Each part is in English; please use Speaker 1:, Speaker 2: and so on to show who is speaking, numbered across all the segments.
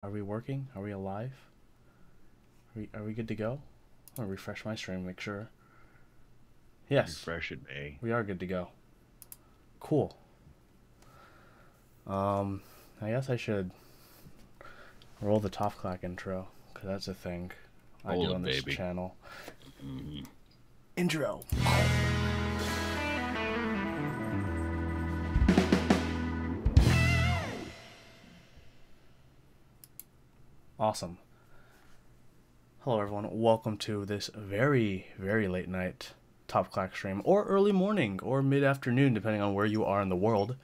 Speaker 1: Are we working? Are we alive? Are we good to go? I'm gonna refresh my stream, make sure. Yes,
Speaker 2: Refresh it, May.
Speaker 1: we are good to go. Cool. Um, I guess I should roll the top clack intro, because that's a thing I
Speaker 2: Roll
Speaker 1: do
Speaker 2: it,
Speaker 1: on this
Speaker 2: baby.
Speaker 1: channel.
Speaker 2: Mm-hmm.
Speaker 1: Intro. Awesome. Hello everyone, welcome to this very, very late night top clack stream, or early morning, or mid-afternoon, depending on where you are in the world.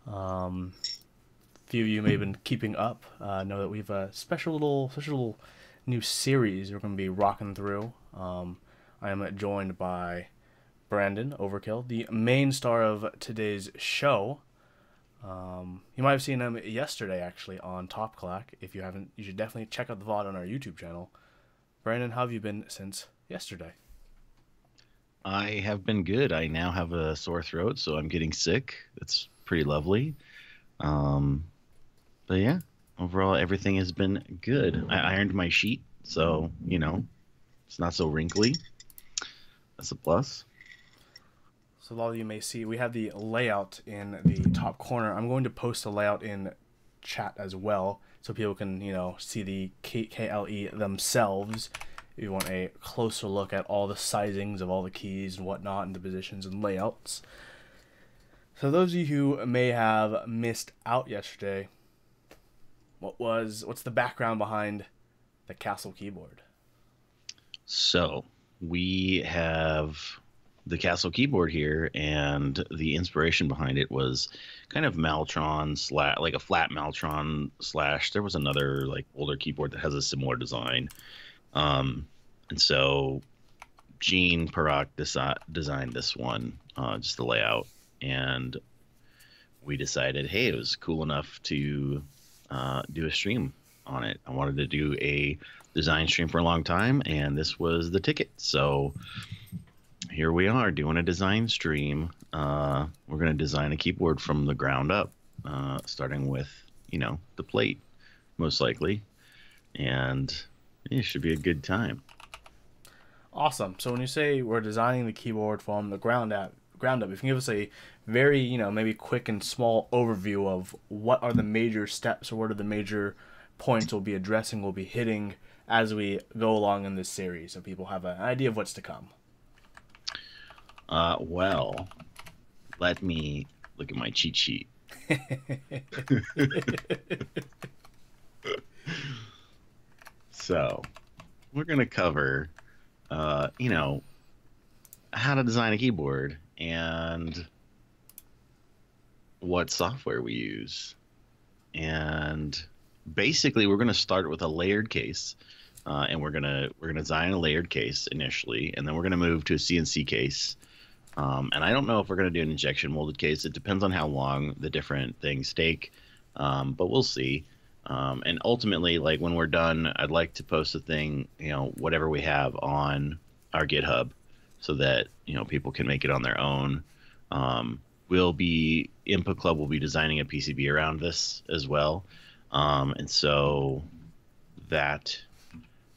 Speaker 1: Few of you may have been keeping up, know that we have a special little new series we're going to be rocking through. I am joined by Brandon Overkill, the main star of today's show. You might have seen him yesterday, actually, on Top Clack. If you haven't, you should definitely check out the VOD on our YouTube channel. Brandon, how have you been since yesterday?
Speaker 2: I have been good. I now have a sore throat, so I'm getting sick. It's pretty lovely. Um, but yeah, overall everything has been good. I ironed my sheet, so it's not so wrinkly. That's a plus.
Speaker 1: So a lot of you may see we have the layout in the top corner. I'm going to post a layout in chat as well, so people can see the KLE themselves. If you want a closer look at all the sizings of all the keys and whatnot, and the positions and layouts. So those of you who may have missed out yesterday, what's the background behind the Castle keyboard?
Speaker 2: So we have the Castle keyboard here, and the inspiration behind it was kind of Maltron slash, like a flat Maltron slash. There was another like older keyboard that has a similar design, and so Gene Perrock designed this one, just the layout, and we decided, hey, it was cool enough to do a stream on it. I wanted to do a design stream for a long time, and this was the ticket. So here we are doing a design stream. We're going to design a keyboard from the ground up, starting with, the plate, most likely. And it should be a good time.
Speaker 1: Awesome. So when you say we're designing the keyboard from the ground up, if you can give us a very, maybe quick and small overview of what are the major steps, or what are the major points we'll be addressing, we'll be hitting as we go along in this series, so people have an idea of what's to come.
Speaker 2: Well, let me look at my cheat sheet. So we're going to cover, how to design a keyboard and what software we use. And basically we're going to start with a layered case, and we're going to design a layered case initially, and then we're going to move to a CNC case. And I don't know if we're going to do an injection molded case. It depends on how long the different things take, but we'll see. And ultimately, like when we're done, I'd like to post a thing, whatever we have on our GitHub, so that people can make it on their own. Input Club will be designing a PCB around this as well, and so that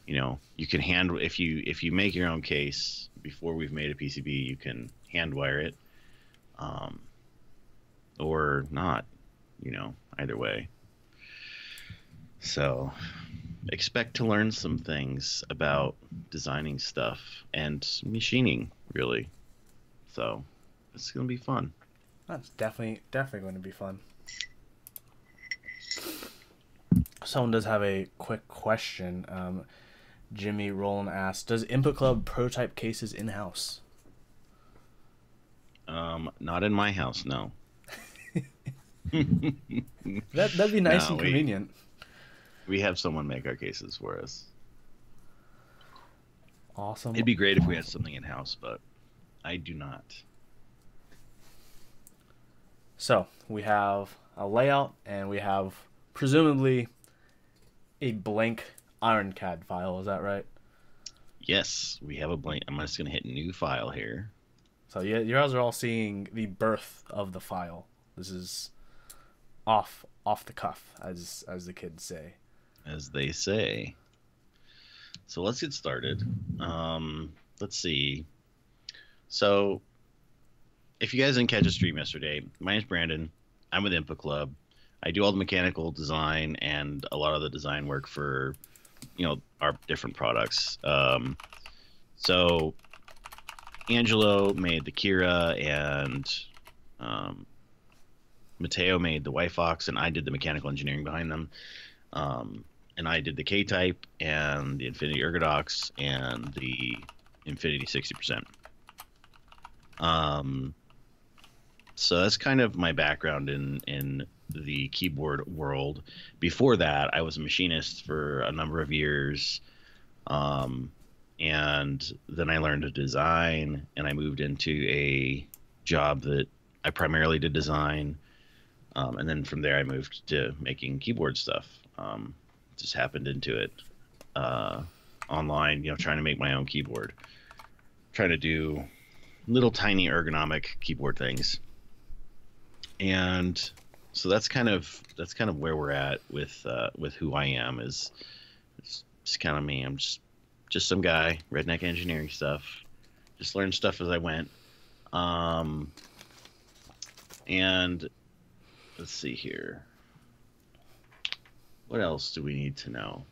Speaker 2: you can if you make your own case before we've made a PCB, you can hand wire it, or not, either way. So expect to learn some things about designing stuff and machining, really. So it's going to be fun.
Speaker 1: That's definitely going to be fun. Someone does have a quick question. Jimmy Roland asks, does Input Club prototype cases in-house?
Speaker 2: Not in my house, no.
Speaker 1: That'd be nice
Speaker 2: No,
Speaker 1: and convenient.
Speaker 2: We have someone make our cases for us.
Speaker 1: Awesome.
Speaker 2: It'd be great if we had something in-house, but I do not.
Speaker 1: So we have a layout, and we have presumably a blank IronCAD file. Is that right?
Speaker 2: Yes, we have a blank. I'm just going to hit new file here.
Speaker 1: So you guys are all seeing the birth of the file. This is off the cuff, as the kids say.
Speaker 2: as they say. So let's get started. Let's see. So if you guys didn't catch a stream yesterday, my name's Brandon. I'm with Input Club. I do all the mechanical design and a lot of the design work for, our different products. So Angelo made the Kira, and Mateo made the Y Fox, and I did the mechanical engineering behind them. And I did the K-Type and the Infinity Ergodox and the Infinity 60%. So that's kind of my background in the keyboard world. Before that, I was a machinist for a number of years. And then I learned to design, and I moved into a job that I primarily did design. And then from there, I moved to making keyboard stuff. Just happened into it online, trying to make my own keyboard, trying to do little tiny ergonomic keyboard things. And so that's kind of where we're at with who I am. It's kind of me. I'm just some guy, redneck engineering stuff. Just learned stuff as I went. And let's see here. What else do we need to know?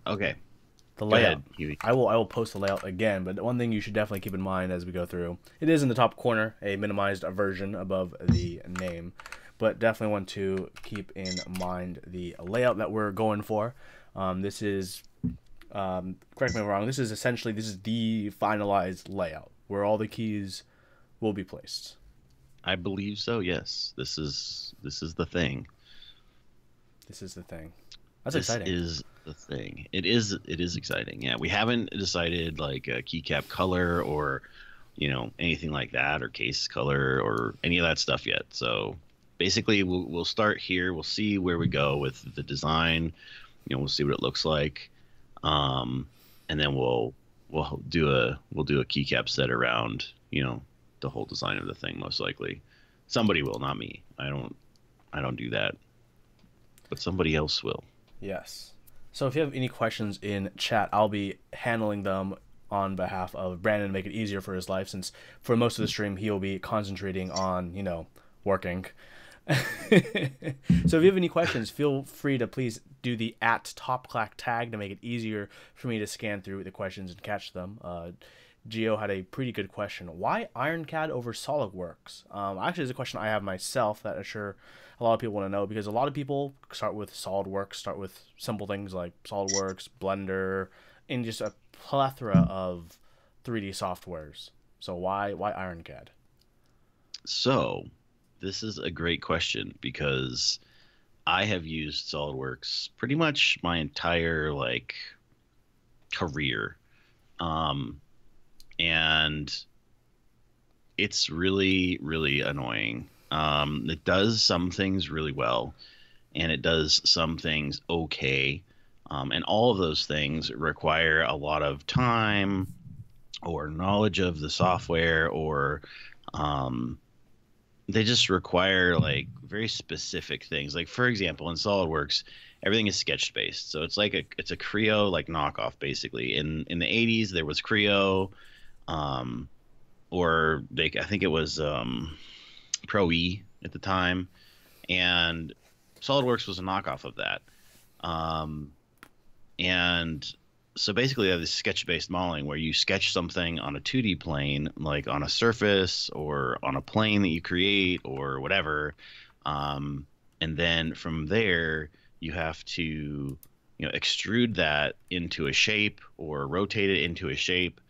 Speaker 2: Okay.
Speaker 1: The layout. I will post the layout again, but one thing you should definitely keep in mind as we go through, it is in the top corner, a minimized version above the name, but definitely want to keep in mind the layout that we're going for. This is, correct me if I'm wrong, this is the finalized layout where all the keys will be placed.
Speaker 2: I believe so. Yes, this is the thing.
Speaker 1: This is the thing. That's exciting.
Speaker 2: This is the thing. It is exciting. Yeah, we haven't decided like a keycap color or anything like that, or case color or any of that stuff yet. So basically, we'll start here. We'll see where we go with the design. We'll see what it looks like, and then we'll do a keycap set around the whole design of the thing. Most likely somebody will, not me. I don't do that, but somebody else will.
Speaker 1: Yes. So if you have any questions in chat, I'll be handling them on behalf of Brandon to make it easier for his life, since for most of the stream he'll be concentrating on working. So if you have any questions, feel free to please do the @TopClack tag to make it easier for me to scan through the questions and catch them. Gio had a pretty good question. Why IronCAD over SolidWorks? Actually, it's a question I have myself that I'm sure a lot of people want to know, because a lot of people start with SolidWorks, start with simple things like SolidWorks, Blender, and just a plethora of 3D softwares. So why IronCAD?
Speaker 2: So this is a great question, because I have used SolidWorks pretty much my entire career. And it's really, really annoying. It does some things really well, and it does some things okay. And all of those things require a lot of time or knowledge of the software, or they just require very specific things. Like, for example, in SolidWorks, everything is sketch based. So it's a Creo knockoff, basically. In the 80s, there was Creo. I think it was Pro E at the time, and SolidWorks was a knockoff of that. And so basically, they have this sketch-based modeling where you sketch something on a 2D plane, like on a surface or on a plane that you create or whatever, and then from there you have to extrude that into a shape or rotate it into a shape,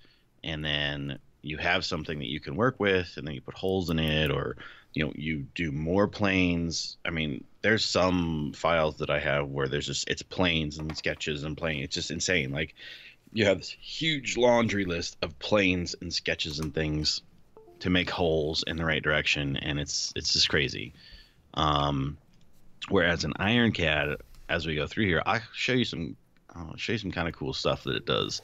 Speaker 2: and then you have something that you can work with, and then you put holes in it, or you do more planes. I mean, there's some files that I have where it's planes and sketches and planes. It's just insane. Like, you have this huge laundry list of planes and sketches and things to make holes in the right direction, and it's just crazy. Whereas in IronCAD, as we go through here, I'll show you some kind of cool stuff that it does.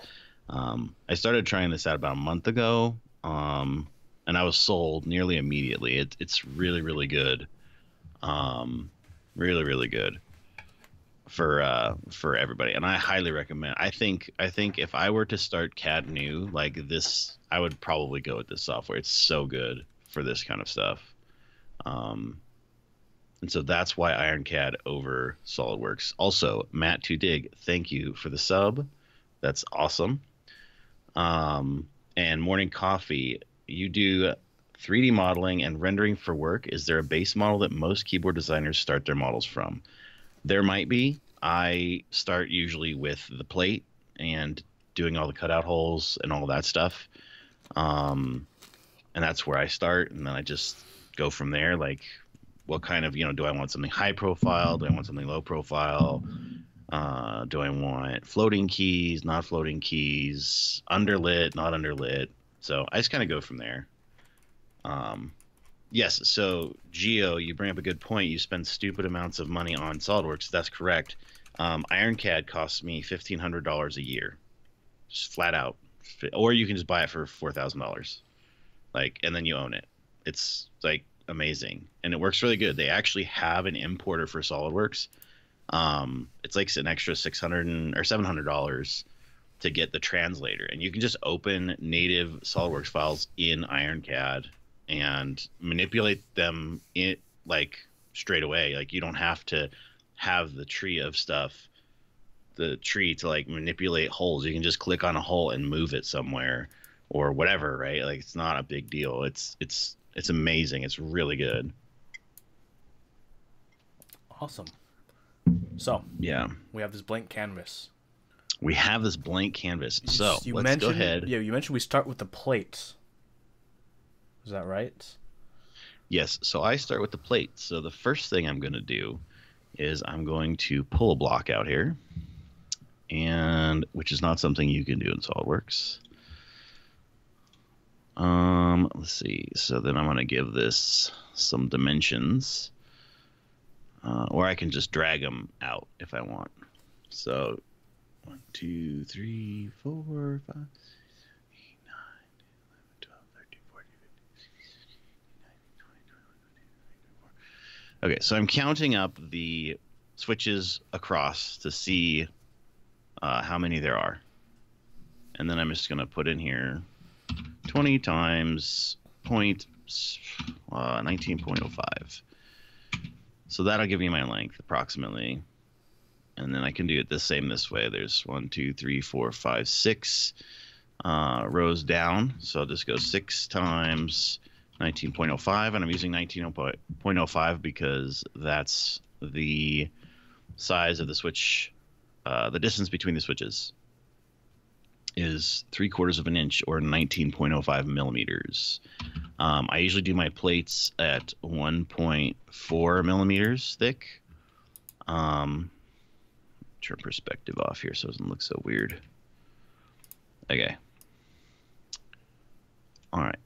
Speaker 2: I started trying this out about a month ago, and I was sold nearly immediately. It's really, really good. Really, really good for everybody, and I highly recommend. I think if I were to start CAD new like this, I would probably go with this software. It's so good for this kind of stuff. Um, and so that's why IronCAD over SolidWorks. Also, Matt to Dig, thank you for the sub. That's awesome. And Morning Coffee, you do 3D modeling and rendering for work. Is there a base model that most keyboard designers start their models from? There might be. I start usually with the plate and doing all the cutout holes and all that stuff. And that's where I start. And then I just go from there. Like, what kind of, do I want something high profile? Do I want something low profile? Do I want floating keys, not floating keys, underlit, not underlit? So I just kind of go from there. Yes, so Geo, you bring up a good point. You spend stupid amounts of money on SolidWorks. That's correct. IronCAD costs me $1,500 a year, just flat out. Or you can just buy it for $4,000, like, and then you own it. It's like amazing, and it works really good. They actually have an importer for SolidWorks. It's like an extra $600 or $700 to get the translator, and you can just open native SolidWorks files in IronCAD and manipulate them in like straight away. Like, you don't have to have the tree of stuff, the tree to like manipulate holes. You can just click on a hole and move it somewhere or whatever, right? Like, it's not a big deal. It's amazing. It's really good.
Speaker 1: Awesome. So
Speaker 2: Yeah,
Speaker 1: we have this blank canvas.
Speaker 2: we have this blank canvas. So let's go ahead.
Speaker 1: Yeah, you mentioned we start with the plates. Is that right?
Speaker 2: Yes, so I start with the plate. So the first thing I'm going to do is I'm going to pull a block out here, and which is not something you can do in SolidWorks. Let's see. So then I'm going to give this some dimensions, or I can just drag them out if I want. So 1, 2, 3, 4, 5, 6, 7, 8, 9, 10, 11, 12, 13, 14, 15, 16, 17, 18, 19, 20, 21, 22, 23, 24. Okay, so I'm counting up the switches across to see how many there are. And then I'm just going to put in here 20 times 19.05. So that'll give me my length approximately. And then I can do it the same this way. There's 1, 2, 3, 4, 5, 6 rows down. So I'll just go 6 times 19.05, and I'm using 19.05 because that's the size of the switch. The distance between the switches is 3/4 of an inch, or 19.05 millimeters. I usually do my plates at 1.4 millimeters thick. Turn perspective off here so it doesn't look so weird. Okay. All right.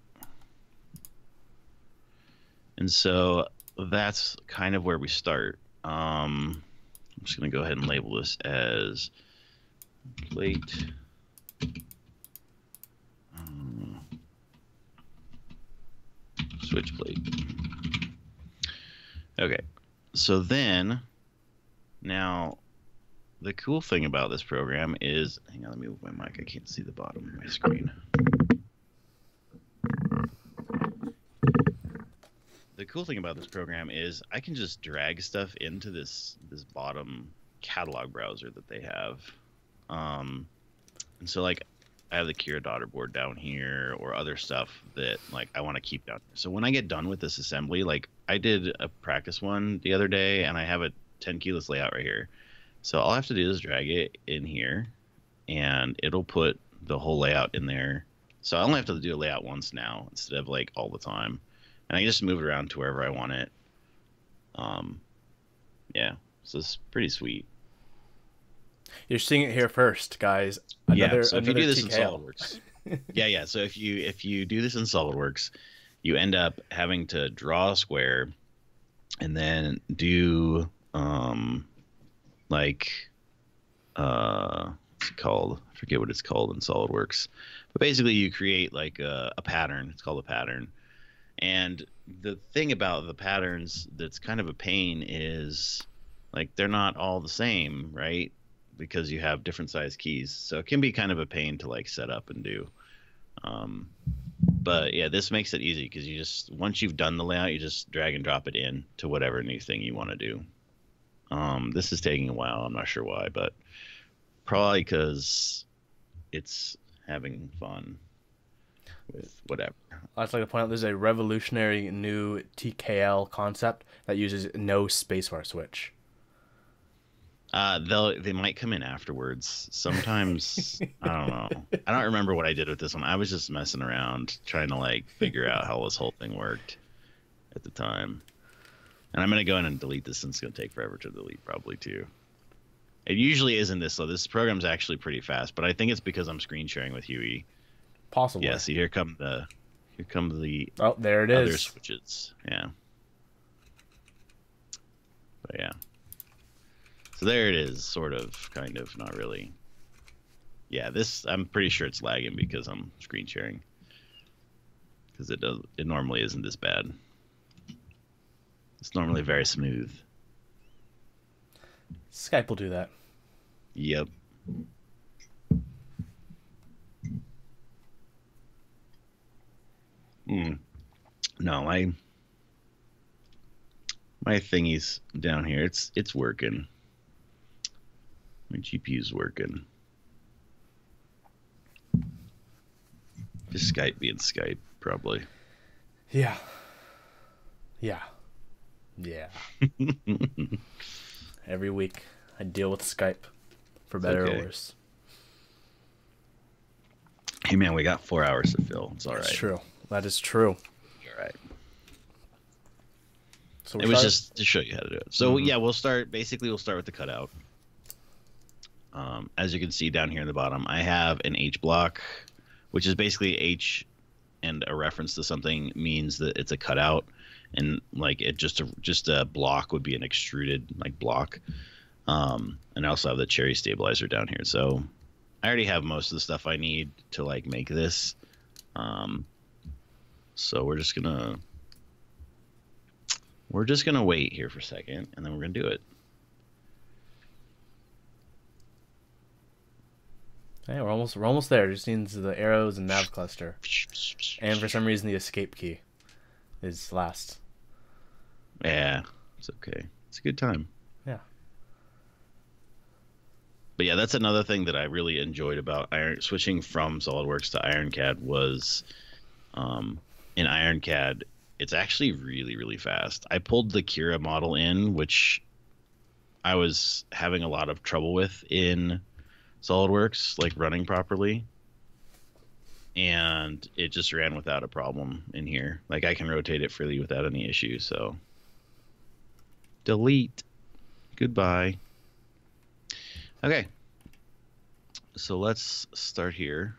Speaker 2: And so that's kind of where we start. I'm just going to go ahead and label this as plate. Switch plate. Okay. So then, now, the cool thing about this program is, hang on, let me move my mic. I can't see the bottom of my screen. The cool thing about this program is I can just drag stuff into this bottom catalog browser that they have. And so, like, I have the Kira daughter board down here, or other stuff that, like, I want to keep down here. So when I get done with this assembly, like, I did a practice one the other day, and I have a 10 keyless layout right here. So all I have to do is drag it in here, and it'll put the whole layout in there. So I only have to do a layout once now instead of, like, all the time. And I can just move it around to wherever I want it. Yeah, so it's pretty sweet.
Speaker 1: You're seeing it here first, guys.
Speaker 2: So if you do this in
Speaker 1: TKL.
Speaker 2: SolidWorks, yeah. So if you do this in SolidWorks, you end up having to draw a square, and then do what's it called? I forget what it's called in SolidWorks, but basically you create like a pattern. It's called a pattern, And the thing about the patterns that's kind of a pain is like they're not all the same, right? Because you have different size keys. So it can be kind of a pain to like set up and do. Um, but yeah, this makes it easy because you just once you've done the layout, you just drag and drop it in to whatever new thing you want to do. This is taking a while. I'm not sure why, but probably because it's having fun with whatever.
Speaker 1: I'd like to point out there's a revolutionary new TKL concept that uses no spacebar switch.
Speaker 2: They might come in afterwards. Sometimes I don't know. I don't remember what I did with this one. I was just messing around trying to like figure out how this whole thing worked at the time. And I'm gonna go in and delete this, and it's gonna take forever to delete probably too. It usually isn't this slow. This program's actually pretty fast, but I think it's because I'm screen sharing with Huey.
Speaker 1: Possibly.
Speaker 2: Yeah. See, here come the
Speaker 1: Oh, there it
Speaker 2: other
Speaker 1: is.
Speaker 2: switches. Yeah. But yeah. So there it is, sort of, kind of, not really. Yeah, this I'm pretty sure it's lagging because I'm screen sharing. Because it normally isn't this bad. It's normally very smooth.
Speaker 1: Skype will do that.
Speaker 2: Yep. No, my thingy's down here. It's working. My GPU's working. Just Skype being Skype, probably.
Speaker 1: Yeah. Yeah. Yeah. Every week I deal with Skype, for better or worse.
Speaker 2: Hey man, we got 4 hours to fill. It's all right.
Speaker 1: That's true. That is true.
Speaker 2: All right.
Speaker 1: So
Speaker 2: it was just to show you how to do it. So yeah, we'll start with the cutout. As you can see down here in the bottom, I have an H block, which is basically H and a reference to something means that it's a cutout, and like it just a block would be an extruded like block. And I also have the cherry stabilizer down here. So I already have most of the stuff I need to like make this. So we're just gonna wait here for a second, and then we're gonna do it.
Speaker 1: Hey, we're almost there. Just needs the arrows and nav cluster, and for some reason the escape key is last.
Speaker 2: Yeah, it's okay. It's a good time.
Speaker 1: Yeah.
Speaker 2: But yeah, that's another thing that I really enjoyed about switching from SolidWorks to IronCAD was, in IronCAD, it's actually really, really fast. I pulled the Kira model in, which I was having a lot of trouble with in SolidWorks, like running properly, and it just ran without a problem in here. Like I can rotate it freely without any issue. So delete. Goodbye. Okay, so let's start here.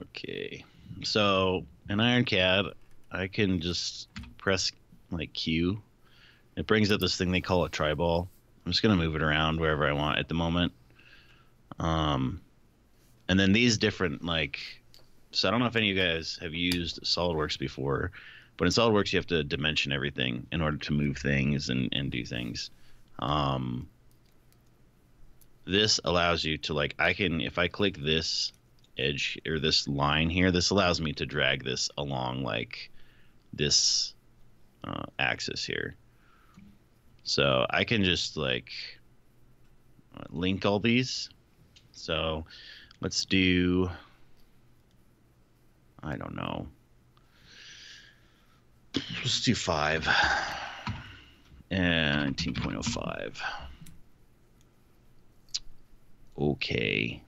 Speaker 2: Okay, so in IronCAD, I can just press like Q. It brings up this thing they call a triball. I'm just going to move it around wherever I want at the moment. And then these different, like, so I don't know if any of you guys have used SolidWorks before, but in SolidWorks, you have to dimension everything in order to move things and do things. This allows you to, like, if I click this edge or this line here, this allows me to drag this along, like, this axis here. So I can just like link all these. So let's do, I don't know. Let's do 5 and 19.05. Okay.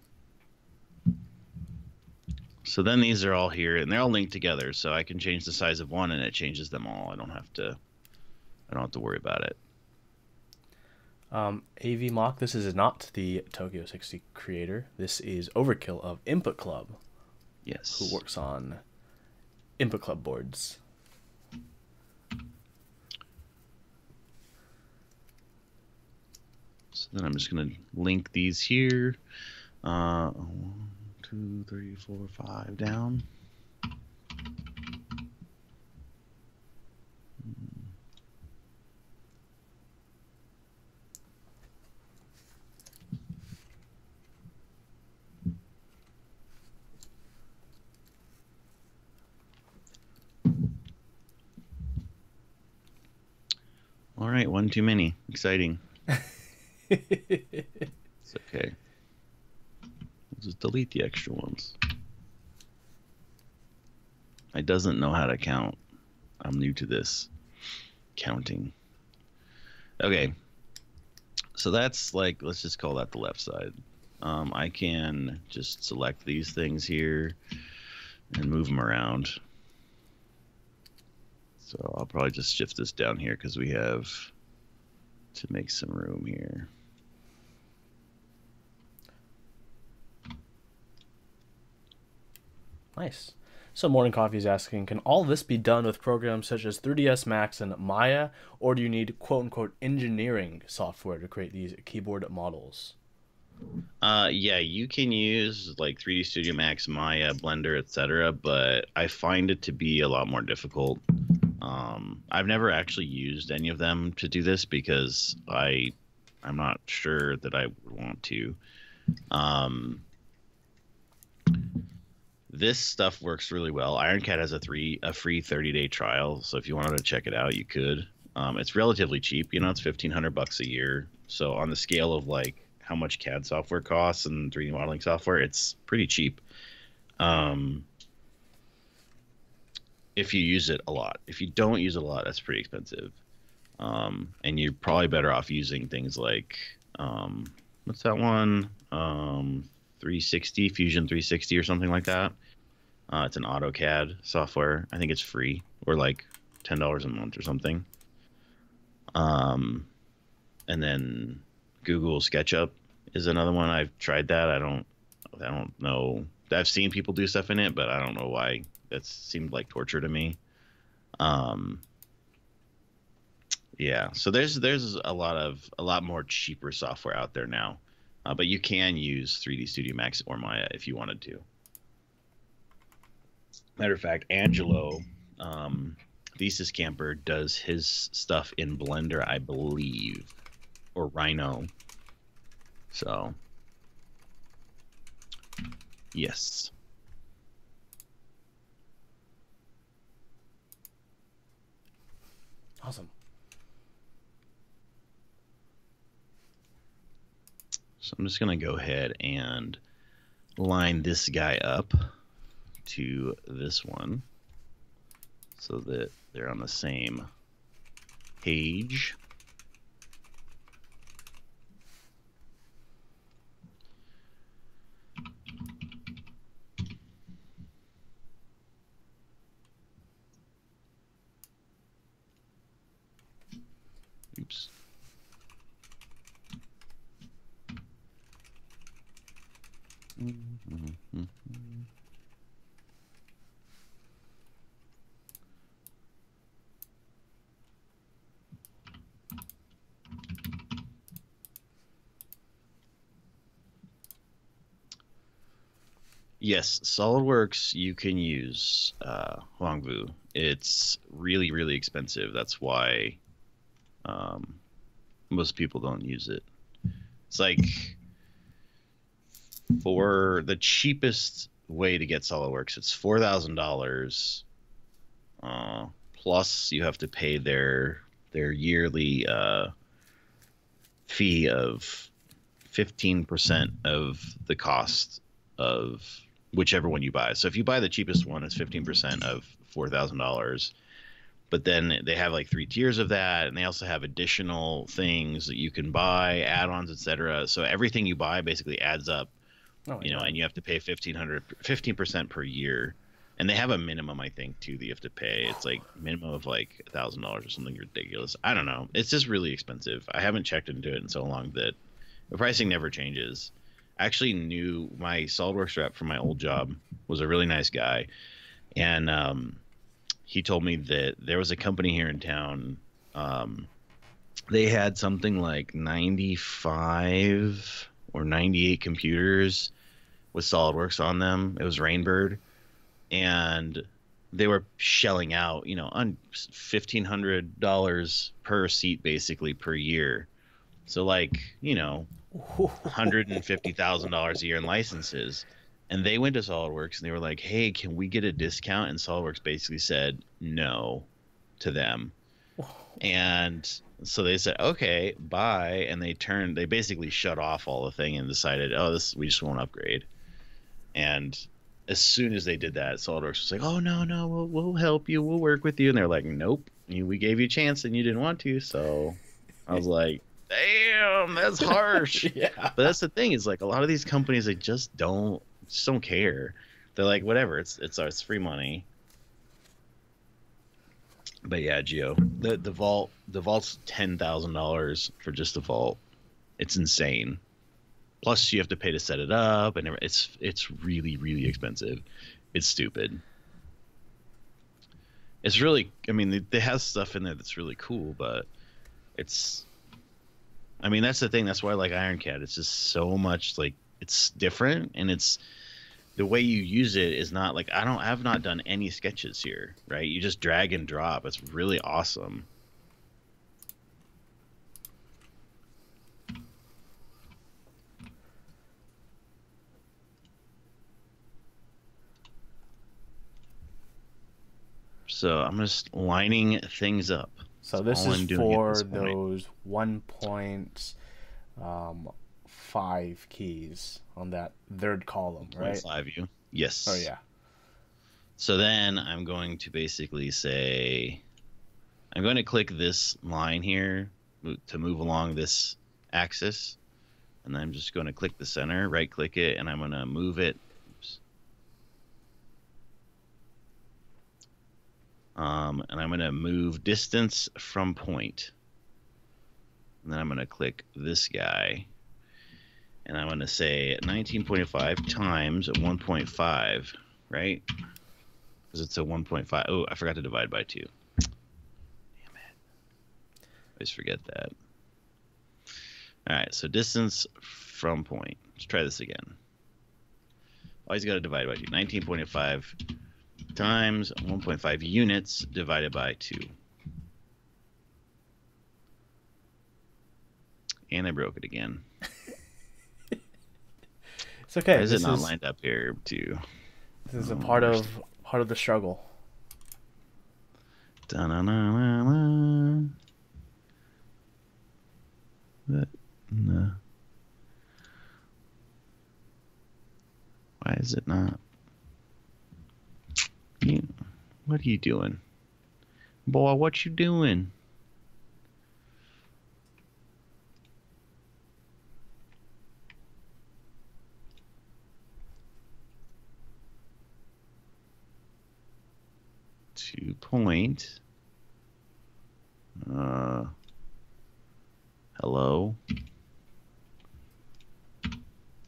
Speaker 2: So then these are all here and they're all linked together. So I can change the size of one and it changes them all. I don't have to worry about it.
Speaker 1: AV Mock, this is not the Tokyo 60 creator. This is Overkill of Input Club.
Speaker 2: Yes.
Speaker 1: Who works on Input Club boards.
Speaker 2: So then I'm just going to link these here. 1, 2, 3, 4, 5 down. All right, one too many. Exciting. It's okay. We'll just delete the extra ones. I doesn't know how to count. I'm new to this counting. Okay. So that's like, let's just call that the left side. I can just select these things here and move them around. So I'll probably just shift this down here because we have to make some room here.
Speaker 1: Nice. So Morning Coffee is asking, can all this be done with programs such as 3ds Max and Maya, or do you need quote-unquote engineering software to create these keyboard models?
Speaker 2: Yeah, you can use like 3D Studio Max, Maya, Blender, etc., but I find it to be a lot more difficult. I've never actually used any of them to do this because I'm not sure that I would want to. This stuff works really well. IronCAD has a free 30-day trial, so if you wanted to check it out, you could. It's relatively cheap. You know, it's $1,500 a year. So on the scale of like how much CAD software costs and 3D modeling software, it's pretty cheap. If you use it a lot. If you don't use it a lot, that's pretty expensive. And you're probably better off using things like what's that one? 360, Fusion 360 or something like that. It's an AutoCAD software. I think it's free or like $10 a month or something. And then Google SketchUp is another one. I've tried that. I don't know. I've seen people do stuff in it, but I don't know why. That seemed like torture to me. Yeah. So there's a lot more cheaper software out there now, but you can use 3D Studio Max or Maya if you wanted to. Matter of fact, Angelo, Thesis Camper, does his stuff in Blender, I believe, or Rhino. So, yes.
Speaker 1: Awesome.
Speaker 2: So I'm just going to go ahead and line this guy up to this one so that they're on the same page. Oops. Yes, SolidWorks you can use Hongvu. It's really, really expensive. That's why most people don't use it. It's like for the cheapest way to get SolidWorks, it's $4,000 plus you have to pay their yearly fee of 15% of the cost of whichever one you buy. So if you buy the cheapest one, it's 15% of $4,000. But then they have like 3 tiers of that, and they also have additional things that you can buy, add-ons, etc. So everything you buy basically adds up, and you have to pay 15% per year. And they have a minimum, I think, too, that you have to pay. It's like minimum of like $1,000 or something ridiculous. I don't know. It's just really expensive. I haven't checked into it in so long that the pricing never changes. I actually knew my SolidWorks rep from my old job was a really nice guy, and he told me that there was a company here in town. They had something like 95 or 98 computers with SolidWorks on them. It was Rainbird, and they were shelling out, on $1,500 per seat basically per year. So like, $150,000 a year in licenses. And they went to SolidWorks and they were like, hey, can we get a discount? And SolidWorks basically said no to them. And So they said, okay, bye. And they basically shut off all the thing and decided, oh, we just won't upgrade. And as soon as they did that, SolidWorks was like, oh, no, no, we'll help you. We'll work with you. And they're like, nope, we gave you a chance and you didn't want to. So I was like, damn, that's harsh.
Speaker 1: Yeah.
Speaker 2: But that's the thing is like a lot of these companies, they just don't care. They're like, whatever, it's free money. But yeah, Geo, the vault's $10,000 for just a vault. It's insane. Plus, you have to pay to set it up, and it's really really expensive. It's stupid. It's really, I mean, they have stuff in there that's really cool, but it's, I mean, that's the thing. That's why I like IronCAD. It's just so much like it's different, and it's the way you use it is not like I've not done any sketches here, right? You just drag and drop. It's really awesome. So I'm just lining things up.
Speaker 1: So this is for those 1.5 keys on that third column, right?
Speaker 2: 1.5U. Yes.
Speaker 1: Oh yeah.
Speaker 2: So then I'm going to basically say, I'm going to click this line here to move along this axis. And then I'm just going to click the center, right click it, and I'm going to move it. Oops. And I'm going to move distance from point. And then I'm going to click this guy. And I'm going to say 19.5 times 1.5, right? Because it's a 1.5. Oh, I forgot to divide by 2. Damn it. I always forget that. All right, so distance from point. Let's try this again. Always got to divide by 2. 19.5 times 1.5 units divided by 2. And I broke it again.
Speaker 1: It's okay.
Speaker 2: Why is it not lined up here too?
Speaker 1: This is a part of the struggle.
Speaker 2: Da-na-na-na-na. No. Why is it not? What are you doing? Boy, what you doing? Point. Hello?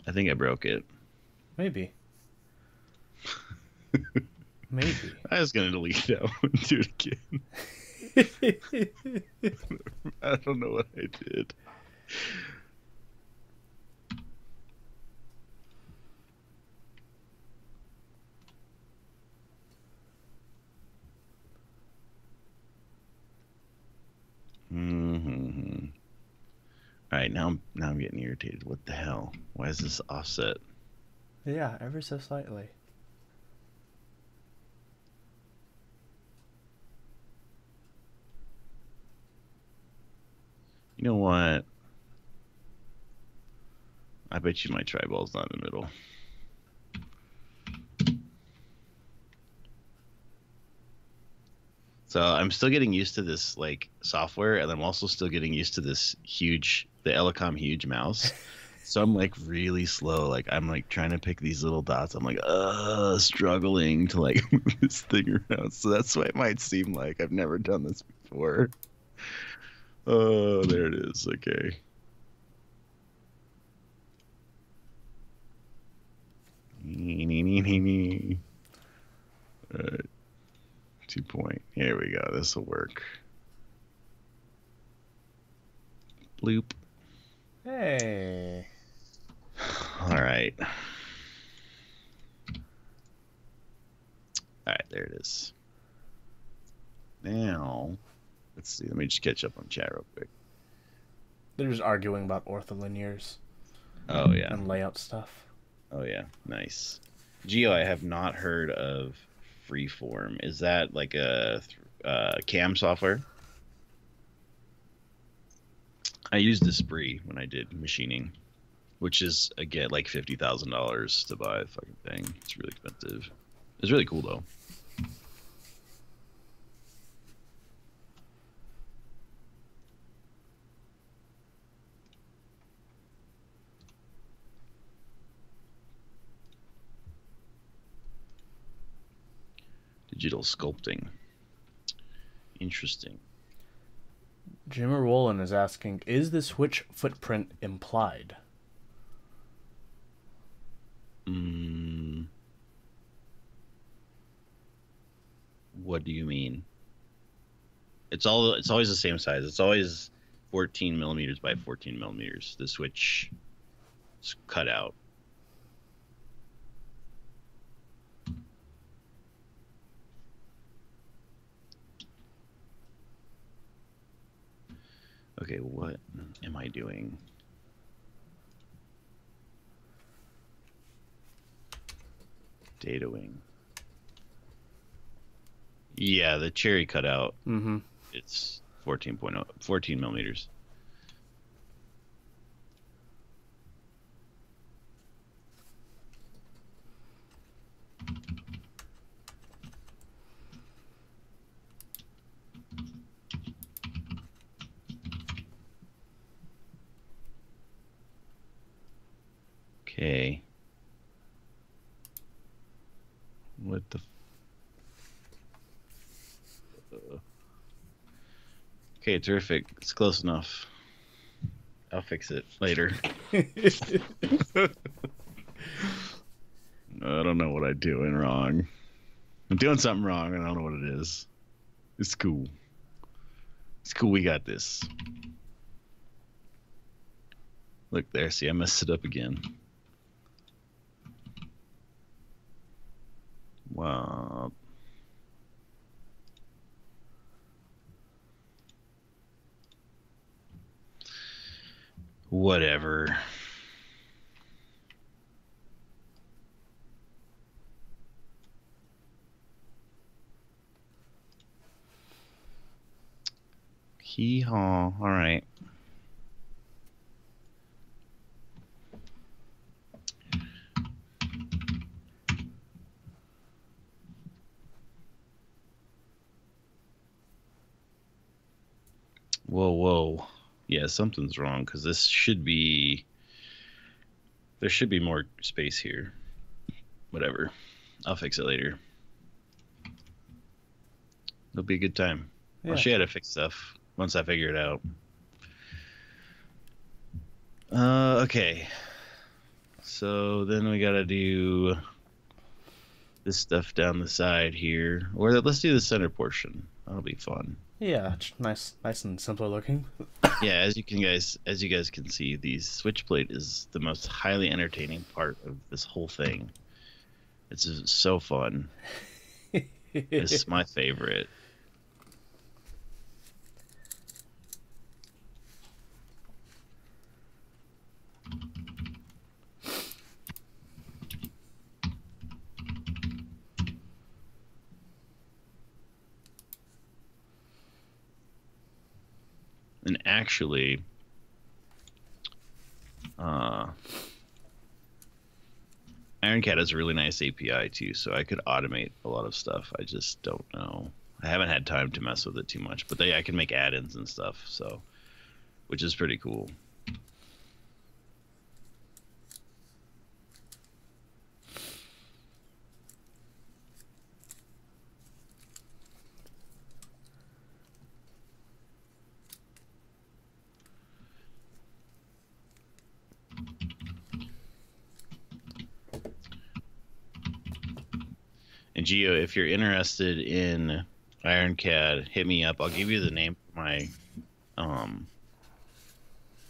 Speaker 2: I think I broke it.
Speaker 1: Maybe. Maybe.
Speaker 2: I was gonna delete that one and do it again. I don't know what I did. All right, now I'm getting irritated. What the hell? Why is this offset?
Speaker 1: Yeah, ever so slightly.
Speaker 2: You know what? I bet you my triball's not in the middle. So I'm still getting used to this like software, and I'm also still getting used to this the Elecom huge mouse. So I'm like really slow. Like I'm like trying to pick these little dots. I'm like struggling to like move this thing around. So that's why it might seem like I've never done this before. Oh, there it is. Okay. All right. 2 point. Here we go. This will work. Bloop.
Speaker 1: Hey.
Speaker 2: All right. All right, there it is. Now, let's see. Let me just catch up on chat real quick.
Speaker 1: They're just arguing about ortholinears.
Speaker 2: Oh, yeah.
Speaker 1: And layout stuff.
Speaker 2: Oh, yeah. Nice. Geo, I have not heard of Freeform. Is that like a CAM software? I used a spree when I did machining, which is again like $50,000 to buy the fucking thing. It's really expensive. It's really cool though. Digital sculpting. Interesting.
Speaker 1: Jimmer Wolin is asking, is the Switch footprint implied?
Speaker 2: What do you mean? It's always the same size. It's always 14 millimeters by 14 millimeters. The Switch is cut out. Okay, what am I doing? Dataing. Yeah, the cherry cutout.
Speaker 1: Mm-hmm.
Speaker 2: It's 14 millimeters. Okay. What the? Okay, terrific. It's close enough. I'll fix it later. I don't know what I'm doing wrong. I'm doing something wrong, and I don't know what it is. It's cool. It's cool. We got this. Look there. See, I messed it up again. Wow. Whatever. Hee-haw. All right. Whoa. Yeah, something's wrong because this should be... There should be more space here. Whatever. I'll fix it later. It'll be a good time.
Speaker 1: Yeah.
Speaker 2: I'll show you how to fix stuff once I figure it out. Okay. So then we gotta do this stuff down the side here. Or let's do the center portion. That'll be fun.
Speaker 1: Yeah, nice and simpler looking.
Speaker 2: Yeah, as you guys can see, the switch plate is the most highly entertaining part of this whole thing. It's just so fun. It's my favorite. And actually, IronCAD has a really nice API too, so I could automate a lot of stuff. I just don't know. I haven't had time to mess with it too much, but I can make add-ins and stuff, so which is pretty cool. And Geo, if you're interested in IronCAD, hit me up. I'll give you the name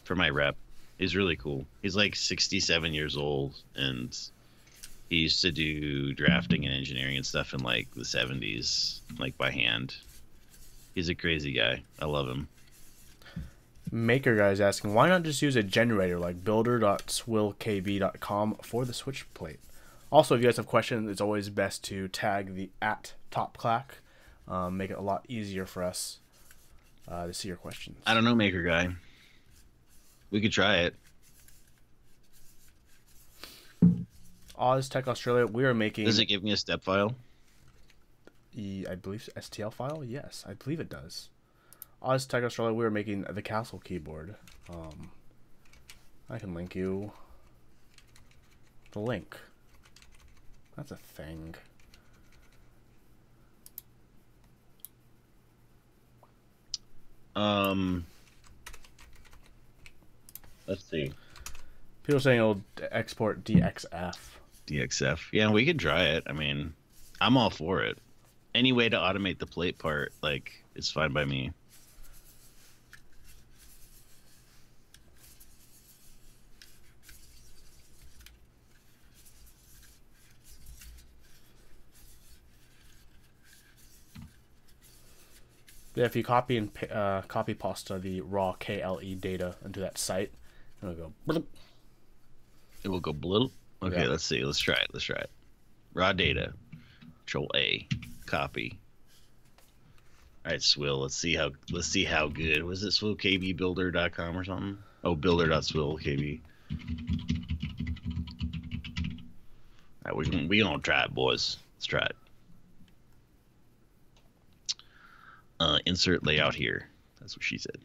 Speaker 2: for my rep. He's really cool. He's like 67 years old, and he used to do drafting and engineering and stuff in like the 70s, like by hand. He's a crazy guy. I love him.
Speaker 1: Maker Guy's asking, why not just use a generator like builder.swillkb.com for the switch plate? Also, if you guys have questions, it's always best to tag the @TopClack. Make it a lot easier for us to see your questions.
Speaker 2: I don't know, Maker Guy. We could try it.
Speaker 1: Oztech Australia, we are making.
Speaker 2: Does it give me a step file?
Speaker 1: I believe STL file. Yes, I believe it does. Oztech Australia, we are making the Castle keyboard. I can link you the link. That's a thing.
Speaker 2: Let's see.
Speaker 1: People are saying it'll export DXF.
Speaker 2: DXF. Yeah, we could try it. I mean, I'm all for it. Any way to automate the plate part, like, it's fine by me.
Speaker 1: Yeah, if you copy and copy pasta the raw KLE data into that site, it'll go. Bloop.
Speaker 2: It will go blue. Okay,
Speaker 1: Yeah.
Speaker 2: let's see. Let's try it. Let's try it. Raw data. Control A. Copy. All right, Swill. Let's see how good. Was it swillkbbuilder.com or something? Oh, builder.swillkb. All right, we gonna try it, boys. Let's try it. Insert layout here. That's what she said.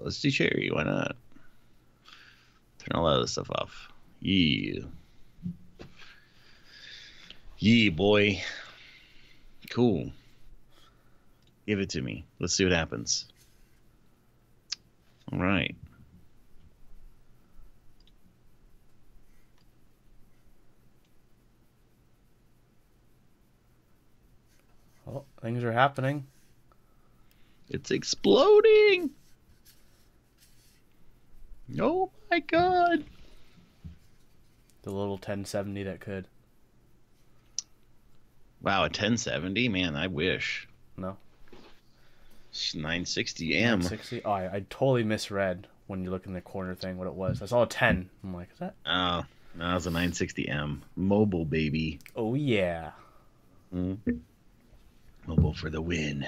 Speaker 2: Let's do cherry. Why not? Turn all that other stuff off. Yeah. Yeah, boy. Cool. Give it to me. Let's see what happens. All right.
Speaker 1: Oh, things are happening.
Speaker 2: It's exploding. Oh my god.
Speaker 1: The little 1070 that could.
Speaker 2: Wow, a 1070? Man, I wish.
Speaker 1: No.
Speaker 2: 960M.
Speaker 1: 960. Oh, I totally misread when you look in the corner thing what it was. I saw a 10. I'm like, is that?
Speaker 2: Oh, no, it's a 960M. Mobile, baby.
Speaker 1: Oh, yeah.
Speaker 2: Mobile for the win.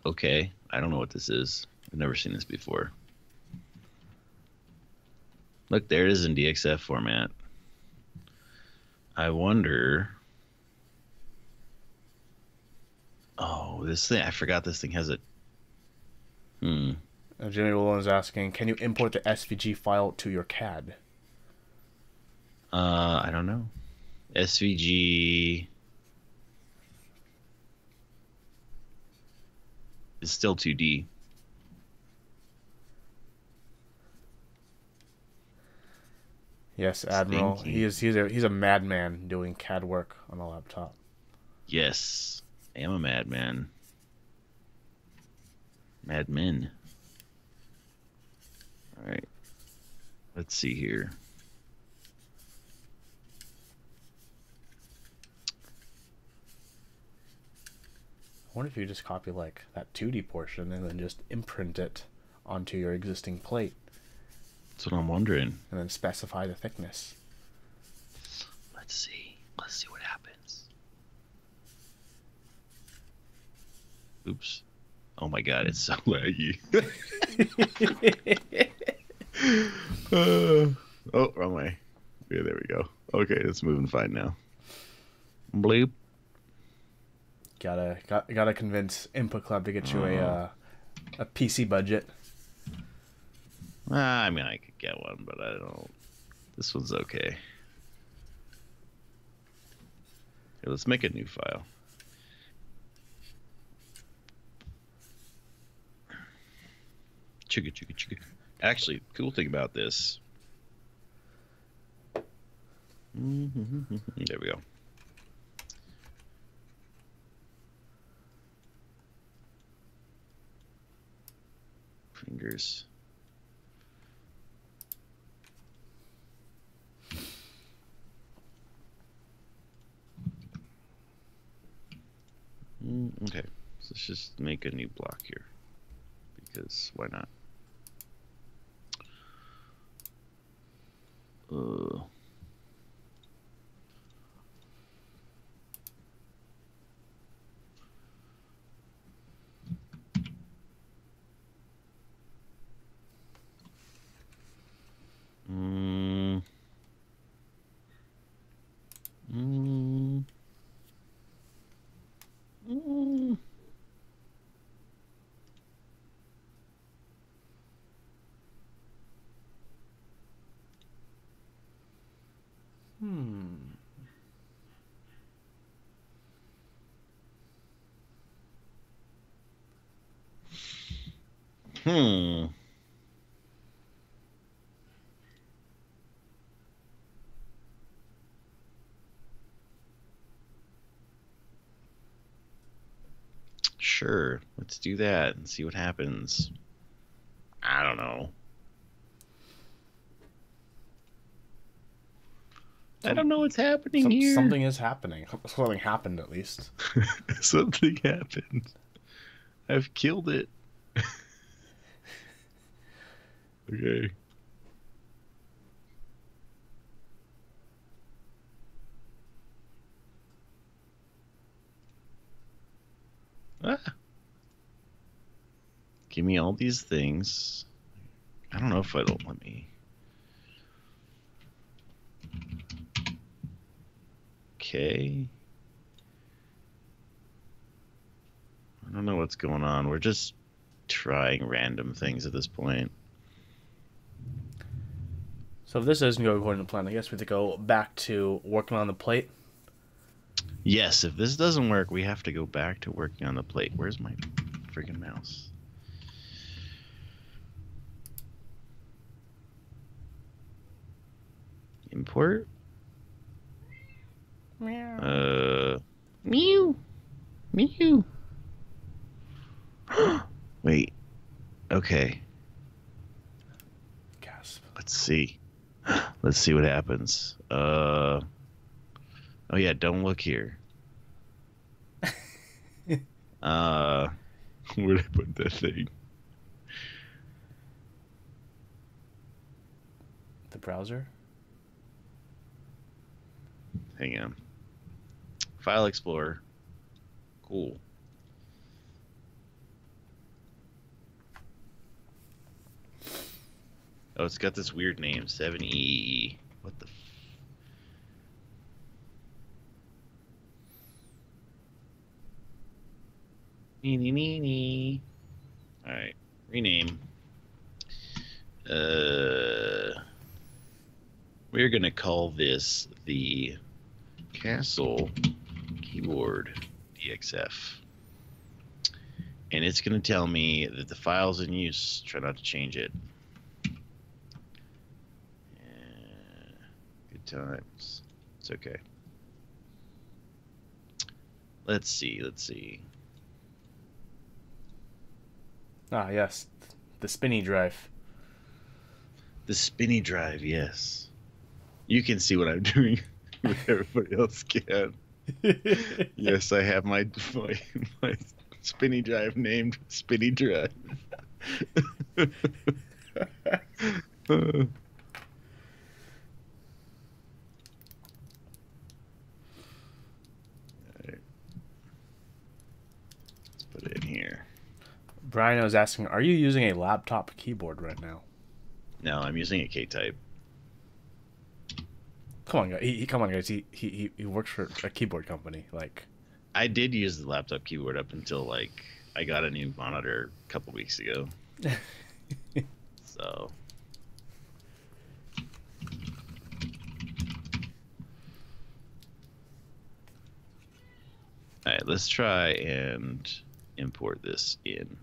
Speaker 2: Okay. I don't know what this is. I've never seen this before. Look, there it is in DXF format. I wonder. Oh, this thing. I forgot this thing has a.
Speaker 1: Jimmy Willen is asking, can you import the SVG file to your CAD?
Speaker 2: I don't know. SVG is still 2D.
Speaker 1: Yes, Admiral. He's a madman doing CAD work on a laptop.
Speaker 2: Yes, I am a madman. Madmen. All right. Let's see here.
Speaker 1: I wonder if you just copy like that 2D portion and then just imprint it onto your existing plate.
Speaker 2: That's what I'm wondering.
Speaker 1: And then specify the thickness.
Speaker 2: Let's see. Let's see what happens. Oops. Oh my god, it's so laggy. Oh, wrong way. Yeah, there we go. Okay, it's moving fine now. Bleep.
Speaker 1: Gotta convince Input Club to get you a PC budget.
Speaker 2: I mean, I could get one, but I don't. This one's okay. Here, let's make a new file. Chugga, chugga, chugga. Actually, cool thing about this. There we go. Fingers. Okay, let's just make a new block here. Because why not? Mm. Mm. Mm. Hmm. Sure, let's do that and see what happens. I don't know. I don't know what's happening here.
Speaker 1: Something is happening. Something happened at least.
Speaker 2: Something happened. I've killed it. Okay. Ah. Give me all these things. I don't know if it'll let me. Okay. I don't know what's going on. We're just trying random things at this point.
Speaker 1: So if this doesn't go according to plan, I guess we have to go back to working on the plate.
Speaker 2: Yes, if this doesn't work, we have to go back to working on the plate. Where's my freaking mouse? Import?
Speaker 1: Meow.
Speaker 2: Mew. Mew. Wait. Okay.
Speaker 1: Gasp.
Speaker 2: Let's see. Let's see what happens. Oh yeah, don't look here. Where'd I put that thing?
Speaker 1: The browser?
Speaker 2: Hang on. File Explorer. Cool. Oh, it's got this weird name, 7EE. What the f... Nee. Alright, rename. We're gonna call this the Castle Keyboard DXF. And it's gonna tell me that the file's in use. Try not to change it. Good times. It's okay. Let's see.
Speaker 1: Ah, yes. The spinny drive.
Speaker 2: The spinny drive, yes. You can see what I'm doing, but everybody else can. Yes, I have my spinny drive named Spinny Drive. Put it in here.
Speaker 1: Brian was asking, are you using a laptop keyboard right now?
Speaker 2: No, I'm using a K-type.
Speaker 1: Come on, guys. Come on, guys. He works for a keyboard company. Like,
Speaker 2: I did use the laptop keyboard up until like I got a new monitor a couple weeks ago. So. All right, let's try and import this in.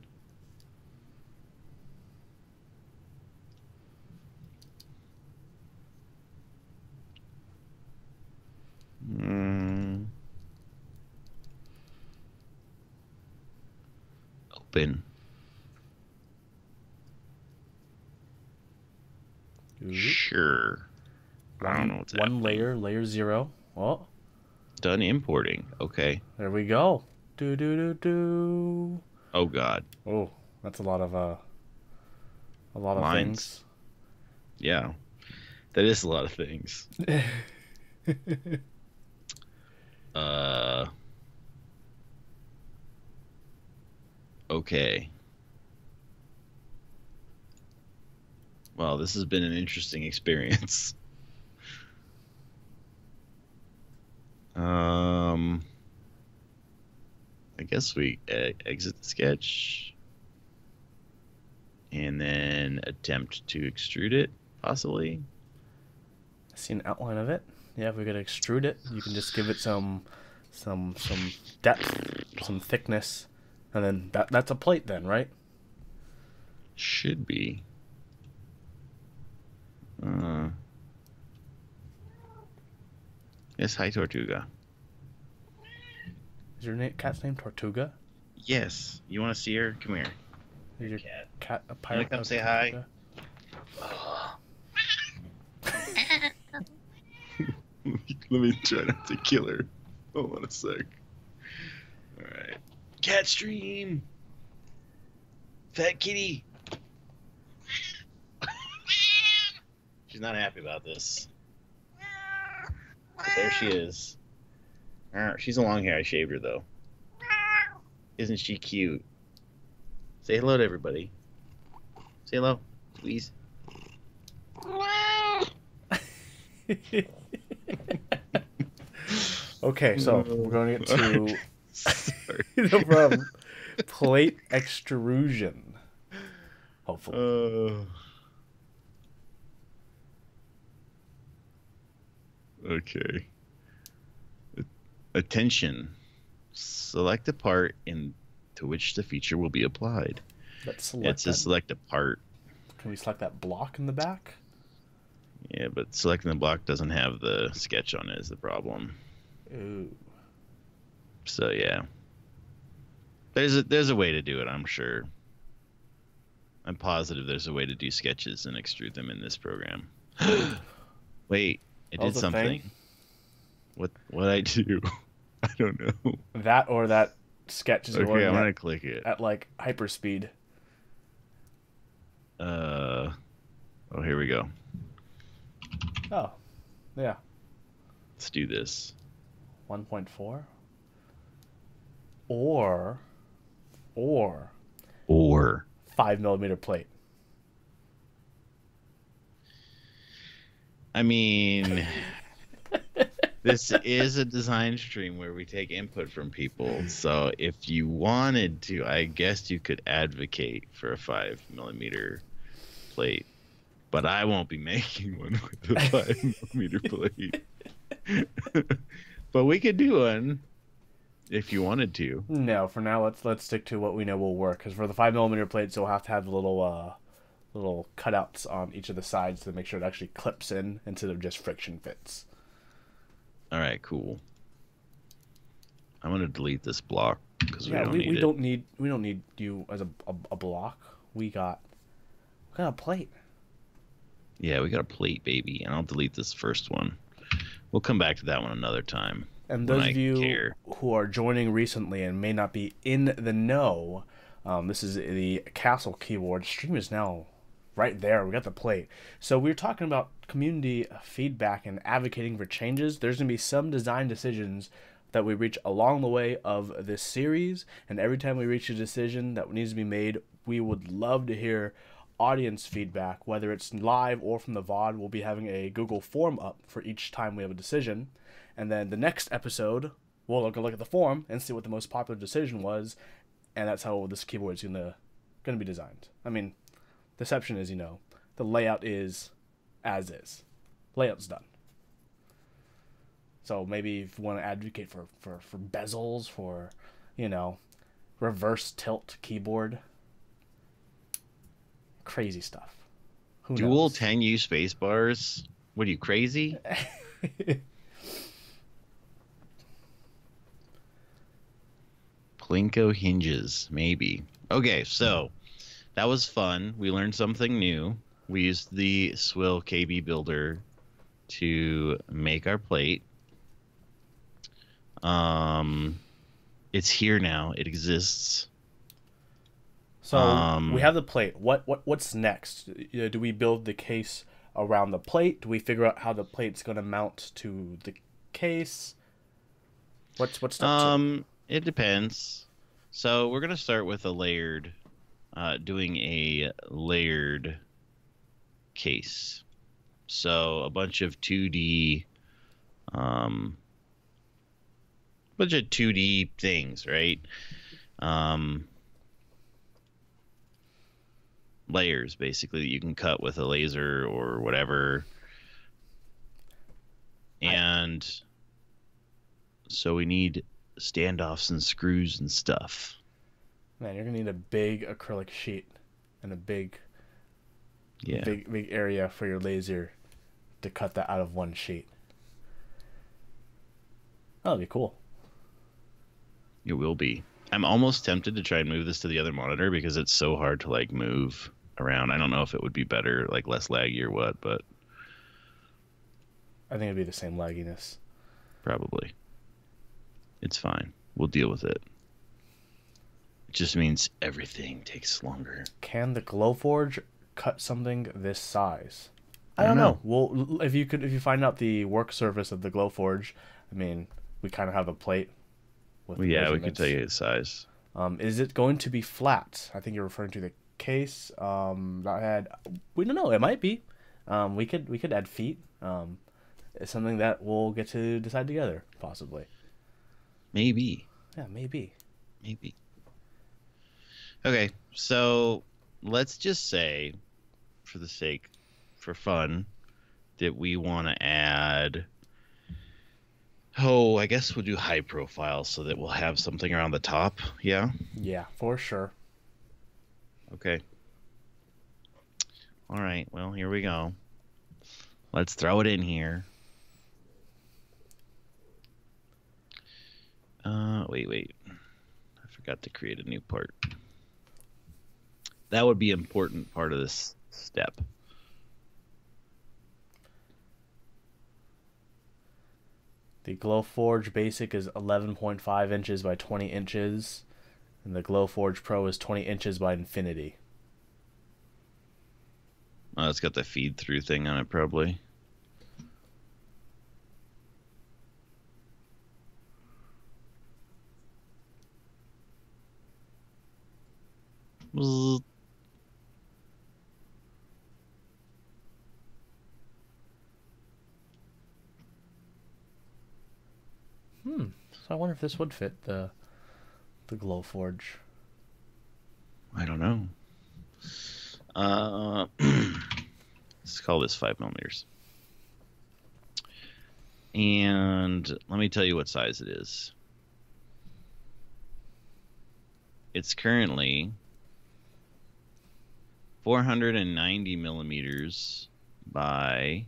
Speaker 2: Open. Sure. I don't know what's happening.
Speaker 1: One layer 0. Oh.
Speaker 2: Done importing. Okay.
Speaker 1: There we go. Do do do do.
Speaker 2: Oh God.
Speaker 1: Oh, that's a lot of
Speaker 2: Lines.
Speaker 1: things.
Speaker 2: Yeah. That is a lot of things. Uh. Okay. Well, this has been an interesting experience. I guess we exit the sketch and then attempt to extrude it, possibly.
Speaker 1: I see an outline of it. Yeah, if we could extrude it, you can just give it some depth, some thickness, and then that's a plate then, right?
Speaker 2: Should be. Yes, hi, Tortuga.
Speaker 1: Is your cat's name Tortuga?
Speaker 2: Yes. You want to see her? Come here.
Speaker 1: Is your
Speaker 2: Cat.
Speaker 1: cat a
Speaker 2: Want to
Speaker 1: pirate?
Speaker 2: come say
Speaker 1: Tortuga?
Speaker 2: hi? Let me try not to kill her. Hold on a sec. All right. Cat stream. Fat kitty. She's not happy about this. But there she is. She's a long hair. I shaved her though. Isn't she cute? Say hello to everybody. Say hello, please.
Speaker 1: Okay, so we're going to get to
Speaker 2: Sorry.
Speaker 1: no problem. Plate extrusion. Hopefully.
Speaker 2: Okay. Attention. Select a part into which the feature will be applied.
Speaker 1: Let's select
Speaker 2: It's to select a part.
Speaker 1: Can we select that block in the back?
Speaker 2: Yeah, but selecting the block doesn't have the sketch on it is the problem.
Speaker 1: Ooh.
Speaker 2: So yeah. There's a way to do it, I'm sure. I'm positive there's a way to do sketches and extrude them in this program. Wait, it did something. What I do? I don't know.
Speaker 1: That or that sketch is
Speaker 2: Okay,
Speaker 1: going
Speaker 2: I'm gonna click it.
Speaker 1: at like hyperspeed.
Speaker 2: Oh, here we go.
Speaker 1: Oh, yeah.
Speaker 2: Let's do this.
Speaker 1: 1.4. Or 5mm plate.
Speaker 2: I mean, this is a design stream where we take input from people. So if you wanted to, I guess you could advocate for a 5mm plate. But I won't be making one with a 5mm plate. But we could do one if you wanted to.
Speaker 1: No, for now let's stick to what we know will work. Because for the 5mm plates, you'll have to have little cutouts on each of the sides to make sure it actually clips in instead of just friction fits.
Speaker 2: All right, cool. I'm gonna delete this block because we
Speaker 1: don't need you as a block. We got a plate.
Speaker 2: Yeah, we got a plate, baby, and I'll delete this first one. We'll come back to that one another time.
Speaker 1: And those of you who are joining recently and may not be in the know, this is the Castle keyboard. Stream is now right there. We got the plate. So we were talking about community feedback and advocating for changes. There's going to be some design decisions that we reach along the way of this series. And every time we reach a decision that needs to be made, we would love to hear audience feedback, whether it's live or from the VOD. We'll be having a Google form up for each time we have a decision. And then the next episode, we'll look at the form and see what the most popular decision was. And that's how this keyboard is gonna be designed. I mean, deception is, the layout is as is. Layout's done. So maybe if you want to advocate for bezels, for, reverse tilt keyboard. Crazy stuff. Who
Speaker 2: Dual
Speaker 1: knows?
Speaker 2: 10U space bars? What are you, crazy? Plinko hinges, maybe. Okay, so that was fun. We learned something new. We used the Swill KB builder to make our plate. It's here now. It exists.
Speaker 1: So we
Speaker 2: Um,
Speaker 1: have the plate. What's next? Do we build the case around the plate? Do we figure out how the plate's going to mount to the case? What's step two?
Speaker 2: it depends. So we're gonna start with a layered, doing a layered case. So a um, bunch of 2D things, right? Um, layers basically that you can cut with a laser or whatever.
Speaker 1: I
Speaker 2: And so we need standoffs and screws and stuff.
Speaker 1: Man, you're gonna need a big acrylic sheet and a
Speaker 2: Yeah,
Speaker 1: big area for your laser to cut that out of one sheet. That'll be cool.
Speaker 2: it will be. I'm almost tempted to try and move this to the other monitor because it's so hard to like move around. I don't know if it would be better, like less laggy or what, but
Speaker 1: I think it'd be the same lagginess.
Speaker 2: probably. It's fine. We'll deal with it. It just means everything takes longer.
Speaker 1: Can the Glowforge cut something this size? I
Speaker 2: I don't
Speaker 1: don't know.
Speaker 2: know.
Speaker 1: Well, if you find out the work surface of the Glowforge, I mean, we kind of have a plate with
Speaker 2: Well, yeah, we could
Speaker 1: measurements.
Speaker 2: tell you its size.
Speaker 1: Is it going to be flat? I think you're referring to the case. That had we don't know. It might be. We could add feet. It's something that we'll get to decide together, possibly.
Speaker 2: Maybe.
Speaker 1: Yeah, maybe.
Speaker 2: Maybe. Okay, so let's just say, for the sake, for fun, that we want to add. Oh, I guess we'll do high profile so that we'll have something around the top. Yeah.
Speaker 1: Yeah, for sure.
Speaker 2: Okay. All right. Well, here we go. Let's throw it in here. Wait. I forgot to create a new part. That would be an important part of this step.
Speaker 1: The Glowforge Basic is 11.5 inches by 20 inches, and the Glowforge Pro is 20 inches by infinity.
Speaker 2: Oh, it's got the feed through thing on it, probably. Bzzz.
Speaker 1: So I wonder if this would fit the Glowforge.
Speaker 2: I don't know. Let's call this 5 millimeters. And let me tell you what size it is. It's currently 490 millimeters by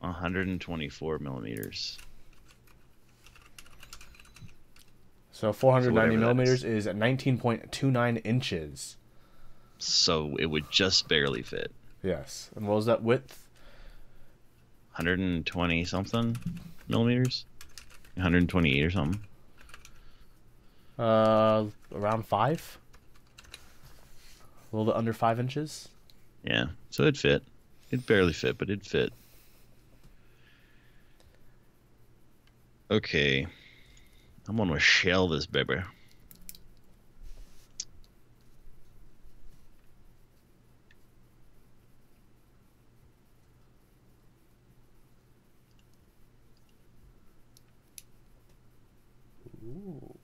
Speaker 2: 124 millimeters.
Speaker 1: So 490
Speaker 2: whatever that
Speaker 1: millimeters
Speaker 2: is.
Speaker 1: is at 19.29 inches.
Speaker 2: So it would just barely fit.
Speaker 1: Yes. And what was that width?
Speaker 2: 120 something millimeters? 128 or something.
Speaker 1: Around 5? A little bit under 5 inches.
Speaker 2: Yeah, so it'd fit. It'd barely fit, but it'd fit. Okay. I'm gonna shell this baby.
Speaker 1: Ooh.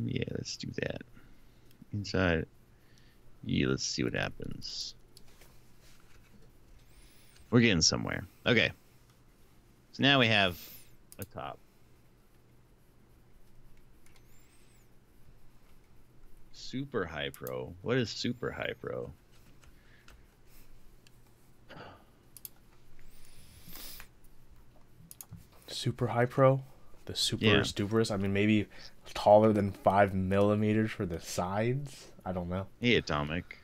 Speaker 2: Yeah, let's do that. Inside. Yeah, let's see what happens. We're getting somewhere. Okay. So now we have a top. Super high pro. What is super high pro?
Speaker 1: Super High Pro? The super
Speaker 2: Yeah.
Speaker 1: duperest? I mean, maybe taller than 5 millimeters for the sides? I don't know.
Speaker 2: Hey, Atomic.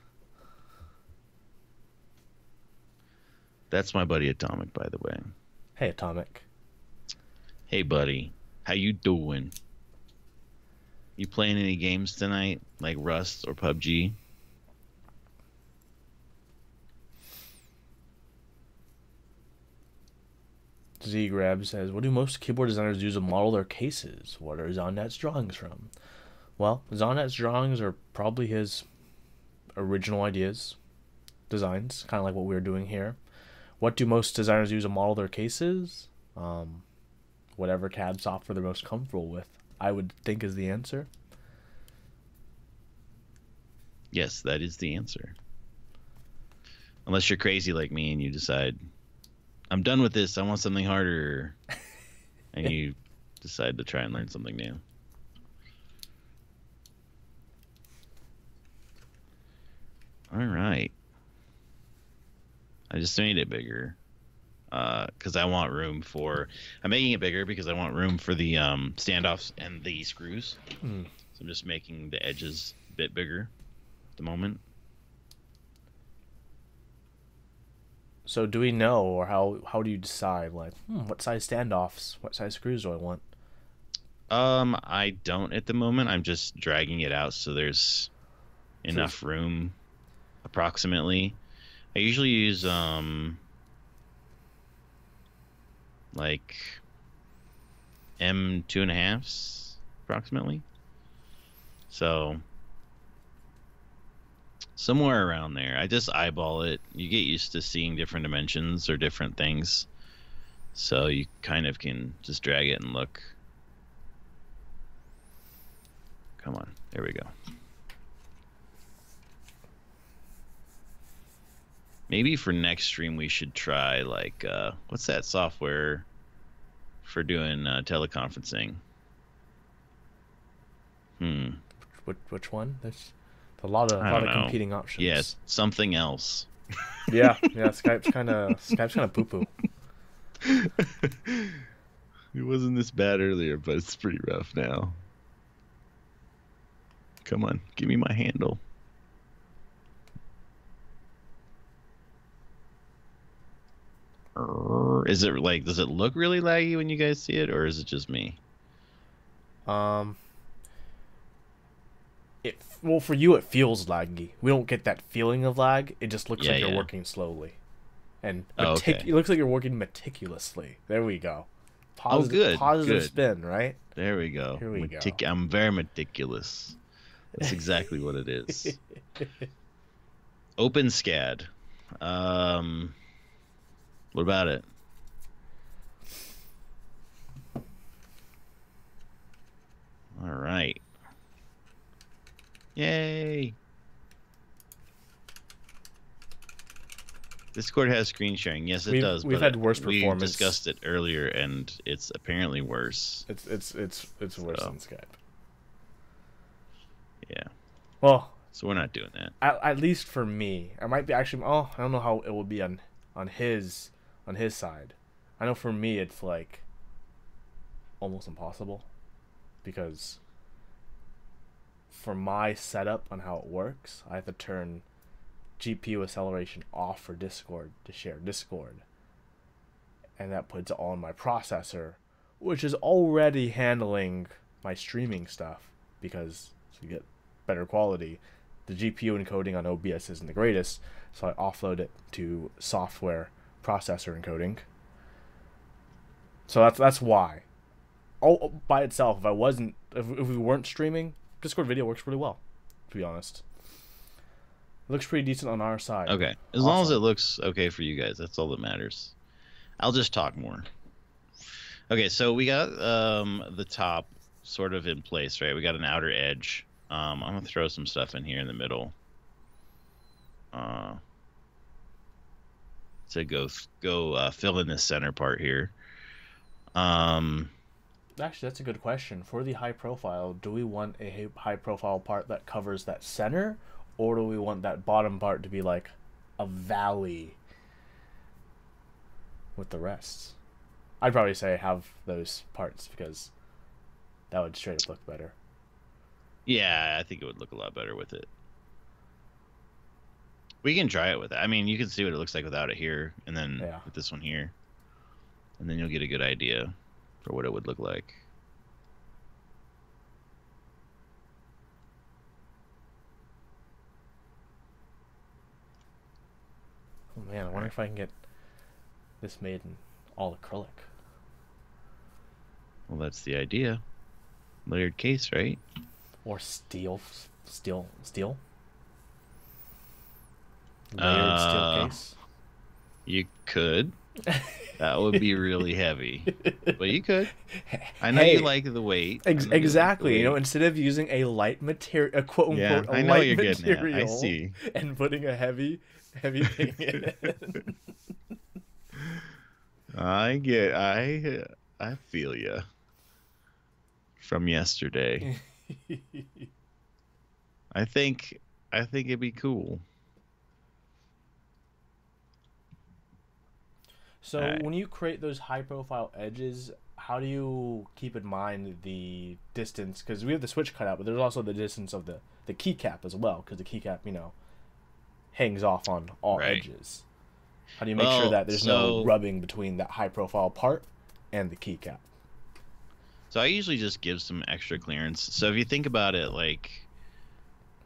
Speaker 2: That's my buddy Atomic, by the way.
Speaker 1: Hey, Atomic.
Speaker 2: Hey, buddy. How you doing? You playing any games tonight, like Rust or PUBG?
Speaker 1: Z-Grab says, what do most keyboard designers use to model their cases? What are Zonnet's drawings from? Well, Zonnet's drawings are probably his original ideas, designs, kind of like what we're doing here. What do most designers use to model their cases? Whatever CAD software they're most comfortable with, I would think is the answer.
Speaker 2: Yes, that is the answer. Unless you're crazy like me and you decide, I'm done with this, I want something harder. And you decide to try and learn something new. All right. I just made it bigger. Because I want room for... I'm making it bigger because I want room for the standoffs and the screws. So I'm just making the edges a bit bigger at the moment.
Speaker 1: So do we know, or how do you decide, like, what size standoffs, what size screws do I want?
Speaker 2: I don't at the moment. I'm just dragging it out so there's enough room, approximately. I usually use like M2.5s approximately. So somewhere around there. I just eyeball it. You get used to seeing different dimensions or different things. So you kind of can just drag it and look. Come on. There we go. Maybe for next stream we should try like what's that software for doing teleconferencing?
Speaker 1: Which one? There's a lot of competing options.
Speaker 2: Yes, something else.
Speaker 1: yeah. Skype's kind of poo poo.
Speaker 2: It wasn't this bad earlier, but it's pretty rough now. Come on, give me my handle. Is it like, does it look really laggy when you guys see it, or is it just me?
Speaker 1: Well, for you it feels laggy. We don't get that feeling of lag. It just looks like you're working slowly, and it looks like you're working meticulously. There we go. Positive spin, right?
Speaker 2: There we go.
Speaker 1: Here we go.
Speaker 2: I'm very meticulous. That's exactly what it is. OpenSCAD. What about it? All right. Yay. Discord has screen sharing. Yes, it does.
Speaker 1: We've had worse performance.
Speaker 2: We discussed it earlier, and it's apparently worse.
Speaker 1: It's worse than Skype.
Speaker 2: Yeah.
Speaker 1: Well,
Speaker 2: so we're not doing that.
Speaker 1: At least for me, I might be actually. Oh, I don't know how it will be on his side. I know for me it's like almost impossible, because for my setup on how it works, I have to turn GPU acceleration off for Discord to share Discord, and that puts it all on my processor, which is already handling my streaming stuff, because to get better quality, the GPU encoding on OBS isn't the greatest, so I offload it to software processor encoding. So that's why. All by itself, if we weren't streaming, Discord video works really well, to be honest. It looks pretty decent on our side.
Speaker 2: Okay. As long as it looks okay for you guys, that's all that matters. I'll just talk more. Okay, so we got the top sort of in place, right? We got an outer edge. I'm going to throw some stuff in here in the middle. To go fill in the center part here.
Speaker 1: Actually, that's a good question. For the high profile, do we want a high profile part that covers that center, or do we want that bottom part to be like a valley with the rest? I'd probably say have those parts, because that would straight up look better.
Speaker 2: Yeah, I think it would look a lot better with it. We can try it with that. I mean, you can see what it looks like without it here, and then
Speaker 1: Yeah.
Speaker 2: with this one here, and then you'll get a good idea for what it would look like.
Speaker 1: Oh man, I wonder if I can get this made in all acrylic.
Speaker 2: Well, that's the idea. Layered case, right?
Speaker 1: Or steel. Layered steel
Speaker 2: Uh,
Speaker 1: case.
Speaker 2: you could. That would be really heavy, but you could. I know
Speaker 1: Hey,
Speaker 2: you like the weight. I know you like the
Speaker 1: exactly. You know,
Speaker 2: weight.
Speaker 1: instead of using a light material, a quote
Speaker 2: Yeah,
Speaker 1: unquote, a
Speaker 2: I know what
Speaker 1: light
Speaker 2: you're getting at. I
Speaker 1: material,
Speaker 2: see.
Speaker 1: and putting a heavy thing in it.
Speaker 2: I feel you from yesterday. I think it'd be cool.
Speaker 1: So
Speaker 2: All right.
Speaker 1: when you create those high profile edges, how do you keep in mind the distance? Because we have the switch cut out, but there's also the distance of the keycap as well, because the keycap, hangs off on all
Speaker 2: Right.
Speaker 1: edges. How do you make sure
Speaker 2: Well,
Speaker 1: that there's no
Speaker 2: so
Speaker 1: rubbing between that high profile part and the keycap?
Speaker 2: I usually just give some extra clearance. So if you think about it, like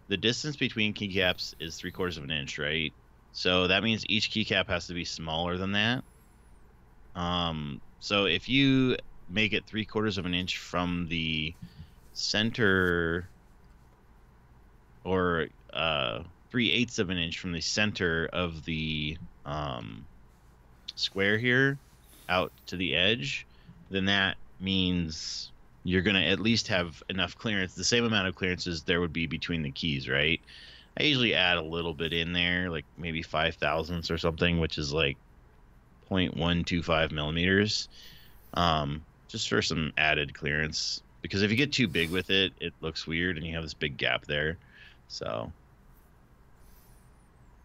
Speaker 2: the distance between keycaps is 3/4 of an inch, right? So that means each keycap has to be smaller than that. So if you make it 3/4 of an inch from the center, or 3/8 of an inch from the center of the square here out to the edge, then that means you're going to at least have enough clearance, the same amount of clearance as there would be between the keys, right? I usually add a little bit in there, like maybe 5 thousandths or something, which is like 0.125 millimeters, just for some added clearance. Because if you get too big with it, it looks weird and you have this big gap there. So,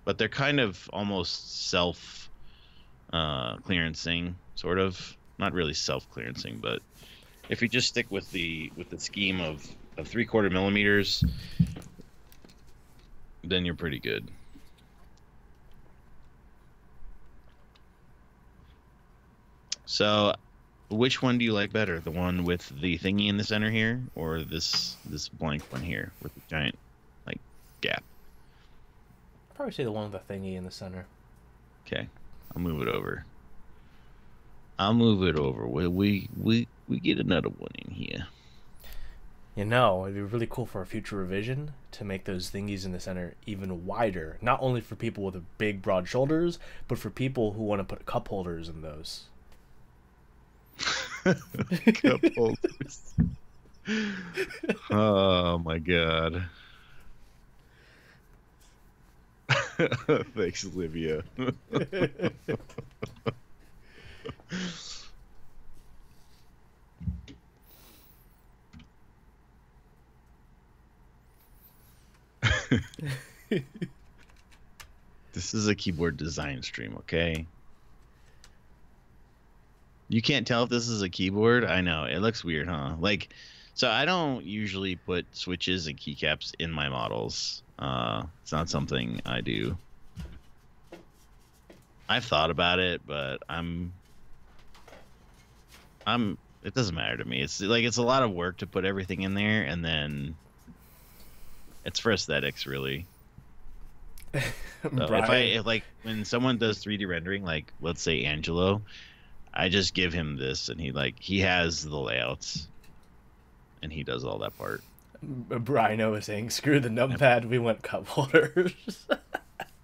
Speaker 2: but they're kind of almost self clearancing, sort of. Not really self clearancing, but if you just stick with the scheme of 3/4 millimeters, then you're pretty good. So, which one do you like better? The one with the thingy in the center here, or this blank one here with the giant like gap?
Speaker 1: I'd probably say the one with the thingy in the center.
Speaker 2: Okay, I'll move it over. We get another one in here.
Speaker 1: It'd be really cool for a future revision to make those thingies in the center even wider. Not only for people with big, broad shoulders, but for people who want to put cup holders in those.
Speaker 2: Cup holders. Oh my god. Thanks, Olivia. This is a keyboard design stream, okay? You can't tell if this is a keyboard? I know, it looks weird, huh? Like, so I don't usually put switches and keycaps in my models. It's not something I do. I've thought about it, but it doesn't matter to me. It's like, it's a lot of work to put everything in there, and then it's for aesthetics, really. So if like when someone does 3D rendering, like let's say Angelo, I just give him this, and he has the layouts, and he does all that part.
Speaker 1: Brian was saying, "Screw the numpad, we want cup holders."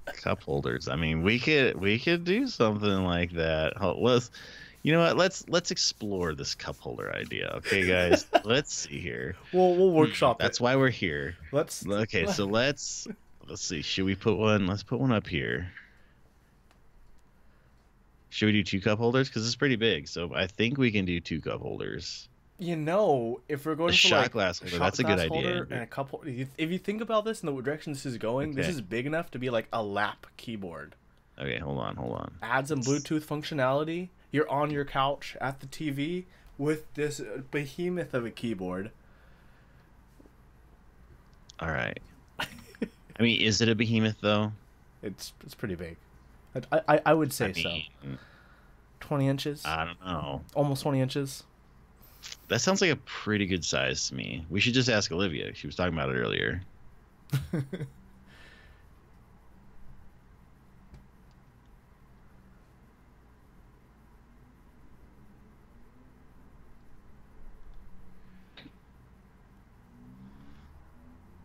Speaker 2: Cup holders. I mean, we could do something like that. You know what? Let's explore this cup holder idea, okay, guys? Let's see here.
Speaker 1: We'll workshop it.
Speaker 2: That's why we're here. Okay, so let's see. Should we put one? Let's put one up here. Should we do 2 cup holders? Because it's pretty big, so I think we can do 2 cup holders.
Speaker 1: If we're going
Speaker 2: A
Speaker 1: for
Speaker 2: shot
Speaker 1: like
Speaker 2: glass holder,
Speaker 1: shot
Speaker 2: that's a good
Speaker 1: glass
Speaker 2: idea,
Speaker 1: holder
Speaker 2: Andrew.
Speaker 1: and a cup holder, if you think about this and the direction this is going, this
Speaker 2: Okay.
Speaker 1: is big enough to be like a lap keyboard.
Speaker 2: Okay, hold on.
Speaker 1: Add some Bluetooth functionality. You're on your couch at the TV with this behemoth of a keyboard.
Speaker 2: All right. I mean, is it a behemoth though?
Speaker 1: It's pretty big. I would say
Speaker 2: I
Speaker 1: so.
Speaker 2: mean,
Speaker 1: 20 inches,
Speaker 2: I don't know.
Speaker 1: almost 20 inches.
Speaker 2: That sounds like a pretty good size to me. We should just ask Olivia. She was talking about it earlier.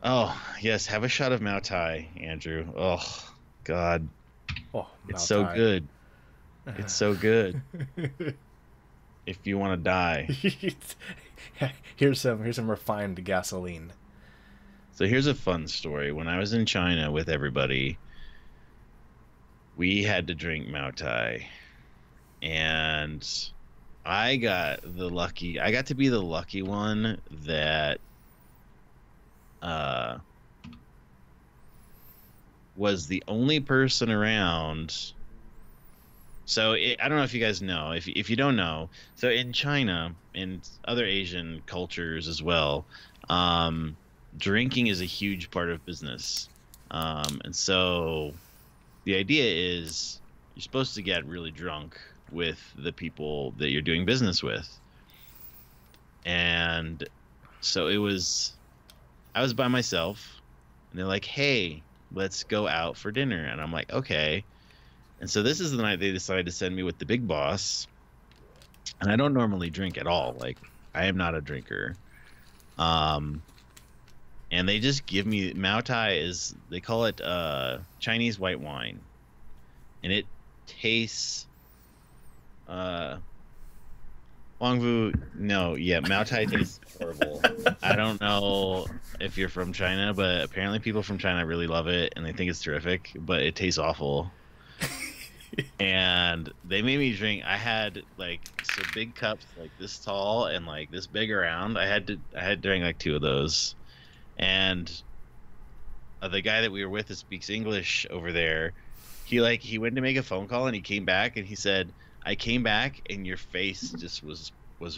Speaker 2: Oh, yes. Have a shot of Mao Tai, Andrew. Oh, God.
Speaker 1: Oh,
Speaker 2: It's
Speaker 1: Mao
Speaker 2: so
Speaker 1: Tai.
Speaker 2: good. It's so good. If you want to die.
Speaker 1: Here's some refined gasoline.
Speaker 2: So here's a fun story. When I was in China with everybody, we had to drink Mao Tai. And I got to be the lucky one that uh was the only person around. So I don't know if you guys know. If you don't know, so in China and other Asian cultures as well, drinking is a huge part of business. And so the idea is you're supposed to get really drunk with the people that you're doing business with. And so I was by myself, and they're like, "Hey, let's go out for dinner." And I'm like, "Okay." And so this is the night they decided to send me with the big boss. And I don't normally drink at all. Like, I am not a drinker. And they just give me Mao Tai they call it Chinese white wine. And it tastes Huangvu, no, yeah, Mao Tai tastes horrible. I don't know if you're from China, but apparently people from China really love it and they think it's terrific, but it tastes awful. And they made me drink. I had like some big cups like this tall and like this big around. I had to drink like 2 of those. And the guy that we were with that speaks English over there, he went to make a phone call and he came back and he said, "I came back and your face just was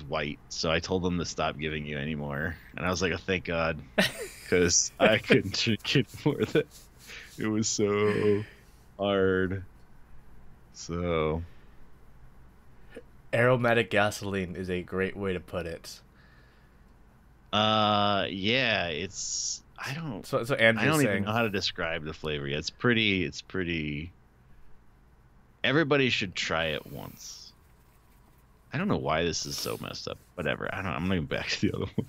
Speaker 2: white." So I told them to stop giving you anymore. And I was like, "Oh, thank God," because I couldn't drink it more. It was so hard. So
Speaker 1: Aromatic gasoline is a great way to put it.
Speaker 2: yeah, it's I don't
Speaker 1: So
Speaker 2: I
Speaker 1: Andrew's
Speaker 2: don't even
Speaker 1: saying,
Speaker 2: know how to describe the flavor yet. It's pretty everybody should try it once. I don't know why this is so messed up. Whatever. I'm gonna go back to the other one.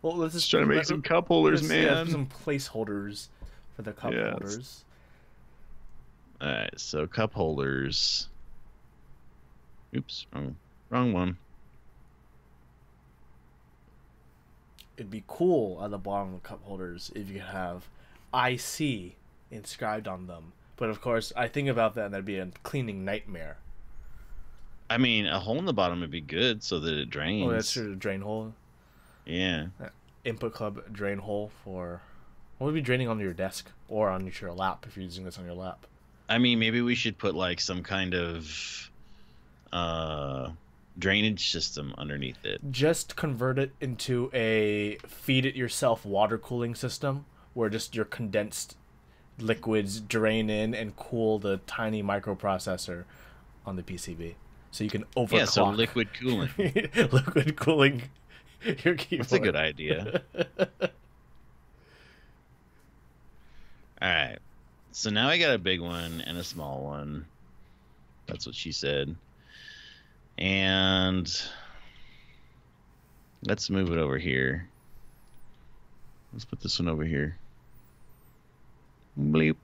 Speaker 1: well, let's
Speaker 2: Just trying to make some cup holders, man.
Speaker 1: some placeholders for the cup
Speaker 2: Yes.
Speaker 1: holders.
Speaker 2: All right, so cup holders. Oops, wrong one.
Speaker 1: It'd be cool at the bottom of the cup holders if you could have IC inscribed on them. But of course, I think about that and that'd be a cleaning nightmare.
Speaker 2: I mean, a hole in the bottom would be good so that it drains.
Speaker 1: Oh, that's true. Drain hole.
Speaker 2: Yeah.
Speaker 1: Input club drain hole for. What would be draining onto your desk or on your lap if you're using this on your lap?
Speaker 2: I mean, maybe we should put like some kind of drainage system underneath it.
Speaker 1: Just convert it into a feed it yourself water cooling system where just your condensed liquids drain in and cool the tiny microprocessor on the PCB. So you can overclock.
Speaker 2: Yeah, so liquid cooling.
Speaker 1: Liquid cooling your keyboard.
Speaker 2: That's a good idea. All right. So now I got a big one and a small one. That's what she said. And let's move it over here. Let's put this one over here. Bleep.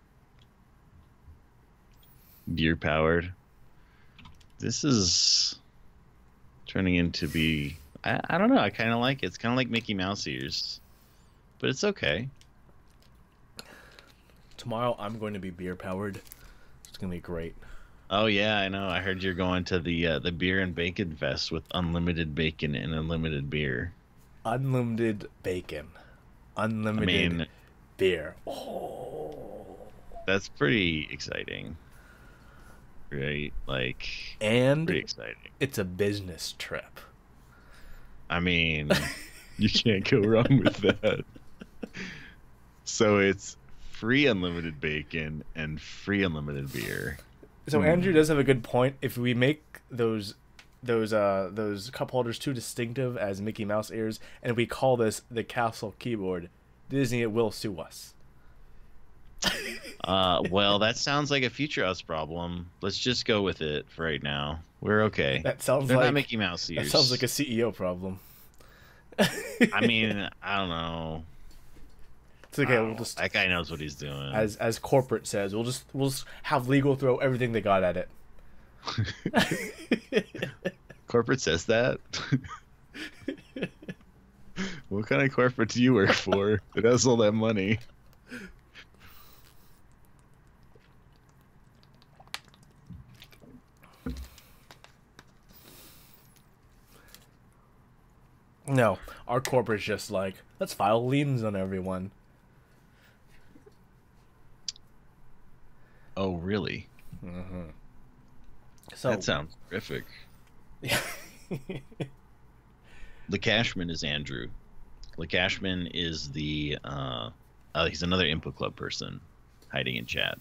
Speaker 2: Gear powered. This is turning into be... I don't know. I kind of like it. It's kind of like Mickey Mouse ears. But it's okay.
Speaker 1: Tomorrow I'm going to be beer powered. It's going to be great.
Speaker 2: Oh yeah, I know. I heard you're going to the beer and bacon fest with unlimited bacon and unlimited beer.
Speaker 1: Unlimited bacon. Unlimited beer. Oh.
Speaker 2: That's pretty exciting. Right? Like,
Speaker 1: And
Speaker 2: pretty exciting.
Speaker 1: it's a business trip.
Speaker 2: I mean, you can't go wrong with that. So it's free unlimited bacon and free unlimited beer.
Speaker 1: So Andrew does have a good point. If we make those cup holders too distinctive as Mickey Mouse ears, and we call this the Castle Keyboard, Disney will sue us.
Speaker 2: Well, that sounds like a future us problem. Let's just go with it for right now. We're okay.
Speaker 1: That sounds
Speaker 2: They're
Speaker 1: like
Speaker 2: not Mickey Mouse ears.
Speaker 1: That sounds like a CEO problem.
Speaker 2: I mean, I don't know.
Speaker 1: It's okay. We'll just,
Speaker 2: that guy knows what he's doing.
Speaker 1: As corporate says, we'll just have legal throw everything they got at it.
Speaker 2: Corporate says that. What kind of corporate do you work for? It has all that money.
Speaker 1: No, our corporate's just like, let's file liens on everyone.
Speaker 2: Oh, really?
Speaker 1: Mm-hmm. So
Speaker 2: that sounds terrific.
Speaker 1: Yeah.
Speaker 2: The Cashman is Andrew. The Cashman is the he's another Input Club person hiding in chat.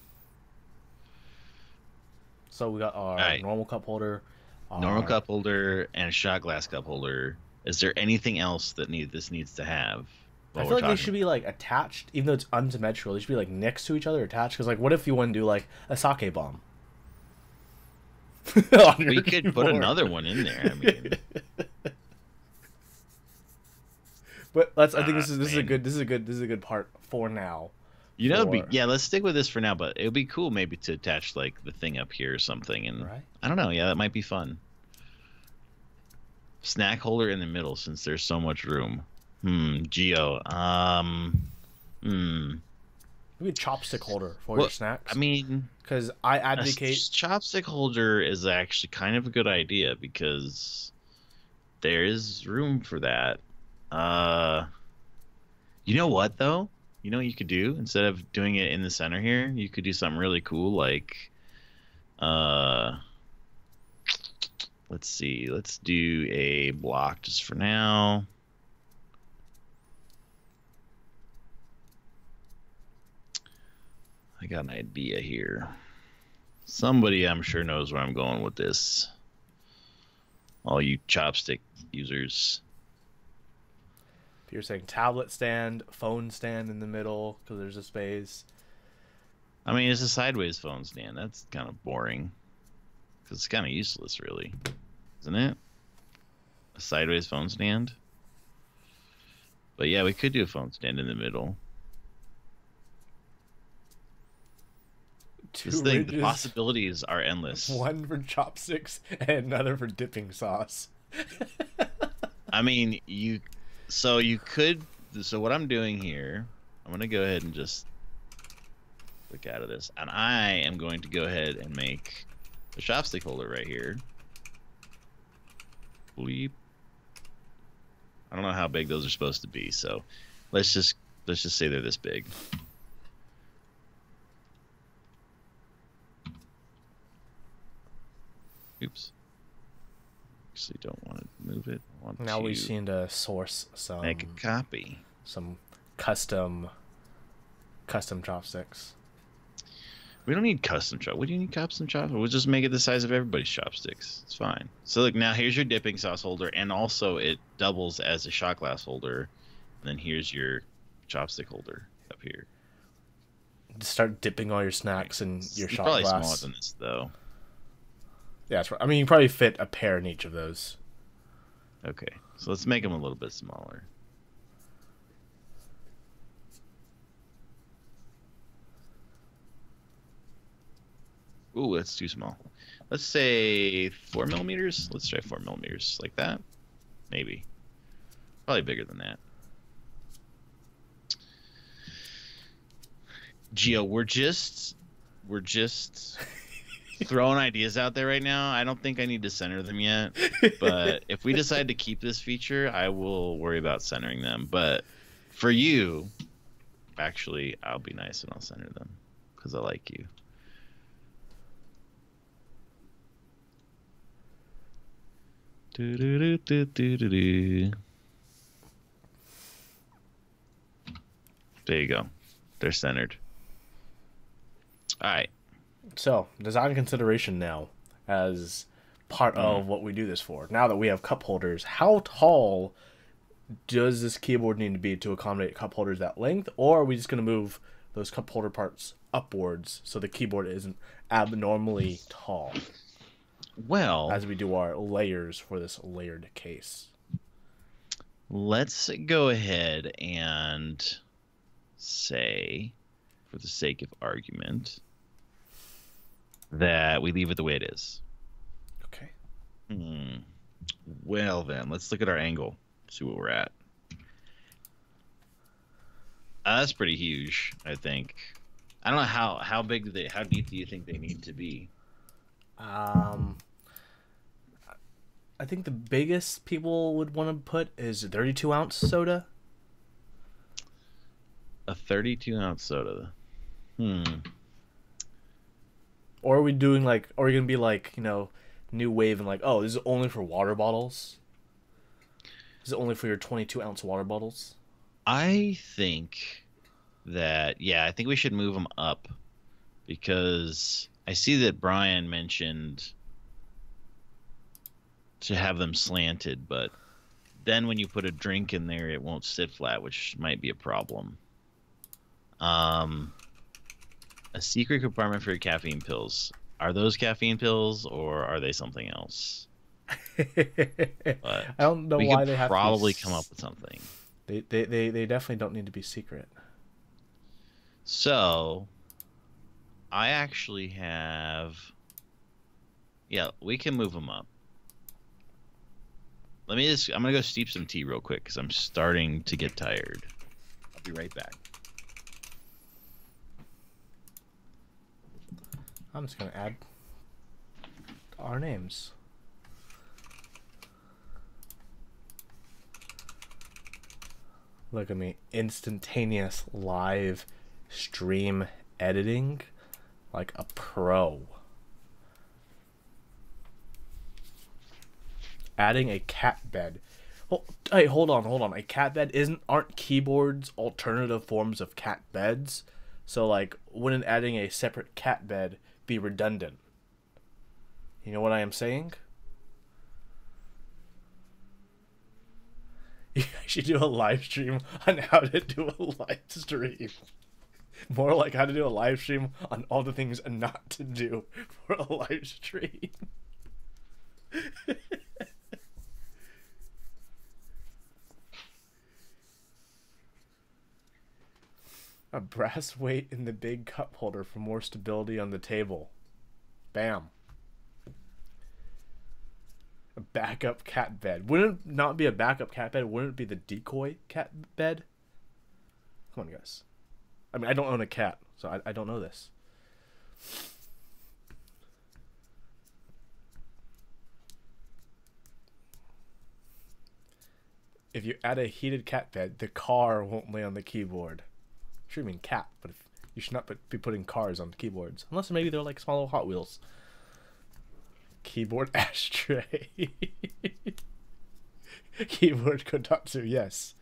Speaker 1: So we got our normal cup holder,
Speaker 2: normal cup holder, and a shot glass cup holder. Is there anything else that this needs to have?
Speaker 1: I feel like they should be like attached, even though it's unsymmetrical. They should be like next to each other, attached. Because like, what if you want to do like a sake bomb?
Speaker 2: We could put another one in there. I mean,
Speaker 1: but I think this is a good part for now.
Speaker 2: You know, let's stick with this for now. But it would be cool maybe to attach like the thing up here or something. And I don't know. Yeah, that might be fun. Snack holder in the middle since there's so much room. Geo.
Speaker 1: Maybe a chopstick holder for your snacks.
Speaker 2: I mean,
Speaker 1: because I advocate
Speaker 2: chopstick holder is actually kind of a good idea because there is room for that. You know what though? You know what you could do instead of doing it in the center here? You could do something really cool like, let's see. Let's do a block just for now. I got an idea here. Somebody I'm sure knows where I'm going with this. All you chopstick users.
Speaker 1: If you're saying tablet stand, phone stand in the middle because there's a space.
Speaker 2: I mean, it's a sideways phone stand. That's kind of boring. Because it's kind of useless, really. Isn't it? A sideways phone stand? But yeah, we could do a phone stand in the middle. The possibilities are endless.
Speaker 1: One for chopsticks and another for dipping sauce.
Speaker 2: I mean, so what I'm doing here, I'm going to go ahead and just click out of this. And I am going to go ahead and make a chopstick holder right here. Bleep. I don't know how big those are supposed to be, so let's just say they're this big. Oops. Actually, don't want to move it.
Speaker 1: Now we just need to source some.
Speaker 2: Make a copy.
Speaker 1: Some custom chopsticks.
Speaker 2: We don't need custom chopsticks. What do you need custom chopsticks? We'll just make it the size of everybody's chopsticks. It's fine. So look, now here's your dipping sauce holder, and also it doubles as a shot glass holder. And then here's your chopstick holder up here.
Speaker 1: Just start dipping all your snacks in your shot
Speaker 2: glass.
Speaker 1: Probably
Speaker 2: smaller than this, though.
Speaker 1: Yeah, that's right. I mean, you probably fit a pair in each of those.
Speaker 2: Okay, so let's make them a little bit smaller. Ooh, that's too small. Let's say 4 millimeters. Let's try 4 millimeters, like that. Maybe. Probably bigger than that. Gio, we're just throwing ideas out there right now. I don't think I need to center them yet. But if we decide to keep this feature, I will worry about centering them. But for you, actually, I'll be nice and I'll center them because I like you. There you go. They're centered. All right.
Speaker 1: So, design consideration now as part of what we do this for. Now that we have cup holders, how tall does this keyboard need to be to accommodate cup holders that length? Or are we just going to move those cup holder parts upwards so the keyboard isn't abnormally tall
Speaker 2: Well,
Speaker 1: as we do our layers for this layered case?
Speaker 2: let's go ahead and say, for the sake of argument, that we leave it the way it is.
Speaker 1: Okay.
Speaker 2: Well, then, let's look at our angle, see what we're at. That's pretty huge, I think. I don't know how big how deep do you think they need to be?
Speaker 1: I think the biggest people would want to put is a 32-ounce soda.
Speaker 2: A 32-ounce soda.
Speaker 1: Or are we doing like, or are you going to be like, new wave and like, oh, this is only for water bottles? Is it only for your 22-ounce water bottles?
Speaker 2: I think that, yeah, I think we should move them up because I see that Brian mentioned to have them slanted, but then when you put a drink in there, it won't sit flat, which might be a problem. A secret compartment for your caffeine pills. Are those caffeine pills or are they something else? But
Speaker 1: I don't know
Speaker 2: we
Speaker 1: why
Speaker 2: could
Speaker 1: they have
Speaker 2: probably
Speaker 1: to be
Speaker 2: come up with something.
Speaker 1: They definitely don't need to be secret.
Speaker 2: So, I actually have... Yeah, we can move them up. I'm going to go steep some tea real quick because I'm starting to get tired. I'll be right back.
Speaker 1: I'm just going to add our names. Look at me. Instantaneous live stream editing like a pro. Adding a cat bed. Well, hey, hold on. A cat bed aren't keyboards alternative forms of cat beds? So like, wouldn't adding a separate cat bed be redundant? You know what I am saying? You should do a live stream on how to do a live stream. More like how to do a live stream on all the things not to do for a live stream. A brass weight in the big cup holder for more stability on the table. Bam. A backup cat bed. Wouldn't it not be a backup cat bed? Wouldn't it be the decoy cat bed? Come on, guys. I mean, I don't own a cat, so I don't know this. If you add a heated cat bed, the car won't lay on the keyboard. I'm sure you mean cat, but you should not be putting cars on keyboards. Unless maybe they're like small little Hot Wheels. Keyboard ashtray. Keyboard kotatsu, yes.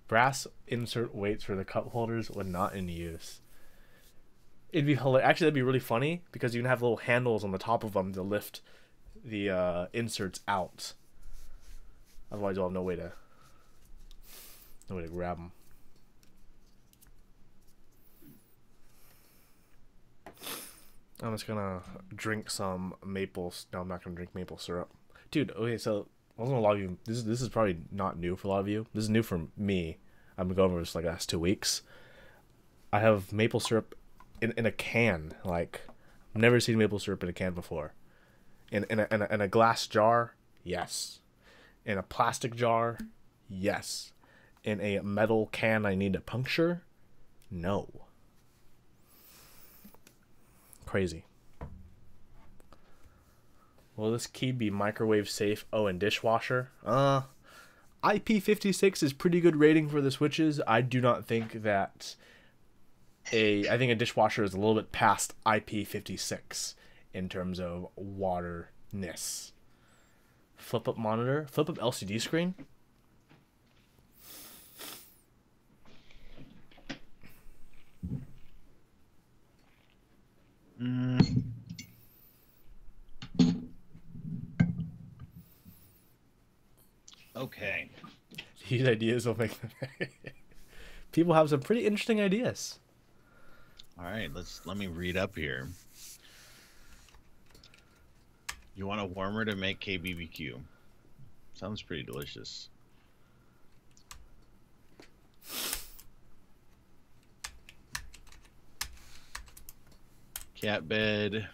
Speaker 1: Brass insert weights for the cup holders when not in use. It'd be hilarious. Actually, that'd be really funny because you can have little handles on the top of them to lift the inserts out. Otherwise, you'll have no way to grab them. I'm just gonna drink some maple. No, I'm not gonna drink maple syrup, dude. Okay, so I was gonna log you. This is probably not new for a lot of you. This is new for me. I've been going over this like the last 2 weeks. I have maple syrup in a can. Like, I've never seen maple syrup in a can before. In a glass jar, yes. In a plastic jar, yes. In a metal can I need to puncture, no. Crazy. Will this key be microwave safe? Oh, and dishwasher? IP56 is pretty good rating for the switches. I do not think that I think a dishwasher is a little bit past IP56 in terms of waterness. Flip up monitor, flip up LCD screen.
Speaker 2: Okay.
Speaker 1: These ideas will make them. People have some pretty interesting ideas.
Speaker 2: All right, let me read up here. You want a warmer to make KBBQ? Sounds pretty delicious. Cat bed.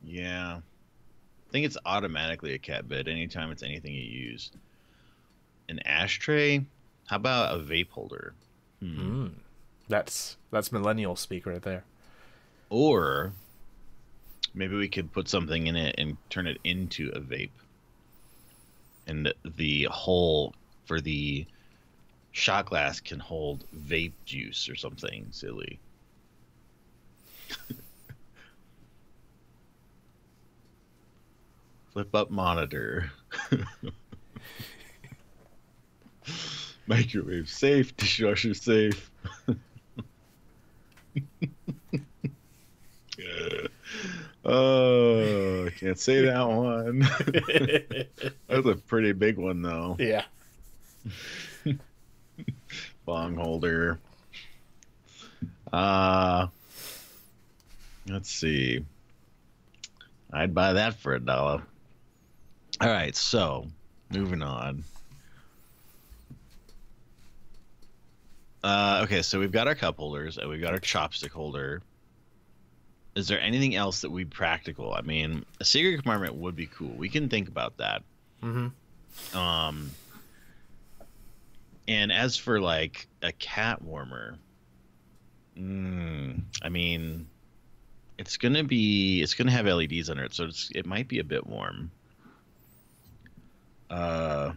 Speaker 2: Yeah. I think it's automatically a cat bed anytime it's anything you use. An ashtray? How about a vape holder?
Speaker 1: That's millennial speak right there.
Speaker 2: Or maybe we could put something in it and turn it into a vape. And the hole for the shot glass can hold vape juice or something silly. Flip up monitor. Microwave safe, dishwasher safe. Oh, I can't say that one. That's a pretty big one, though.
Speaker 1: Yeah.
Speaker 2: Bong holder. Let's see. I'd buy that for $1. All right, so moving on. Okay, so we've got our cup holders and we've got our chopstick holder. Is there anything else that would be practical? I mean, a secret compartment would be cool. We can think about that.
Speaker 1: Mm-hmm.
Speaker 2: And as for like a cat warmer, I mean, it's gonna have LEDs under it, so it might be a bit warm. I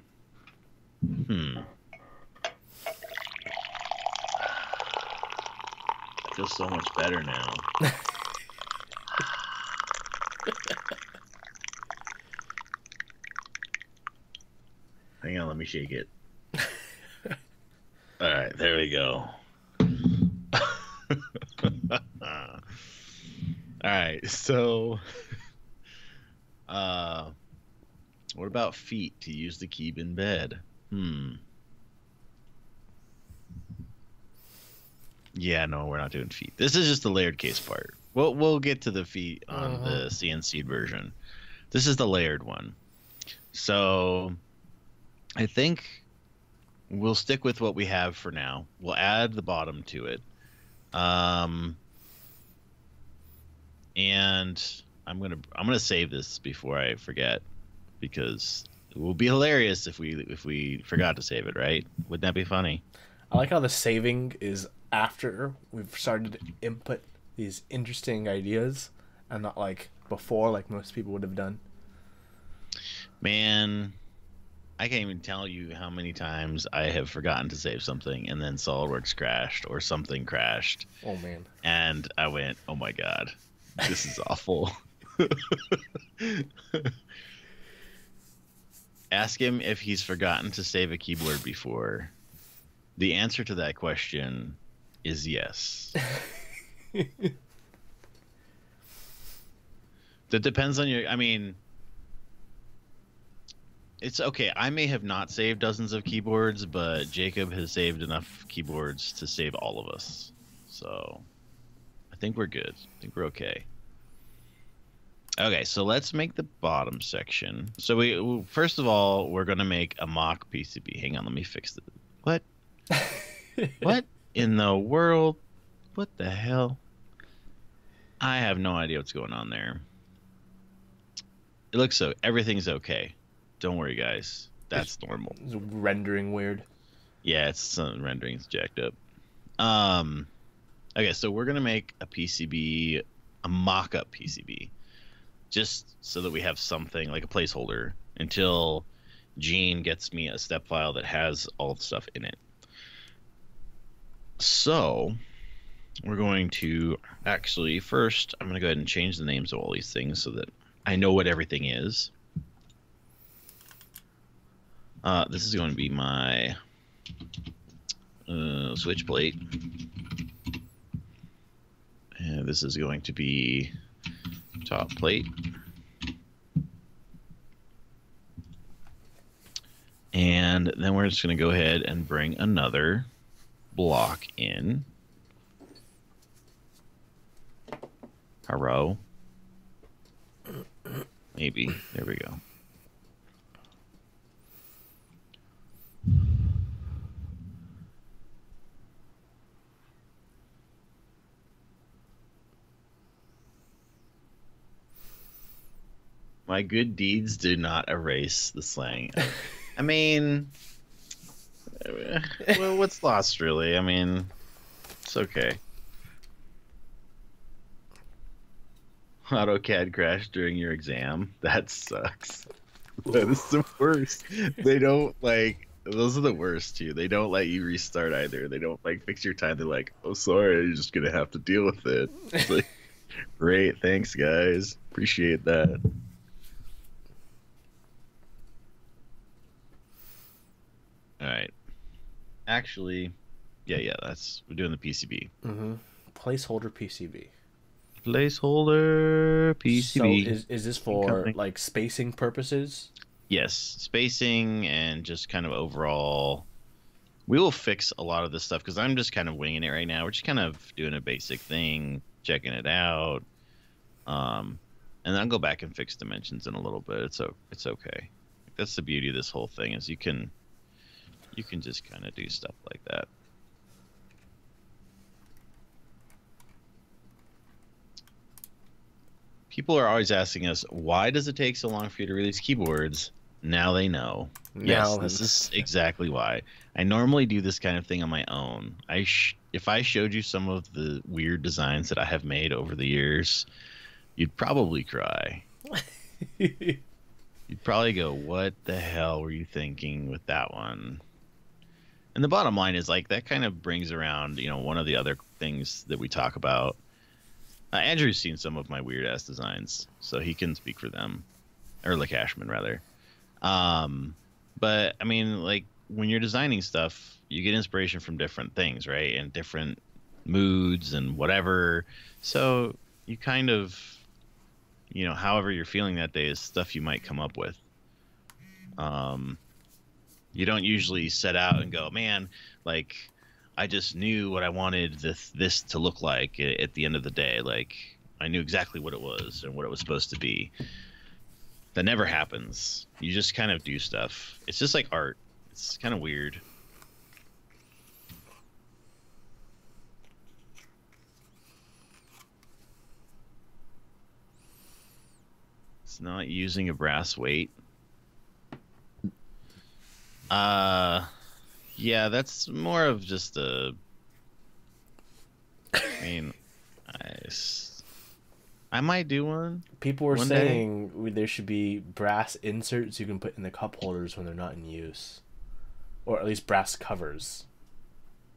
Speaker 2: feel so much better now. Hang on, let me shake it. All right, there we go. All right, so what about feet to use to keep in bed? Yeah, no, we're not doing feet. This is just the layered case part. We'll get to the feet on the CNC version. This is the layered one. So I think we'll stick with what we have for now. We'll add the bottom to it. And I'm gonna save this before I forget, because it will be hilarious if we forgot to save it, right? Wouldn't that be funny?
Speaker 1: I like how the saving is after we've started to input these interesting ideas and not like before, like most people would have done.
Speaker 2: Man, I can't even tell you how many times I have forgotten to save something and then SolidWorks crashed or something crashed.
Speaker 1: Oh man.
Speaker 2: And I went, oh my God, this is awful. Ask him if he's forgotten to save a keyboard before. The answer to that question is yes. That depends on I mean, it's okay. I may have not saved dozens of keyboards, but Jacob has saved enough keyboards to save all of us. So I think we're good. I think we're okay. Okay, so let's make the bottom section. So first of all, we're going to make a mock PCB. Hang on, let me fix it. What? What in the world? What the hell? I have no idea what's going on there. It looks so. Everything's okay. Don't worry, guys. That's normal.
Speaker 1: It's rendering weird.
Speaker 2: Yeah, it's rendering's jacked up. Okay, so we're gonna make a PCB, a mock-up PCB, just so that we have something like a placeholder until Gene gets me a step file that has all the stuff in it. So we're going to actually I'm going to go ahead and change the names of all these things so that I know what everything is. This is going to be my switch plate. And this is going to be top plate. And then we're just going to go ahead and bring another block in. Hello. Maybe. There we go. My good deeds do not erase the slaying. I mean, well, what's lost, really? I mean, it's okay. AutoCAD crashed during your exam. That sucks. That is the worst. They don't like. Those are the worst too. They don't let you restart either. They don't like fix your time. They're like, "Oh, sorry, you're just gonna have to deal with it." It's like, great, thanks, guys. Appreciate that. All right. Actually, yeah. We're doing the PCB.
Speaker 1: Mm-hmm. Placeholder PCB.
Speaker 2: Placeholder PCB.
Speaker 1: So is this for like spacing purposes?
Speaker 2: Yes, spacing and just kind of overall. We will fix a lot of this stuff because I'm just kind of winging it right now. We're just kind of doing a basic thing, checking it out, and then I'll go back and fix dimensions in a little bit. It's okay. That's the beauty of this whole thing is you can just kind of do stuff like that. People are always asking us, why does it take so long for you to release keyboards? Now they know. Yes, this is exactly why. I normally do this kind of thing on my own. If I showed you some of the weird designs that I have made over the years, you'd probably cry. You'd probably go, what the hell were you thinking with that one? And the bottom line is like that kind of brings around, one of the other things that we talk about. Andrew's seen some of my weird ass designs, so he can speak for them, or like Ashman rather. But I mean, like when you're designing stuff, you get inspiration from different things, right? And different moods and whatever. So you kind of, however you're feeling that day is stuff you might come up with. You don't usually set out and go, man, like I just knew what I wanted this to look like at the end of the day. Like I knew exactly what it was and what it was supposed to be. That never happens. You just kind of do stuff. It's just like art. It's kind of weird. It's not using a brass weight. Yeah, that's more of just a. I mean, I might do one.
Speaker 1: People were saying there should be brass inserts you can put in the cup holders when they're not in use, or at least brass covers.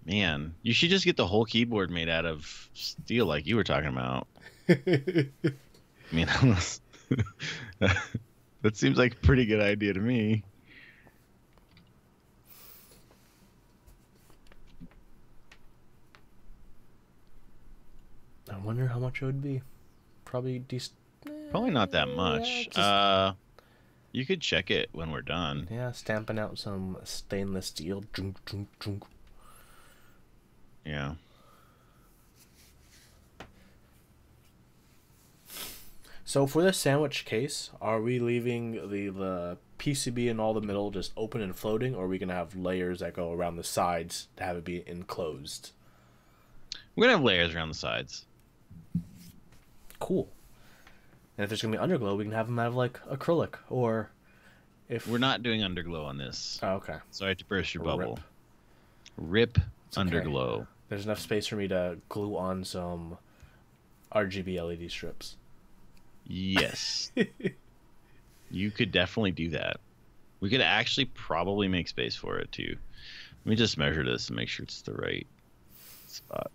Speaker 2: Man, you should just get the whole keyboard made out of steel, like you were talking about. I mean, that seems like a pretty good idea to me.
Speaker 1: I wonder how much it would be. Probably
Speaker 2: Probably not that much. You could check it when we're done.
Speaker 1: Yeah, stamping out some stainless steel.
Speaker 2: Yeah.
Speaker 1: So for this sandwich case, are we leaving the PCB in all the middle just open and floating, or are we going to have layers that go around the sides to have it be enclosed?
Speaker 2: We're going to have layers around the sides.
Speaker 1: Cool. And if there's going to be underglow, we can have them out of like acrylic, or if...
Speaker 2: We're not doing underglow on this.
Speaker 1: Oh, okay.
Speaker 2: Sorry to burst your bubble. Rip underglow.
Speaker 1: Okay. There's enough space for me to glue on some RGB LED strips.
Speaker 2: Yes. You could definitely do that. We could actually probably make space for it too. Let me just measure this and make sure it's the right spot.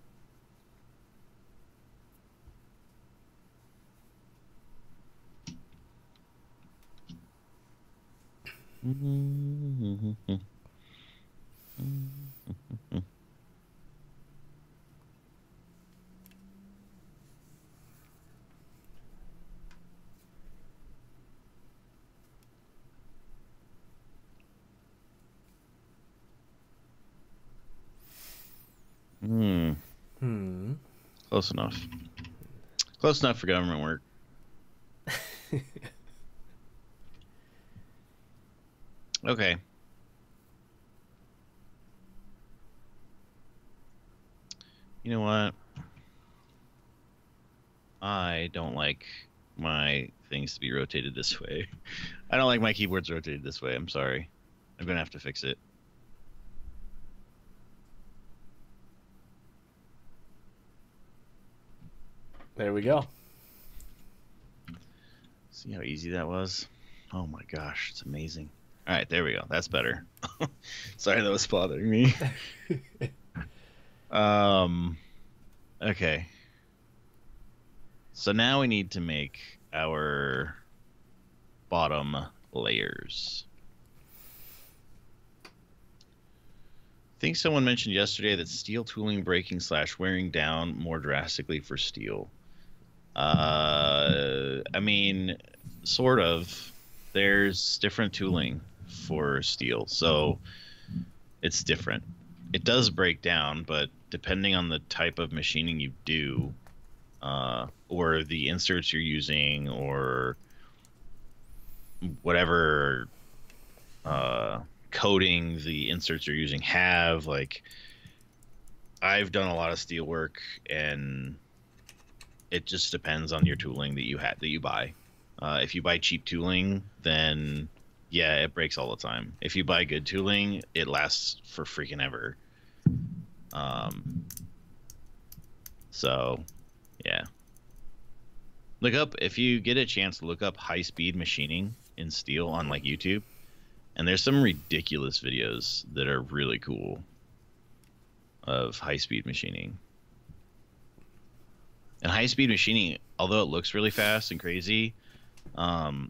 Speaker 2: Close enough. Close enough for government work. Okay. You know what? I don't like my things to be rotated this way. I don't like my keyboards rotated this way. I'm sorry. I'm going to have to fix it.
Speaker 1: There we go.
Speaker 2: See how easy that was? Oh my gosh, it's amazing. All right, there we go. That's better. Sorry, that was bothering me. Okay. So now we need to make our bottom layers. I think someone mentioned yesterday that steel tooling breaking / wearing down more drastically for steel. I mean, sort of. There's different tooling for steel, so it's different. It does break down, but depending on the type of machining you do, or the inserts you're using, or whatever coating the inserts you're using have, like, I've done a lot of steel work, and it just depends on your tooling that you buy. If you buy cheap tooling, then yeah, it breaks all the time. If you buy good tooling, it lasts for freaking ever. So yeah, look up, if you get a chance, look up high-speed machining in steel on like YouTube, and there's some ridiculous videos that are really cool of high-speed machining. And high-speed machining, although it looks really fast and crazy,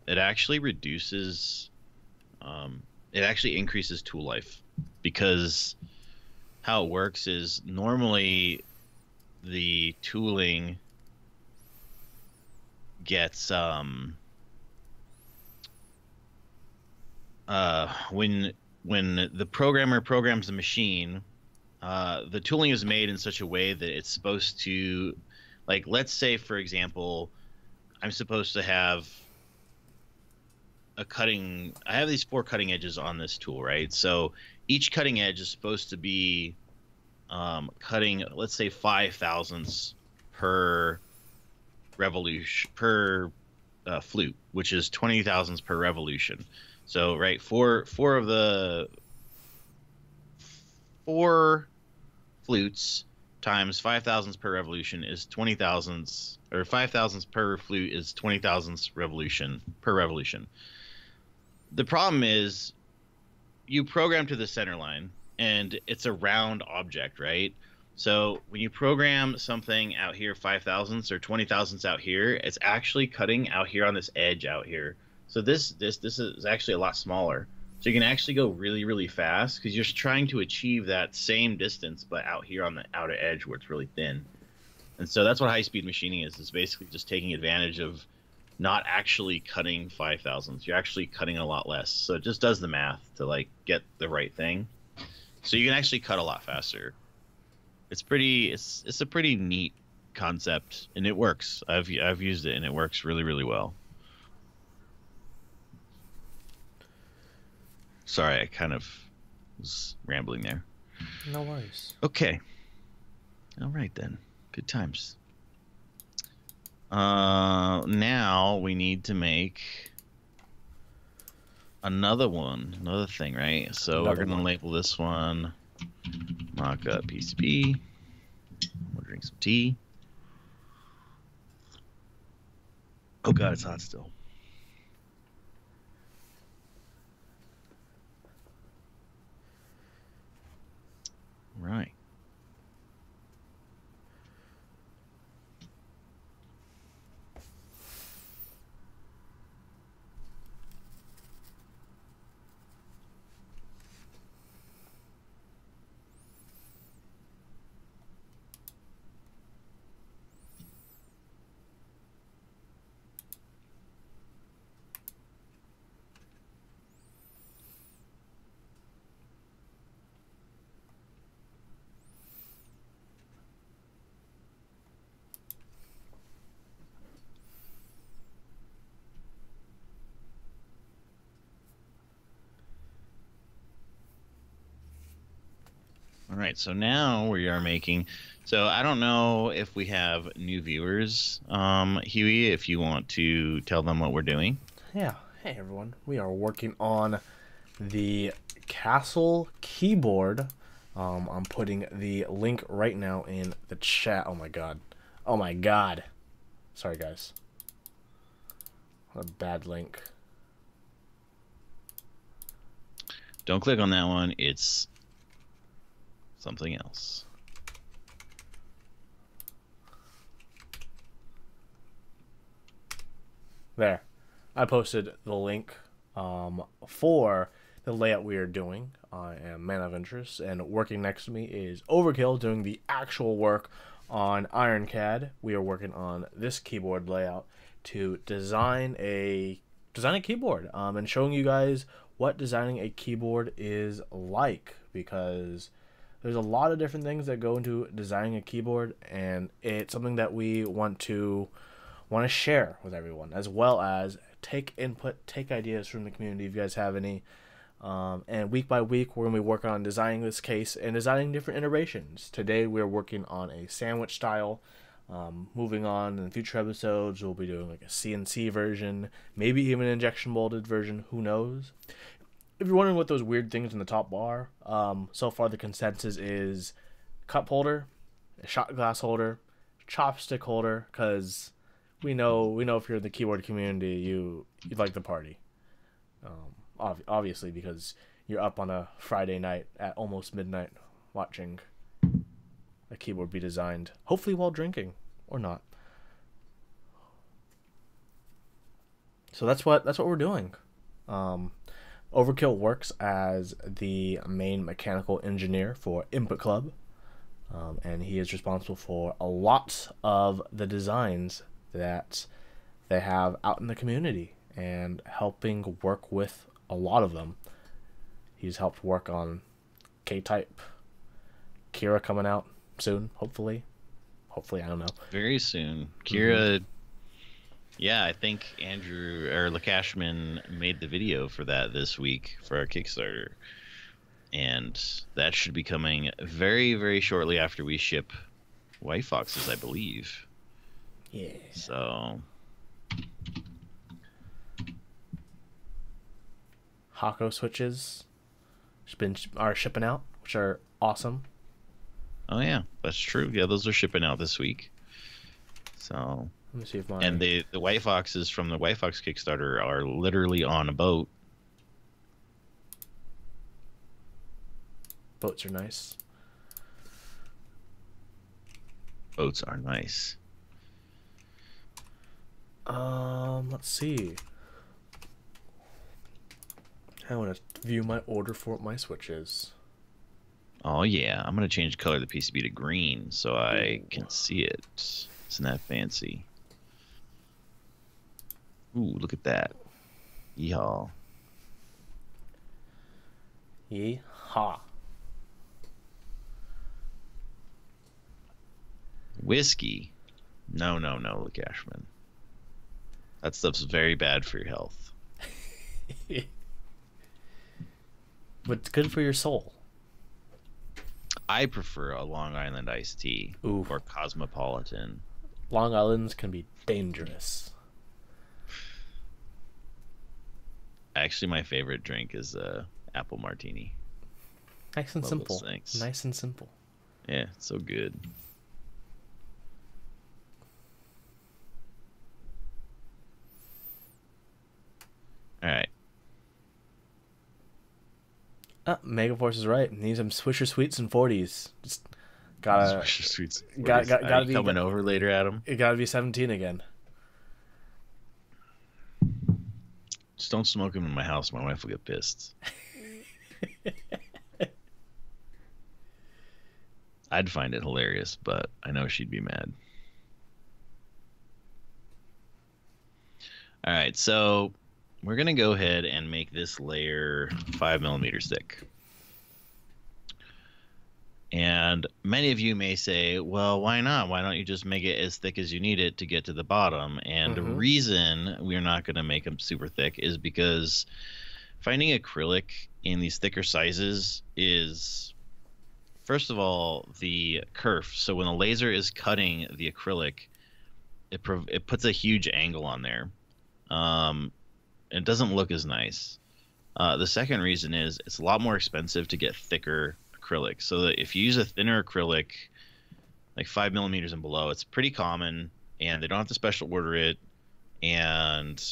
Speaker 2: it actually reduces, it actually increases tool life, because how it works is normally the tooling gets, when the programmer programs the machine, the tooling is made in such a way that it's supposed to, like, let's say, for example, I'm supposed to have I have these 4 cutting edges on this tool, right? So each cutting edge is supposed to be cutting, let's say, 5 thousandths per revolution, per flute, which is 20 thousandths per revolution. So, right, four of the 4 flutes times 5 thousandths per revolution is 20 thousandths, or 5 thousandths per flute is 20 thousandths revolution per revolution. The problem is you program to the center line, and it's a round object, right? So when you program something out here 5 thousandths or 20 thousandths out here, it's actually cutting out here on this edge out here. So this is actually a lot smaller. So you can actually go really, really fast because you're trying to achieve that same distance, but out here on the outer edge where it's really thin. And so that's what high-speed machining is. It's basically just taking advantage of not actually cutting 5 thousandths. You're actually cutting a lot less. So it just does the math to, like, get the right thing. So you can actually cut a lot faster. It's a pretty neat concept, and it works. I've used it, and it works really, really well. Sorry, I kind of was rambling there.
Speaker 1: No worries.
Speaker 2: Okay. All right, then. Good times. Now we need to make another thing, right? So we're going to label this one mockup PCB. We'll drink some tea. Oh, God, it's hot still. Right. All right, so now we are making. So I don't know if we have new viewers, Huey. If you want to tell them what we're doing.
Speaker 1: Yeah. Hey everyone. We are working on the castle keyboard. I'm putting the link right now in the chat. Oh my god. Oh my god. Sorry guys. What a bad link.
Speaker 2: Don't click on that one. It's something else.
Speaker 1: There. I posted the link for the layout we are doing. I am Man of Interest, and working next to me is Overkill doing the actual work on IronCAD. We are working on this keyboard layout to design a keyboard and showing you guys what designing a keyboard is like, because there's a lot of different things that go into designing a keyboard, and it's something that we want to share with everyone, as well as take input, take ideas from the community if you guys have any. And week by week, we're going to be working on designing this case and designing different iterations. Today, we're working on a sandwich style. Moving on in future episodes, we'll be doing like a CNC version, maybe even an injection molded version. Who knows? If you're wondering what those weird things in the top bar, so far the consensus is cup holder, a shot glass holder, chopstick holder, because we know if you're in the keyboard community, you like the party. Obviously, because you're up on a Friday night at almost midnight watching a keyboard be designed, hopefully while drinking or not. So that's what we're doing. Overkill works as the main mechanical engineer for Input Club, and he is responsible for a lot of the designs that they have out in the community and helping work with a lot of them. He's helped work on K-Type, Kira coming out soon, hopefully, I don't know.
Speaker 2: Very soon. Kira, yeah, I think Andrew or Lakashman made the video for that this week for our Kickstarter. And that should be coming very, very shortly after we ship White Foxes, I believe.
Speaker 1: Yeah.
Speaker 2: So
Speaker 1: Hako switches are shipping out, which are awesome.
Speaker 2: oh yeah, that's true. Yeah, those are shipping out this week. So
Speaker 1: Let me see if my
Speaker 2: and the White Foxes from the White Fox Kickstarter are literally on a boat.
Speaker 1: boats are nice.
Speaker 2: Boats are nice.
Speaker 1: Let's see. I want to view my order for my switches.
Speaker 2: Oh yeah, I'm gonna change the color of the PCB to green so I can see it. Isn't that fancy? Ooh, look at that. Yeehaw.
Speaker 1: Yeehaw.
Speaker 2: Whiskey. No, Lakashman. That stuff's very bad for your health.
Speaker 1: But it's good for your soul.
Speaker 2: I prefer a Long Island iced tea.
Speaker 1: Ooh.
Speaker 2: Or Cosmopolitan.
Speaker 1: Long Islands can be dangerous.
Speaker 2: Actually, my favorite drink is apple martini.
Speaker 1: Nice and
Speaker 2: Love
Speaker 1: simple.
Speaker 2: those things.
Speaker 1: Nice and simple.
Speaker 2: Yeah, it's so good. All right.
Speaker 1: Megaforce is right. Need some Swisher Sweets and 40s. Just gotta
Speaker 2: Sweets.
Speaker 1: gotta
Speaker 2: be
Speaker 1: be
Speaker 2: coming over later, Adam.
Speaker 1: It gotta be 17 again.
Speaker 2: Just don't smoke them in my house. My wife will get pissed. I'd find it hilarious, but I know she'd be mad. All right, so we're going to go ahead and make this layer 5mm thick. And many of you may say, well, why not? Why don't you just make it as thick as you need it to get to the bottom? And the reason we're not going to make them super thick is because finding acrylic in these thicker sizes is first of all, the kerf. So when the laser is cutting the acrylic, it puts a huge angle on there. It doesn't look as nice. The second reason is it's a lot more expensive to get thicker acrylic. So that if you use a thinner acrylic, like 5 millimeters and below, it's pretty common, and they don't have to special order it. And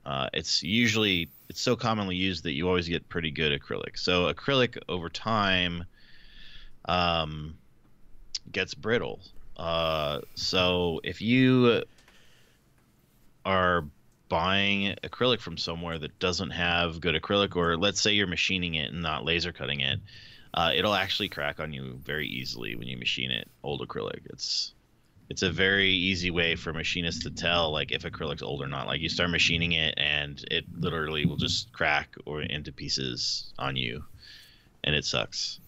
Speaker 2: it's so commonly used that you always get pretty good acrylic. So acrylic over time gets brittle. So if you are buying acrylic from somewhere that doesn't have good acrylic, or let's say you're machining it and not laser cutting it, it'll actually crack on you very easily when you machine it. Old acrylic, it's a very easy way for machinists to tell like if acrylic's old or not. Like you start machining it and it literally will just crack or into pieces on you, and it sucks.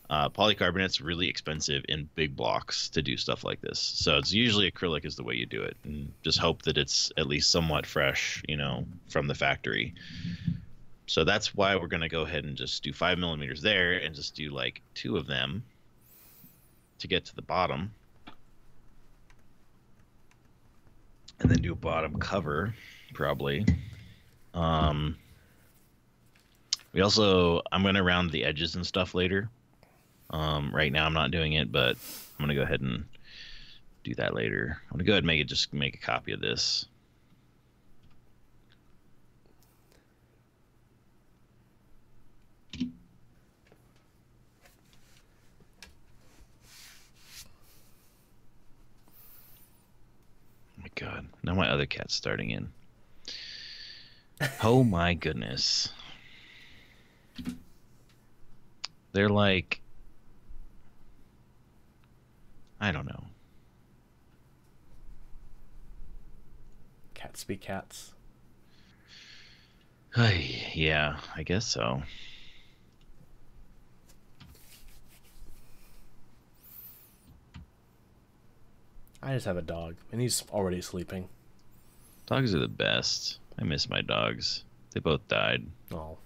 Speaker 2: Polycarbonate's really expensive in big blocks to do stuff like this, so it's usually acrylic is the way you do it, and just hope that it's at least somewhat fresh, from the factory. So that's why we're going to go ahead and just do 5 millimeters there and just do like 2 of them to get to the bottom, and then do a bottom cover probably. I'm going to round the edges and stuff later. Right now I'm not doing it, but I'm going to go ahead and do that later. I'm going to go ahead and make a copy of this. Oh my God. Now my other cat's starting in. Oh my goodness. They're like, I don't know.
Speaker 1: Cats be cats.
Speaker 2: Yeah, I guess so.
Speaker 1: I just have a dog, and he's already sleeping.
Speaker 2: Dogs are the best. I miss my dogs. They both died.
Speaker 1: Oh.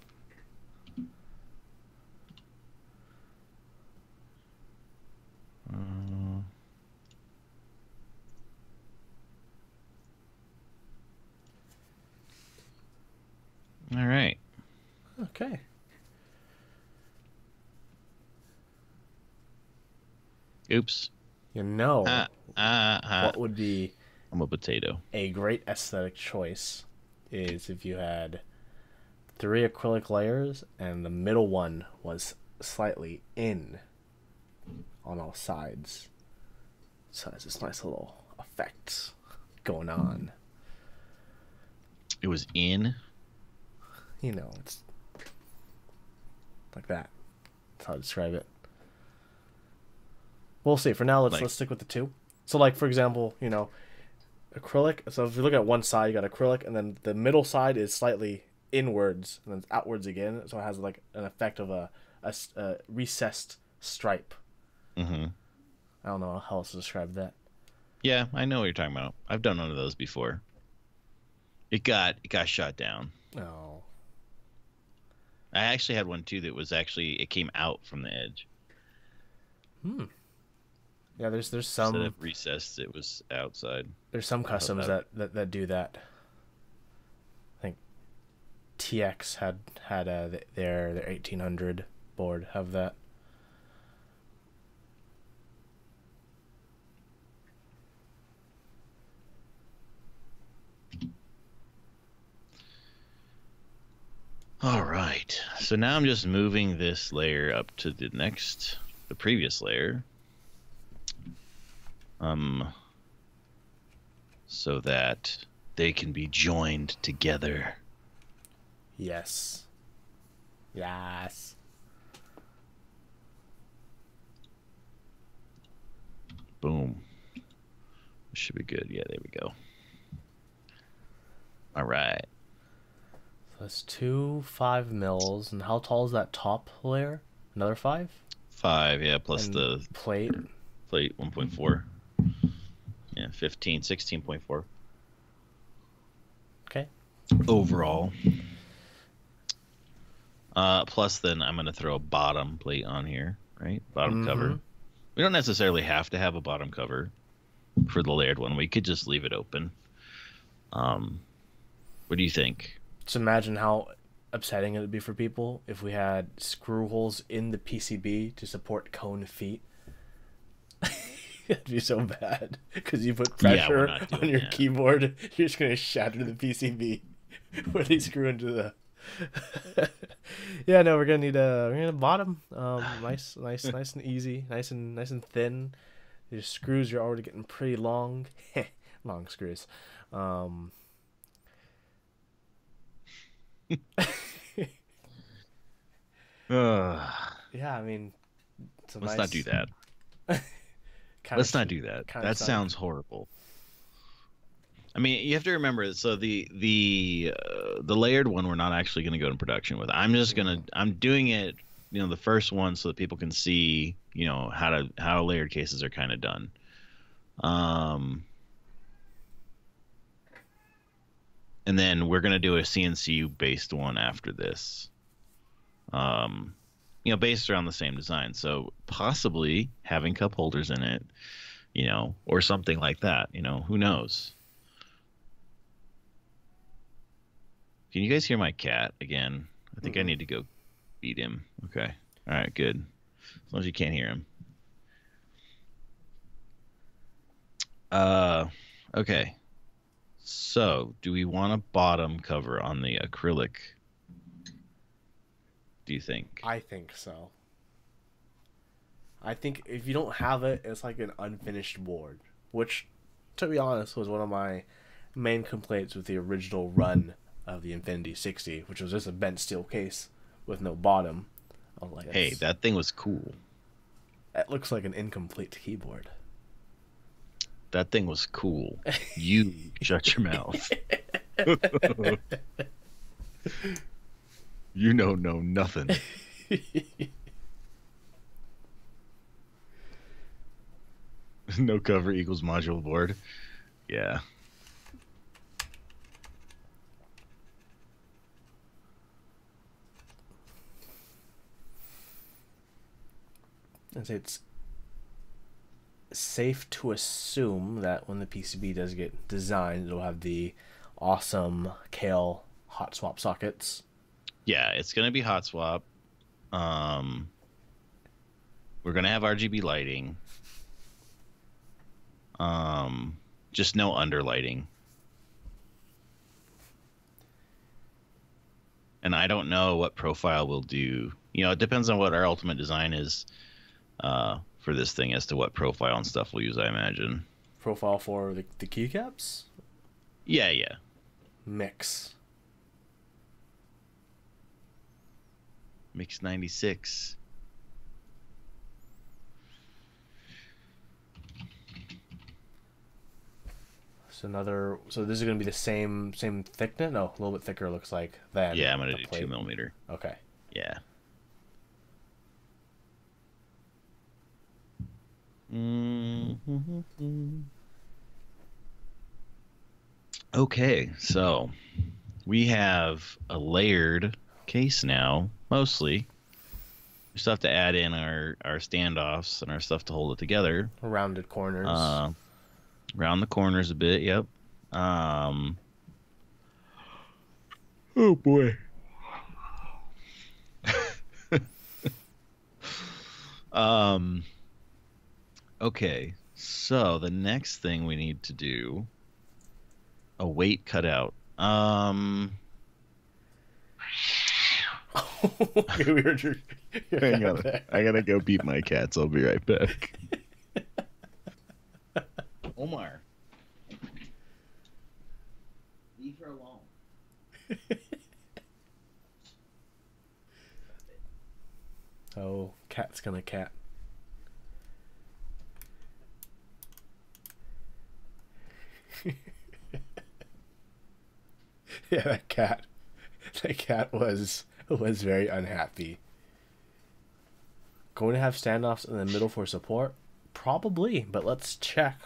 Speaker 2: All right.
Speaker 1: Okay.
Speaker 2: Oops.
Speaker 1: What would be
Speaker 2: I'm a potato.
Speaker 1: a great aesthetic choice is if you had 3 acrylic layers and the middle one was slightly in on all sides. So it's this nice little effect going on.
Speaker 2: It was in.
Speaker 1: It's like that. That's how I describe it. We'll see. For now, let's stick with the 2. So, like, for example, acrylic. So if you look at one side, you got acrylic, and then the middle side is slightly inwards, and then outwards again. So it has, like, an effect of a recessed stripe.
Speaker 2: Mm-hmm.
Speaker 1: I don't know how else to describe that.
Speaker 2: Yeah, I know what you're talking about. I've done one of those before. It got shot down.
Speaker 1: Oh.
Speaker 2: I actually had one too that was it came out from the edge.
Speaker 1: Yeah, there's some
Speaker 2: instead of recessed, it was outside.
Speaker 1: There's some customs that do that. I think TX had their 1800 board have that.
Speaker 2: All right. So now I'm just moving this layer up to the previous layer. So that they can be joined together.
Speaker 1: Yes. Yes.
Speaker 2: Boom. This should be good. Yeah, there we go. All right.
Speaker 1: So that's 2 5 mils, and how tall is that top layer? Another 5?
Speaker 2: 5, yeah, plus
Speaker 1: and
Speaker 2: the
Speaker 1: plate.
Speaker 2: Plate 1.4. Yeah, 16.4.
Speaker 1: Okay.
Speaker 2: Overall. Plus then I'm going to throw a bottom plate on here, right? Bottom
Speaker 1: Mm-hmm.
Speaker 2: cover. We don't necessarily have to have a bottom cover for the layered one. We could just leave it open. Um, what do you think?
Speaker 1: Just imagine how upsetting it would be for people if we had screw holes in the PCB to support cone feet. It'd be so bad because you put
Speaker 2: Yeah, we're
Speaker 1: pressure
Speaker 2: not
Speaker 1: on
Speaker 2: doing
Speaker 1: your
Speaker 2: that.
Speaker 1: keyboard, you're just gonna shatter the PCB where they screw into the. Yeah, no, we're gonna bottom. Nice and easy, nice and thin. Your screws are already getting pretty long, long screws. Um,
Speaker 2: Ugh.
Speaker 1: yeah, I mean, it's a
Speaker 2: Let's not do
Speaker 1: nice
Speaker 2: that.
Speaker 1: kind of
Speaker 2: Let's not
Speaker 1: cute,
Speaker 2: do that.
Speaker 1: kind of
Speaker 2: That
Speaker 1: sounding.
Speaker 2: sounds horrible. I mean, you have to remember. So the layered one, we're not actually going to go into production with. I'm doing it, the first one, so that people can see, how layered cases are kind of done. Um, and then we're going to do a CNC based one after this. Um, based around the same design. So possibly having cup holders in it, or something like that. Who knows? Can you guys hear my cat again? I think I
Speaker 1: Mm-mm.
Speaker 2: need to go feed him. Okay. All right, good. As long as you can't hear him. Uh, okay. So, do we want a bottom cover on the acrylic? Do you think?
Speaker 1: I think so. I think if you don't have it, it's like an unfinished board, which, to be honest, was one of my main complaints with the original run of the Infinity 60, which was just a bent steel case with no bottom. I was like,
Speaker 2: Hey, that thing was cool.
Speaker 1: it looks like an incomplete keyboard.
Speaker 2: That thing was cool. You shut your mouth. You know nothing. No cover equals module board. Yeah.
Speaker 1: And it's safe to assume that when the PCB does get designed, it'll have the awesome Kale hot swap sockets.
Speaker 2: Yeah, it's gonna be hot swap. Um, we're gonna have RGB lighting. Just no underlighting. And I don't know what profile we'll do. It depends on what our ultimate design is for this thing as to what profile and stuff we'll use, I imagine.
Speaker 1: Profile for the keycaps?
Speaker 2: Yeah, yeah.
Speaker 1: Mix.
Speaker 2: Mix 96.
Speaker 1: So this is gonna be the same thickness? No, a little bit thicker. Looks like than
Speaker 2: Yeah, I'm gonna
Speaker 1: the
Speaker 2: do
Speaker 1: plate.
Speaker 2: 2 millimeter.
Speaker 1: Okay.
Speaker 2: Yeah. Mm-hmm. Okay, so we have a layered case now, mostly. We still have to add in our standoffs and our stuff to hold it together.
Speaker 1: Rounded corners.
Speaker 2: Uh, round the corners a bit, yep. Um, oh boy. um, okay, so the next thing we need to do, a weight cutout.
Speaker 1: Okay, we heard your
Speaker 2: Hang
Speaker 1: cat
Speaker 2: on.
Speaker 1: there.
Speaker 2: I gotta go beat my cats. I'll be right back. Omar, leave her alone.
Speaker 1: Oh, cat's gonna cat. Yeah, that cat. That cat was very unhappy. Going to have standoffs in the middle for support? Probably, but let's check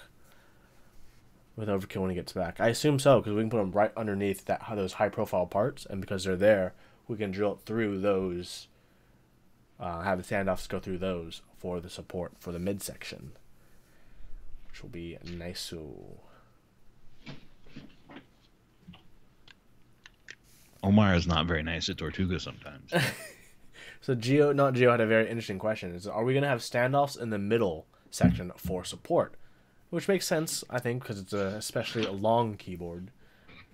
Speaker 1: with Overkill when he gets back. I assume so, because we can put them right underneath those high profile parts, and because they're there, we can drill it through those have the standoffs go through those for the support for the midsection, which will be nice.
Speaker 2: Omar is not very nice to Tortuga sometimes.
Speaker 1: So Geo had a very interesting question. Are we going to have standoffs in the middle section for support? Which makes sense, I think, because it's especially a long keyboard.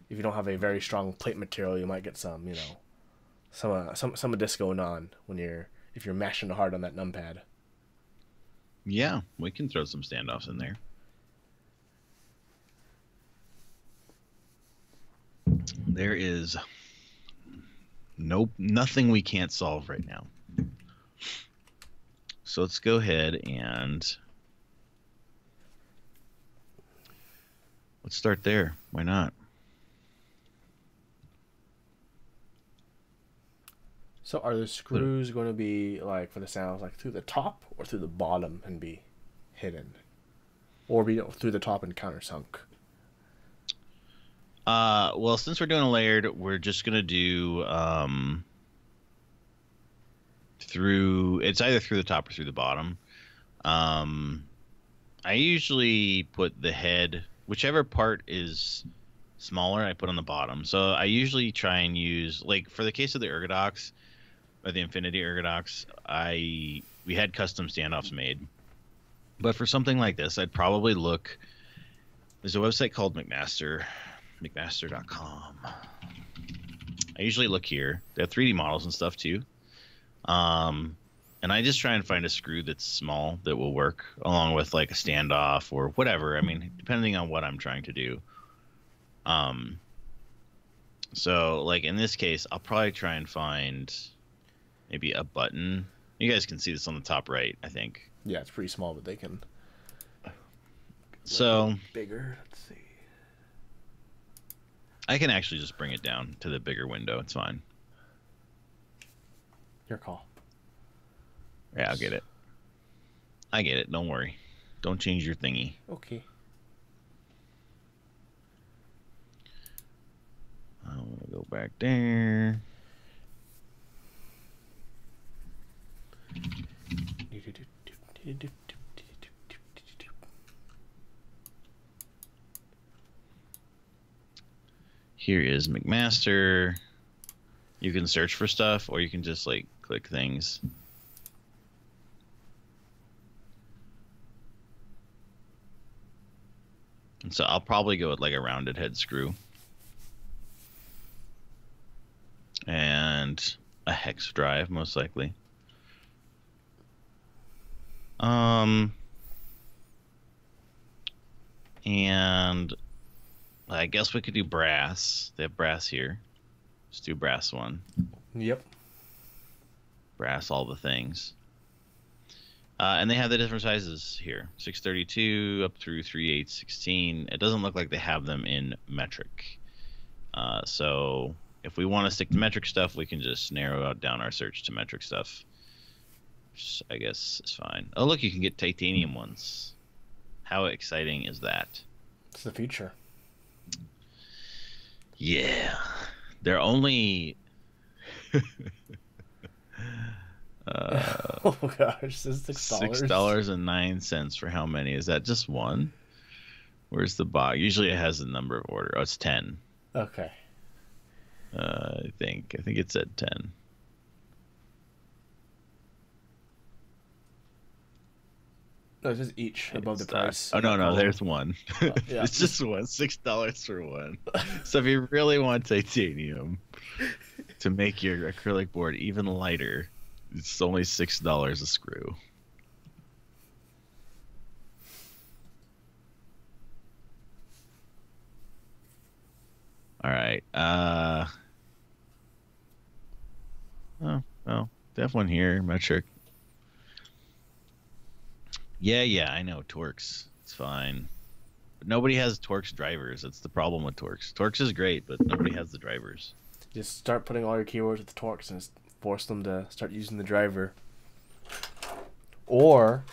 Speaker 1: If you don't have a very strong plate material, you might get some of this going on if you're mashing hard on that numpad.
Speaker 2: Yeah, we can throw some standoffs in there. There is nothing we can't solve right now. So let's go ahead and let's start there. Why not?
Speaker 1: So are the screws going to be, like, for the sounds, like through the top or through the bottom and be hidden? Or be through the top and countersunk?
Speaker 2: Well, since we're doing a layered, we're just going to do it's either through the top or through the bottom. I usually put the head, whichever part is smaller, I put on the bottom. So I usually try and use, like, for the case of the Ergodox, or the Infinity Ergodox, we had custom standoffs made. But for something like this, I'd probably look. There's a website called McMaster.com. I usually look here. They have 3D models and stuff too. And I just try and find a screw that's small that will work, along with like a standoff or whatever. I mean, depending on what I'm trying to do. So like in this case, I'll probably try and find maybe a button. You guys can see this on the top right, I think.
Speaker 1: Yeah, it's pretty small, but they can.
Speaker 2: So
Speaker 1: bigger. Let's see.
Speaker 2: I can actually just bring it down to the bigger window. It's fine.
Speaker 1: Your call.
Speaker 2: Yeah, I'll get it. I get it. Don't worry. Don't change your thingy.
Speaker 1: Okay.
Speaker 2: I'm going to go back there. Here is McMaster. You can search for stuff, or you can just like click things. And so I'll probably go with like a rounded head screw and a hex drive, most likely. And I guess we could do brass. They have brass here. Let's do brass one.
Speaker 1: Yep.
Speaker 2: Brass all the things. And they have the different sizes here. 632 up through 3816. It doesn't look like they have them in metric. So if we want to stick to metric stuff, we can just narrow down our search to metric stuff. Which I guess is fine. Oh, look, you can get titanium ones. How exciting is that?
Speaker 1: It's the future.
Speaker 2: Yeah. They're only...
Speaker 1: oh gosh, this is $6.
Speaker 2: $6.09 for how many? Is that just one? Where's the box? Usually it has a number of order. Oh, it's 10.
Speaker 1: Okay.
Speaker 2: I think it said 10.
Speaker 1: No, it's just each above the price.
Speaker 2: Oh no, there's one.
Speaker 1: Yeah.
Speaker 2: It's just one. $6 for one. So if you really want titanium to make your acrylic board even lighter, it's only $6 a screw. All right. Oh, well, they have one here, metric. Yeah, I know. Torx. It's fine. But nobody has Torx drivers. That's the problem with Torx. Torx is great, but nobody has the drivers.
Speaker 1: Just start putting all your keywords with the Torx and force them to start using the driver. Or,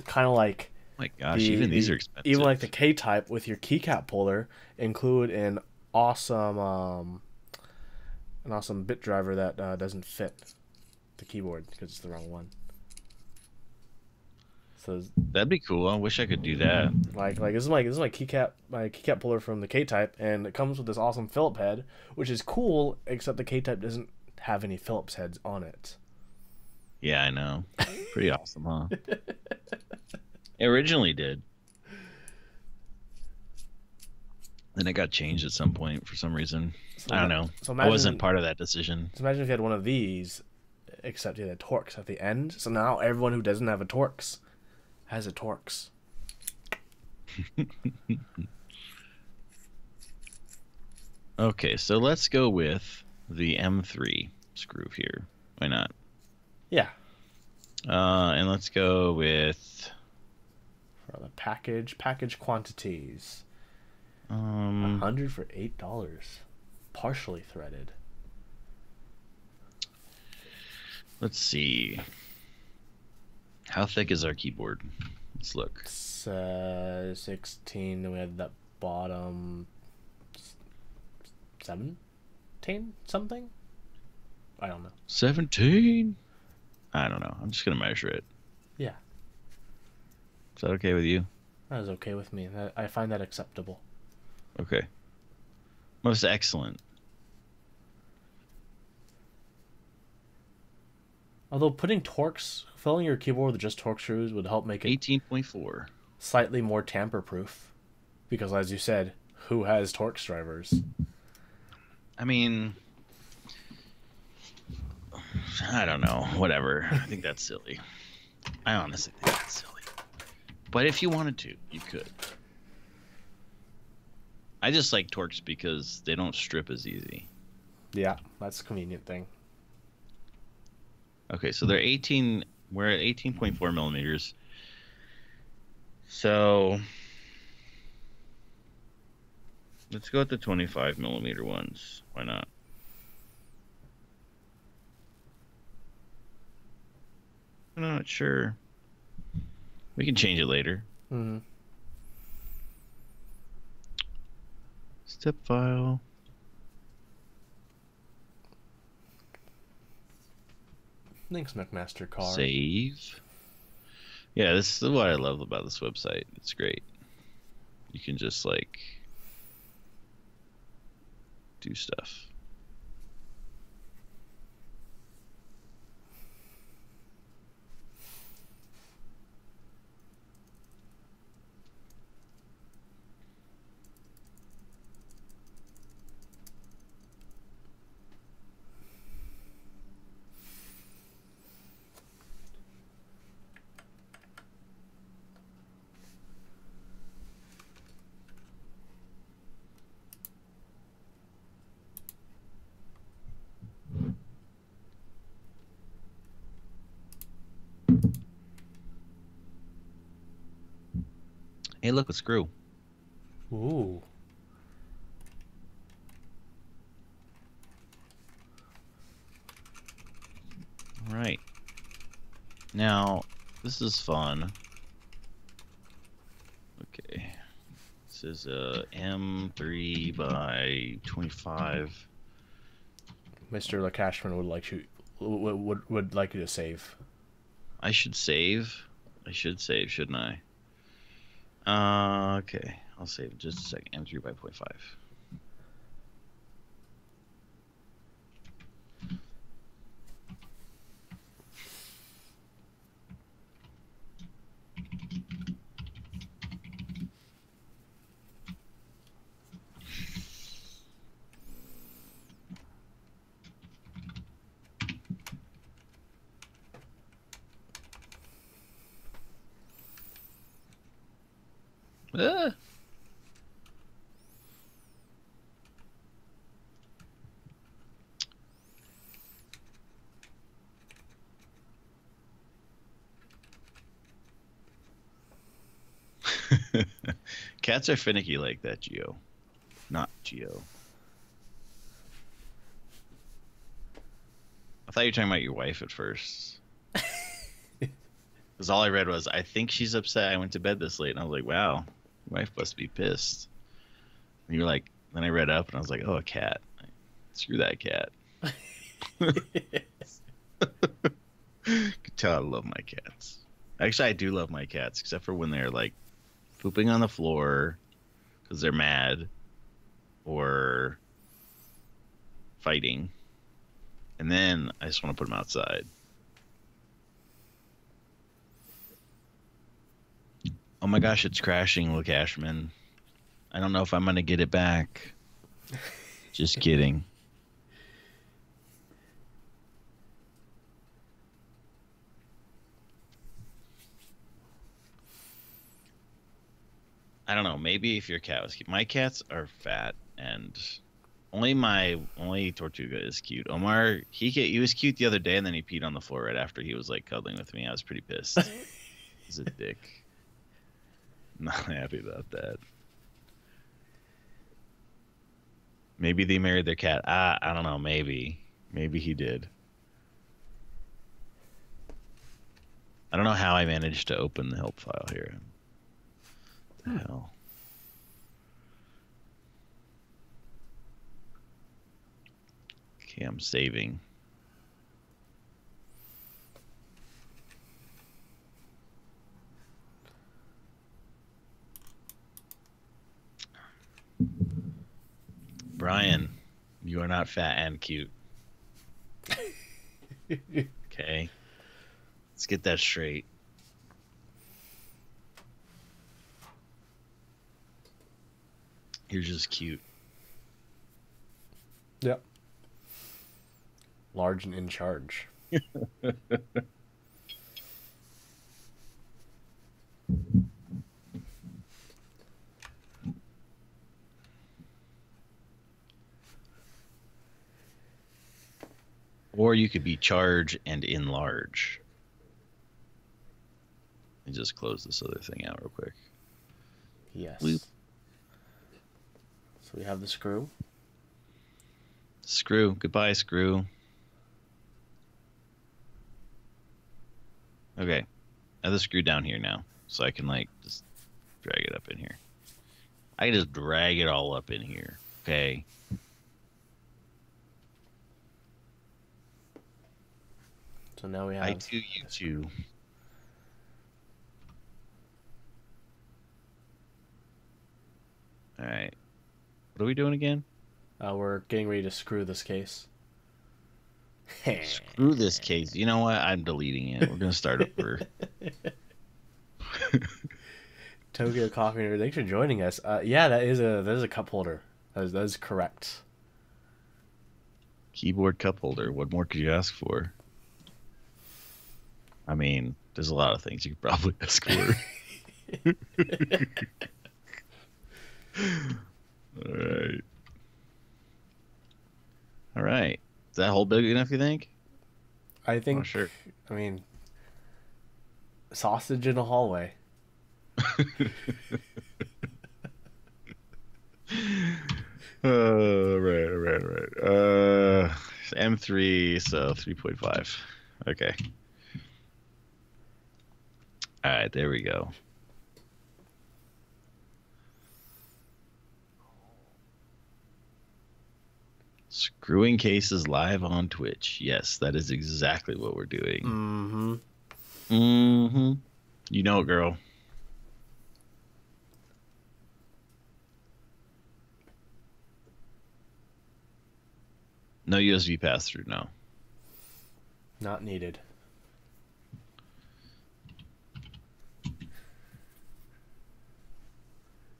Speaker 1: kind of like...
Speaker 2: My gosh, even these are expensive.
Speaker 1: Even like the K-type with your keycap puller, include an awesome bit driver that doesn't fit. the keyboard because it's the wrong one. So
Speaker 2: That'd be cool. I wish I could do that.
Speaker 1: like this is my keycap puller from the K type, and it comes with this awesome Phillips head, which is cool, except the K type doesn't have any Phillips heads on it.
Speaker 2: Yeah, I know. Pretty awesome, huh? It originally did. Then it got changed at some point for some reason.
Speaker 1: So
Speaker 2: I don't know.
Speaker 1: So
Speaker 2: I wasn't part of that decision.
Speaker 1: So imagine if you had one of these, except you had a Torx at the end. So now everyone who doesn't have a Torx has a Torx.
Speaker 2: Okay, so let's go with the M3 screw here. Why not?
Speaker 1: Yeah.
Speaker 2: And let's go with
Speaker 1: For the package quantities.
Speaker 2: 100
Speaker 1: for $8. Partially threaded.
Speaker 2: Let's see. How thick is our keyboard? Let's look.
Speaker 1: It's 16, and we had that bottom 17 something? I don't know.
Speaker 2: 17? I don't know. I'm just going to measure it.
Speaker 1: Yeah.
Speaker 2: Is that okay with you?
Speaker 1: That is okay with me. I find that acceptable.
Speaker 2: Okay. Most excellent.
Speaker 1: Although filling your keyboard with just Torx screws would help make it
Speaker 2: 18.4.
Speaker 1: slightly more tamper-proof. Because as you said, who has Torx drivers?
Speaker 2: I mean, I don't know. Whatever. I think that's silly. I honestly think that's silly. But if you wanted to, you could. I just like Torx because they don't strip as easy.
Speaker 1: Yeah, that's a convenient thing.
Speaker 2: Okay, so they're 18. We're at 18.4 millimeters. So let's go with the 25 millimeter ones. Why not? I'm not sure. We can change it later.
Speaker 1: Mm-hmm.
Speaker 2: Step file.
Speaker 1: Thanks, McMaster Car.
Speaker 2: Save. Yeah, this is what I love about this website. It's great. You can just like do stuff. Hey, look, a screw.
Speaker 1: Ooh.
Speaker 2: Right. Now, this is fun. Okay. This is a M3 by 25.
Speaker 1: Mr. LeCashman would like you to save.
Speaker 2: I should save. I should save, shouldn't I? Okay. I'll save in just a second. M3 by 0.5. Ah. Cats are finicky like that, Geo. Not Geo. I thought you were talking about your wife at first. Because all I read was, I think she's upset I went to bed this late. And I was like, wow, your wife must be pissed. And you were like, then I read up and I was like, oh, a cat. Screw that cat. You can tell I love my cats. Actually, I do love my cats, except for when they're like pooping on the floor because they're mad or fighting. And then I just want to put them outside. Oh my gosh, it's crashing, Will Cashman. I don't know if I'm going to get it back. Just kidding. I don't know. Maybe if your cat was cute. My cats are fat, and only Tortuga is cute. Omar, he was cute the other day, and then he peed on the floor right after he was like cuddling with me. I was pretty pissed. He's a dick. Not happy about that. Maybe they married their cat. I don't know. Maybe he did. I don't know how I managed to open the help file here. What the hell? Okay, I'm saving. Brian, you are not fat and cute. Okay. Let's get that straight. You're just cute.
Speaker 1: Yep. Large and in charge.
Speaker 2: Or you could be charge and enlarge. Let me just close this other thing out real quick.
Speaker 1: Yes.
Speaker 2: Bloop.
Speaker 1: So we have the screw.
Speaker 2: Screw. Goodbye, screw. Okay. I have the screw down here now. So I can like just drag it up in here. I can just drag it all up in here. Okay.
Speaker 1: So now we have...
Speaker 2: I too, you too. Alright. What are we doing again?
Speaker 1: We're getting ready to screw this case.
Speaker 2: Screw this case. You know what? I'm deleting it. We're going to start over.
Speaker 1: Tokyo Coffee, thanks for joining us. Yeah, that is a cup holder. That is correct.
Speaker 2: Keyboard cup holder. What more could you ask for? I mean, there's a lot of things you could probably ask for. All right. Is that hole big enough, you think?
Speaker 1: I think.
Speaker 2: Oh, sure.
Speaker 1: I mean, sausage in a hallway.
Speaker 2: Right. M3, so 3.5. Okay. All right, there we go. Screwing cases live on Twitch. Yes, that is exactly what we're doing.
Speaker 1: Mm-hmm.
Speaker 2: Mm-hmm. You know it, girl. No USB pass-through, no.
Speaker 1: Not needed.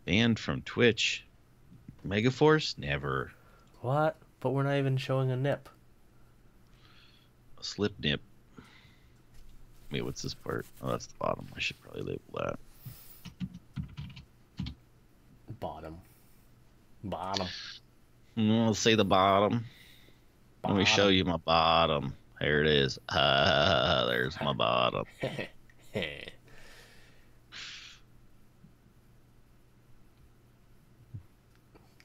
Speaker 2: Banned from Twitch. Megaforce? Never.
Speaker 1: What? But we're not even showing a nip.
Speaker 2: A slip nip. Wait, what's this part? Oh, that's the bottom. I should probably label that.
Speaker 1: Bottom. Bottom.
Speaker 2: Let's say the bottom. Let me show you my bottom. Here it is. There's my bottom.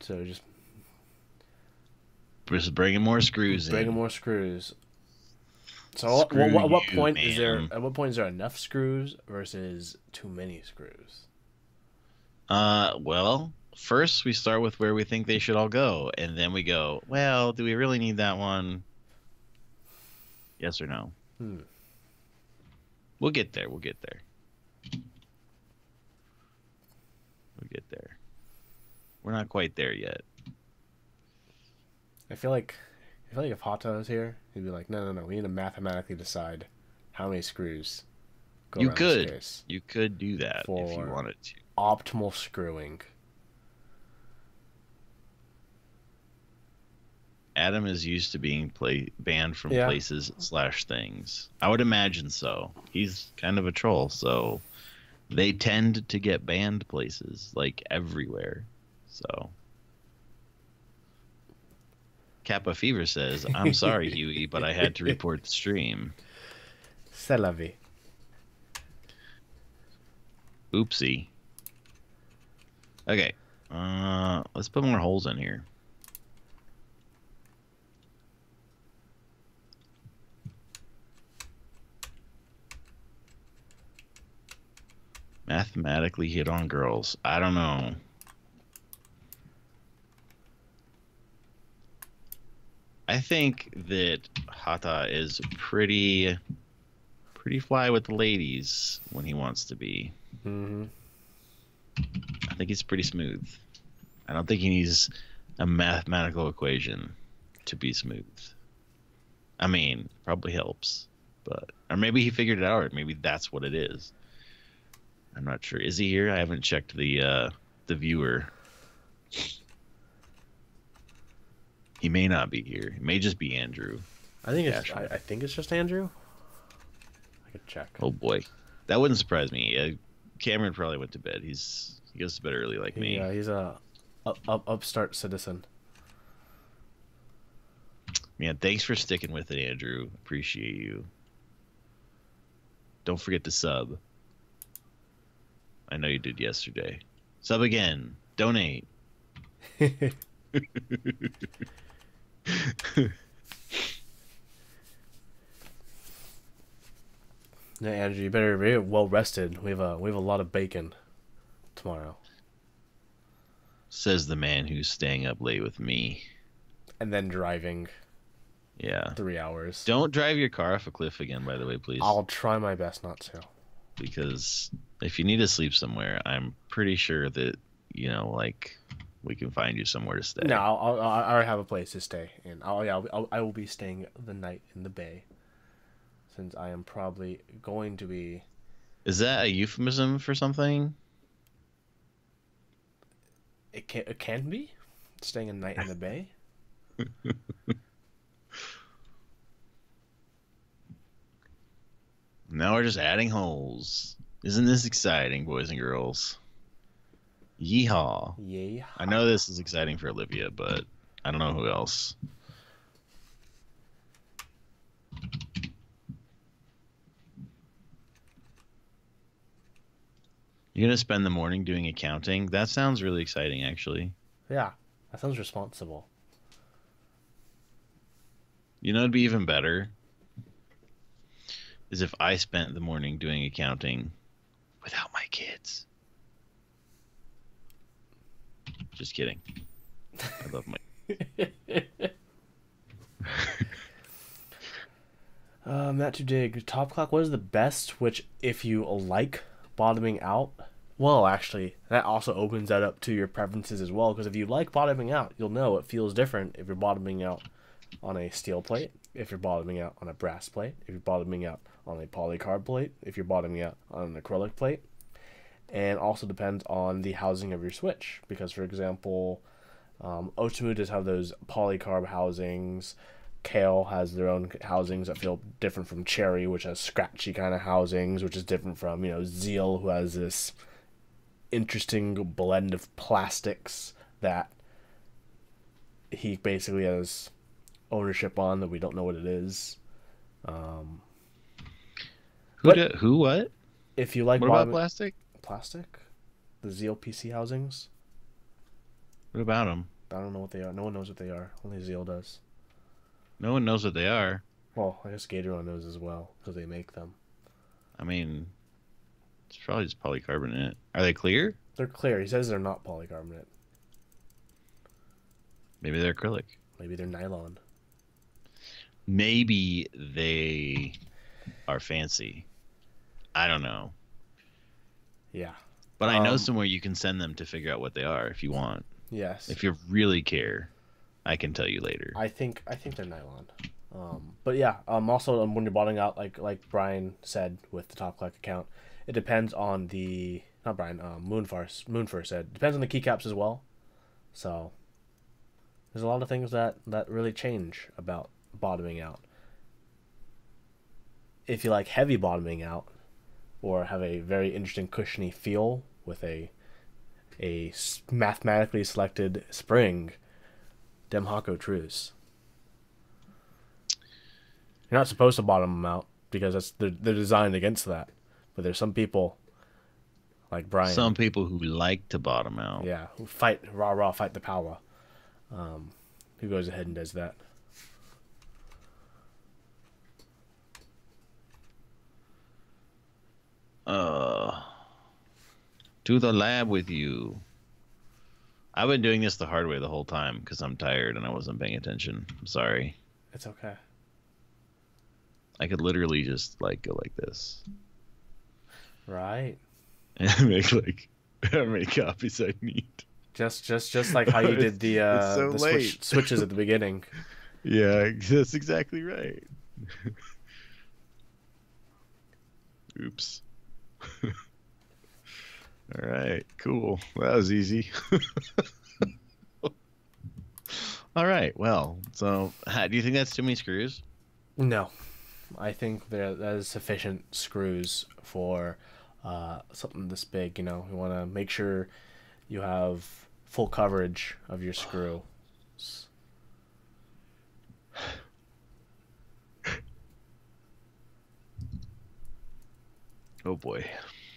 Speaker 1: So just
Speaker 2: bringing more screws in.
Speaker 1: Bringing more screws. So at what point is there? At what point is there enough screws versus too many screws?
Speaker 2: Well, first we start with where we think they should all go, and then we go, well, do we really need that one? Yes or no?
Speaker 3: Hmm.
Speaker 2: We'll get there. We'll get there. We'll get there. We're not quite there yet.
Speaker 3: I feel like if Hata was here, he'd be like, no. We need to mathematically decide how many screws go
Speaker 2: You
Speaker 3: around this
Speaker 2: could.
Speaker 3: case
Speaker 2: You could do that if you
Speaker 3: for
Speaker 2: wanted to.
Speaker 3: optimal screwing.
Speaker 2: Adam is used to being banned from
Speaker 3: Yeah.
Speaker 2: places / things. I would imagine so. He's kind of a troll, so they tend to get banned places, like everywhere. So Kappa Fever says, I'm sorry, Huey, but I had to report the stream.
Speaker 3: C'est la vie.
Speaker 2: Oopsie. Okay. Let's put more holes in here. Mathematically hit on girls. I don't know. I think that Hata is pretty fly with the ladies when he wants to be.
Speaker 3: Mm-hmm.
Speaker 2: I think he's pretty smooth. I don't think he needs a mathematical equation to be smooth. I mean, probably helps, but or maybe he figured it out, or maybe that's what it is. I'm not sure. Is he here? I haven't checked the viewer. He may not be here. It may just be Andrew.
Speaker 3: I think it's just Andrew. I could check.
Speaker 2: Oh boy, that wouldn't surprise me. Cameron probably went to bed. He goes to bed early like me.
Speaker 3: Yeah, he's a upstart citizen.
Speaker 2: Man, thanks for sticking with it, Andrew. Appreciate you. Don't forget to sub. I know you did yesterday. Sub again. Donate.
Speaker 3: Yeah, Andrew, you better be well rested. We have a lot of bacon tomorrow.
Speaker 2: Says the man who's staying up late with me.
Speaker 3: And then driving.
Speaker 2: Yeah.
Speaker 3: 3 hours.
Speaker 2: Don't drive your car off a cliff again, by the way, please.
Speaker 3: I'll try my best not to.
Speaker 2: Because if you need to sleep somewhere, I'm pretty sure that, we can find you somewhere to stay.
Speaker 3: No, I already have a place to stay in. I will be staying the night in the bay. Since I am probably going to be...
Speaker 2: Is that a euphemism for something?
Speaker 3: It can be? Staying a night in the bay?
Speaker 2: Now we're just adding holes. Isn't this exciting, boys and girls? Yeehaw.
Speaker 3: Yay.
Speaker 2: I know this is exciting for Olivia, but I don't know who else. You're going to spend the morning doing accounting? That sounds really exciting, actually.
Speaker 3: Yeah, that sounds responsible.
Speaker 2: You know, it'd be even better is if I spent the morning doing accounting without my kids. Just kidding. I love my...
Speaker 3: Matt to dig. Top Clock, what is the best, which if you like bottoming out, well, actually, that also opens that up to your preferences as well, because if you like bottoming out, you'll know it feels different if you're bottoming out on a steel plate, if you're bottoming out on a brass plate, if you're bottoming out on a polycarb plate, if you're bottoming out on an acrylic plate, and also depends on the housing of your switch, because, for example, Otamu does have those polycarb housings. Kale has their own housings that feel different from Cherry, which has scratchy kind of housings, which is different from, Zeal, who has this interesting blend of plastics that he basically has ownership on that we don't know what it is.
Speaker 2: Who what?
Speaker 3: If you like
Speaker 2: what about plastic?
Speaker 3: Plastic? The Zeal PC housings?
Speaker 2: What about them?
Speaker 3: I don't know what they are. No one knows what they are. Only Zeal does.
Speaker 2: No one knows what they are.
Speaker 3: Well, I guess Gatoron knows as well, because they make them.
Speaker 2: I mean, it's probably just polycarbonate. Are they clear?
Speaker 3: They're clear. He says they're not polycarbonate.
Speaker 2: Maybe they're acrylic.
Speaker 3: Maybe they're nylon.
Speaker 2: Maybe they are fancy. I don't know.
Speaker 3: Yeah.
Speaker 2: But I know somewhere you can send them to figure out what they are if you want.
Speaker 3: Yes.
Speaker 2: If you really care, I can tell you later.
Speaker 3: I think they're nylon. But yeah. Also, when you're bottoming out, like Brian said with the Top Clack account, it depends on the not Brian. Moonfar said depends on the keycaps as well. So there's a lot of things that really change about bottoming out. If you like heavy bottoming out, or have a very interesting cushiony feel with a mathematically selected spring, dem Hako trues. You're not supposed to bottom them out because they're designed against that. But there's some people like Brian.
Speaker 2: Some people who like to bottom out.
Speaker 3: Yeah, who fight fight the power. Who goes ahead and does that.
Speaker 2: To the lab with you. I've been doing this the hard way the whole time because I'm tired and I wasn't paying attention. I'm sorry.
Speaker 3: It's okay.
Speaker 2: I could literally just like go like this.
Speaker 3: Right.
Speaker 2: And make like how many copies I need.
Speaker 3: Just like how you did the switches at the beginning.
Speaker 2: Yeah, that's exactly right. Oops. All right, cool. That was easy. All right, well, so do you think that's too many screws?
Speaker 3: No, I think that is sufficient screws for something this big. You know, you want to make sure you have full coverage of your screw.
Speaker 2: Oh boy.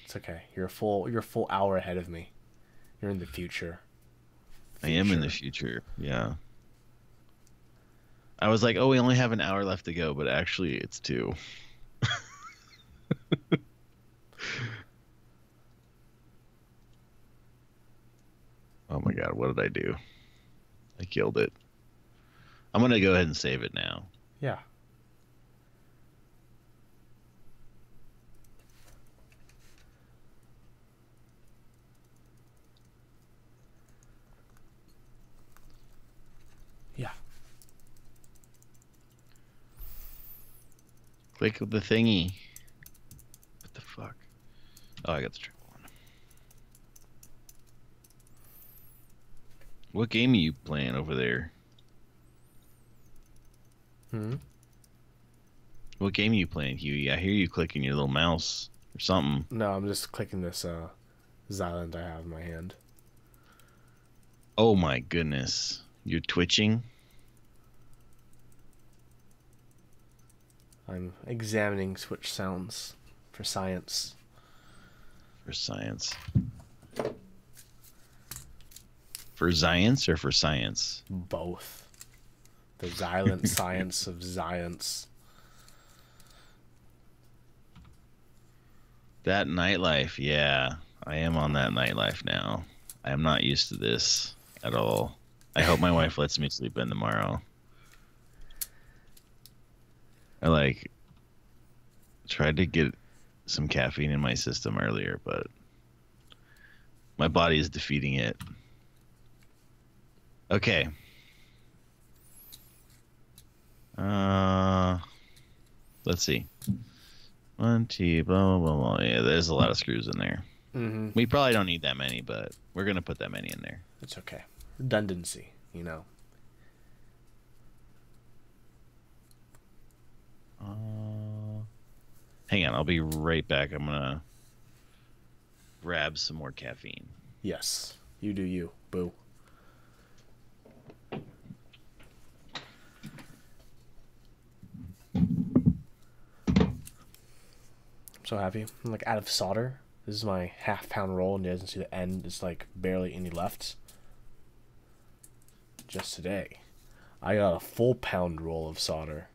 Speaker 3: It's okay. You're a full hour ahead of me. You're in the future.
Speaker 2: I am in the future. Yeah. I was like, oh, we only have an hour left to go, but actually it's 2. Oh my god, what did I do? I killed it. I'm going to go ahead and save it now.
Speaker 3: Yeah. Yeah.
Speaker 2: Click the thingy. What the fuck? Oh, I got the triple one. What game are you playing over there? What game are you playing, Huey? I hear you clicking your little mouse or something.
Speaker 3: No, I'm just clicking this Xyland I have in my hand.
Speaker 2: Oh my goodness. You're twitching?
Speaker 3: I'm examining switch sounds for science.
Speaker 2: For science. For science or for science?
Speaker 3: Both. The Xylent science of science.
Speaker 2: That nightlife, yeah. I am on that nightlife now. I am not used to this at all. I hope my wife lets me sleep in tomorrow. I tried to get some caffeine in my system earlier, but my body is defeating it. Okay. Let's see. 1, 2, blah, blah, blah, blah. Yeah, there's a lot of screws in there.
Speaker 3: Mm-hmm.
Speaker 2: We probably don't need that many, but we're going to put that many in there.
Speaker 3: It's okay. Redundancy, you know.
Speaker 2: Hang on, I'll be right back. I'm going to grab some more caffeine.
Speaker 3: Yes. You do you. Boo. I'm so happy. I'm like out of solder. This is my half-pound roll, and you doesn't see the end. It's like barely any left. Just today, I got a full pound roll of solder,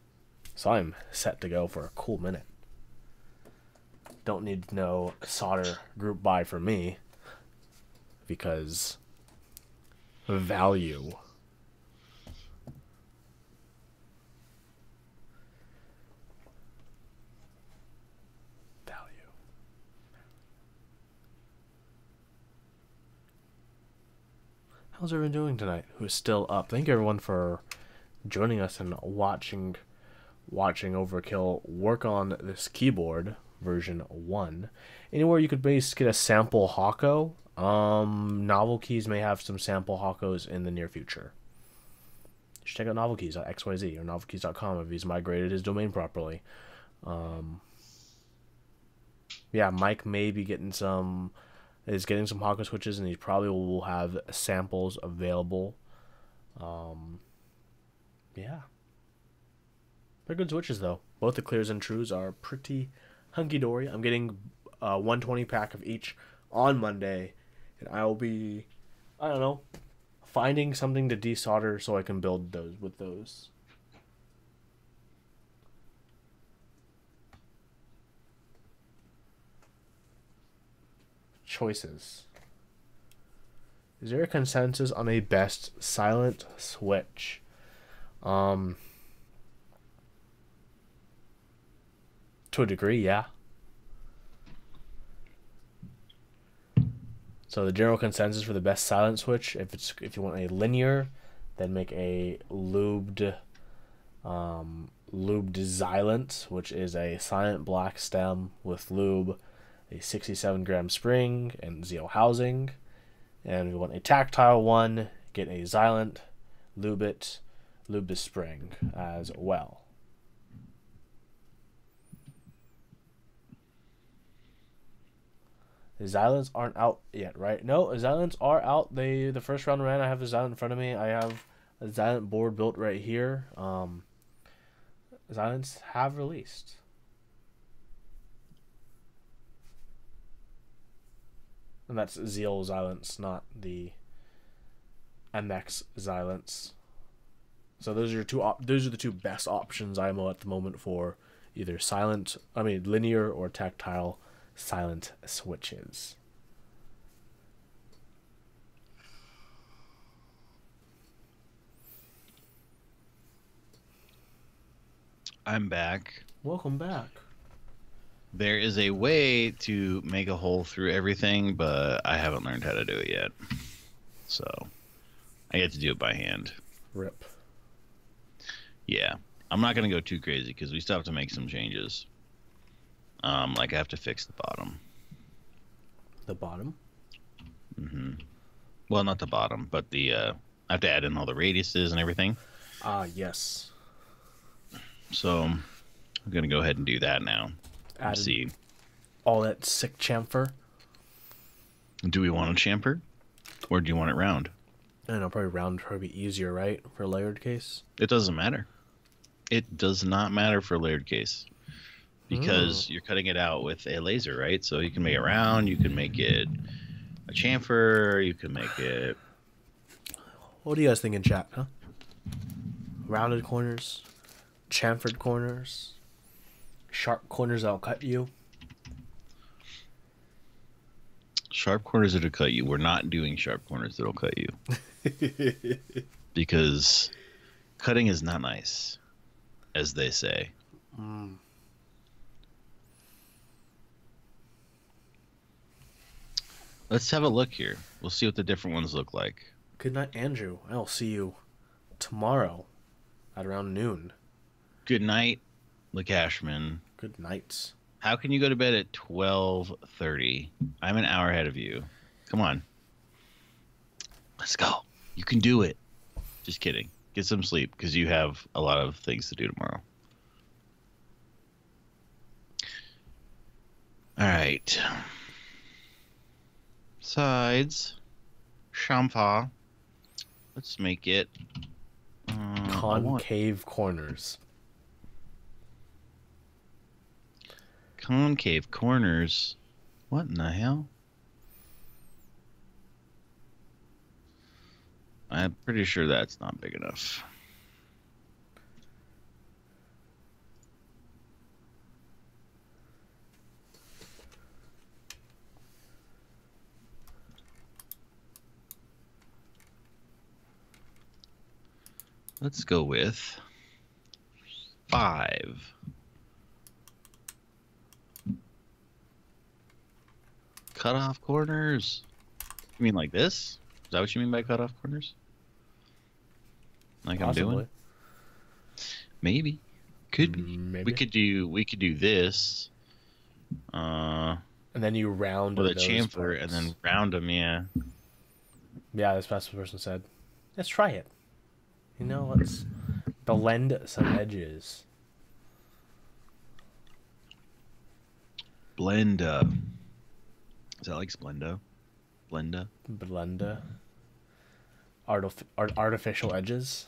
Speaker 3: so I'm set to go for a cool minute. Don't need no solder group buy for me, because value. How's everyone doing tonight? Who's still up? Thank you everyone for joining us and watching Overkill work on this keyboard version 1. Anywhere you could get a sample Hako. Novel Keys may have some sample Hakos in the near future. Just check out novelkeys.xyz or novelkeys.com if he's migrated his domain properly. Yeah, Mike may be getting some Hako switches, and he probably will have samples available. Yeah. They're good switches, though. Both the clears and trues are pretty hunky-dory. I'm getting a 120 pack of each on Monday, and I will be, I don't know, finding something to desolder so I can build those with those. Choices. Is there a consensus on a best silent switch? To a degree, yeah. So the general consensus for the best silent switch, if you want a linear, then make a lubed silent, which is a silent black stem with lube, a 67-gram spring, and Zeal housing. And if you want a tactile one, get a Xylent, lube the spring as well. The Xylents aren't out yet, right? No, the Xylents are out. The first round ran. I have the Xylent in front of me. I have a Xylent board built right here. Xylents have released. And that's Zeal Xylents, not the MX Xylents. So those are the two best options IMO at the moment for either linear or tactile silent switches.
Speaker 2: I'm back.
Speaker 3: Welcome back.
Speaker 2: There is a way to make a hole through everything, but I haven't learned how to do it yet. So I get to do it by hand.
Speaker 3: Rip.
Speaker 2: Yeah. I'm not going to go too crazy because we still have to make some changes. Like I have to fix the bottom.
Speaker 3: The bottom?
Speaker 2: Mm-hmm. Well, not the bottom, but I have to add in all the radiuses and everything.
Speaker 3: Yes.
Speaker 2: So I'm going to go ahead and do that now. See.
Speaker 3: All that sick chamfer.
Speaker 2: Do we want a chamfer? Or do you want it round?
Speaker 3: I don't know, probably round would probably be easier, right? For a layered case?
Speaker 2: It doesn't matter. It does not matter for a layered case. Because you're cutting it out with a laser, right? So you can make it round, you can make it a chamfer, you can make it...
Speaker 3: What do you guys think in chat, huh? Rounded corners? Chamfered corners? Sharp corners that'll cut you?
Speaker 2: Sharp corners that'll cut you. We're not doing sharp corners that'll cut you. Because cutting is not nice, as they say. Let's have a look here. We'll see what the different ones look like.
Speaker 3: Good night, Andrew. I'll see you tomorrow at around noon.
Speaker 2: Good night, LeCashman.
Speaker 3: Good night.
Speaker 2: How can you go to bed at 12:30? I'm an hour ahead of you. Come on. Let's go. You can do it. Just kidding. Get some sleep because you have a lot of things to do tomorrow. All right. Sides. Chamfer. Let's make it
Speaker 3: concave corners.
Speaker 2: Concave corners. What in the hell? I'm pretty sure that's not big enough. Let's go with 5. Cut off corners. You mean like this? Is that what you mean by cut off corners? Like
Speaker 3: Possibly.
Speaker 2: I'm doing? Maybe. Could be.
Speaker 3: Maybe.
Speaker 2: We could do this.
Speaker 3: And then you round
Speaker 2: With a
Speaker 3: those
Speaker 2: chamfer
Speaker 3: parts.
Speaker 2: and then round them, yeah.
Speaker 3: Yeah, this past person said, let's try it. You know, let's blend some edges.
Speaker 2: Blenda. Is that like Splenda? Blenda?
Speaker 3: Blenda. Artificial edges.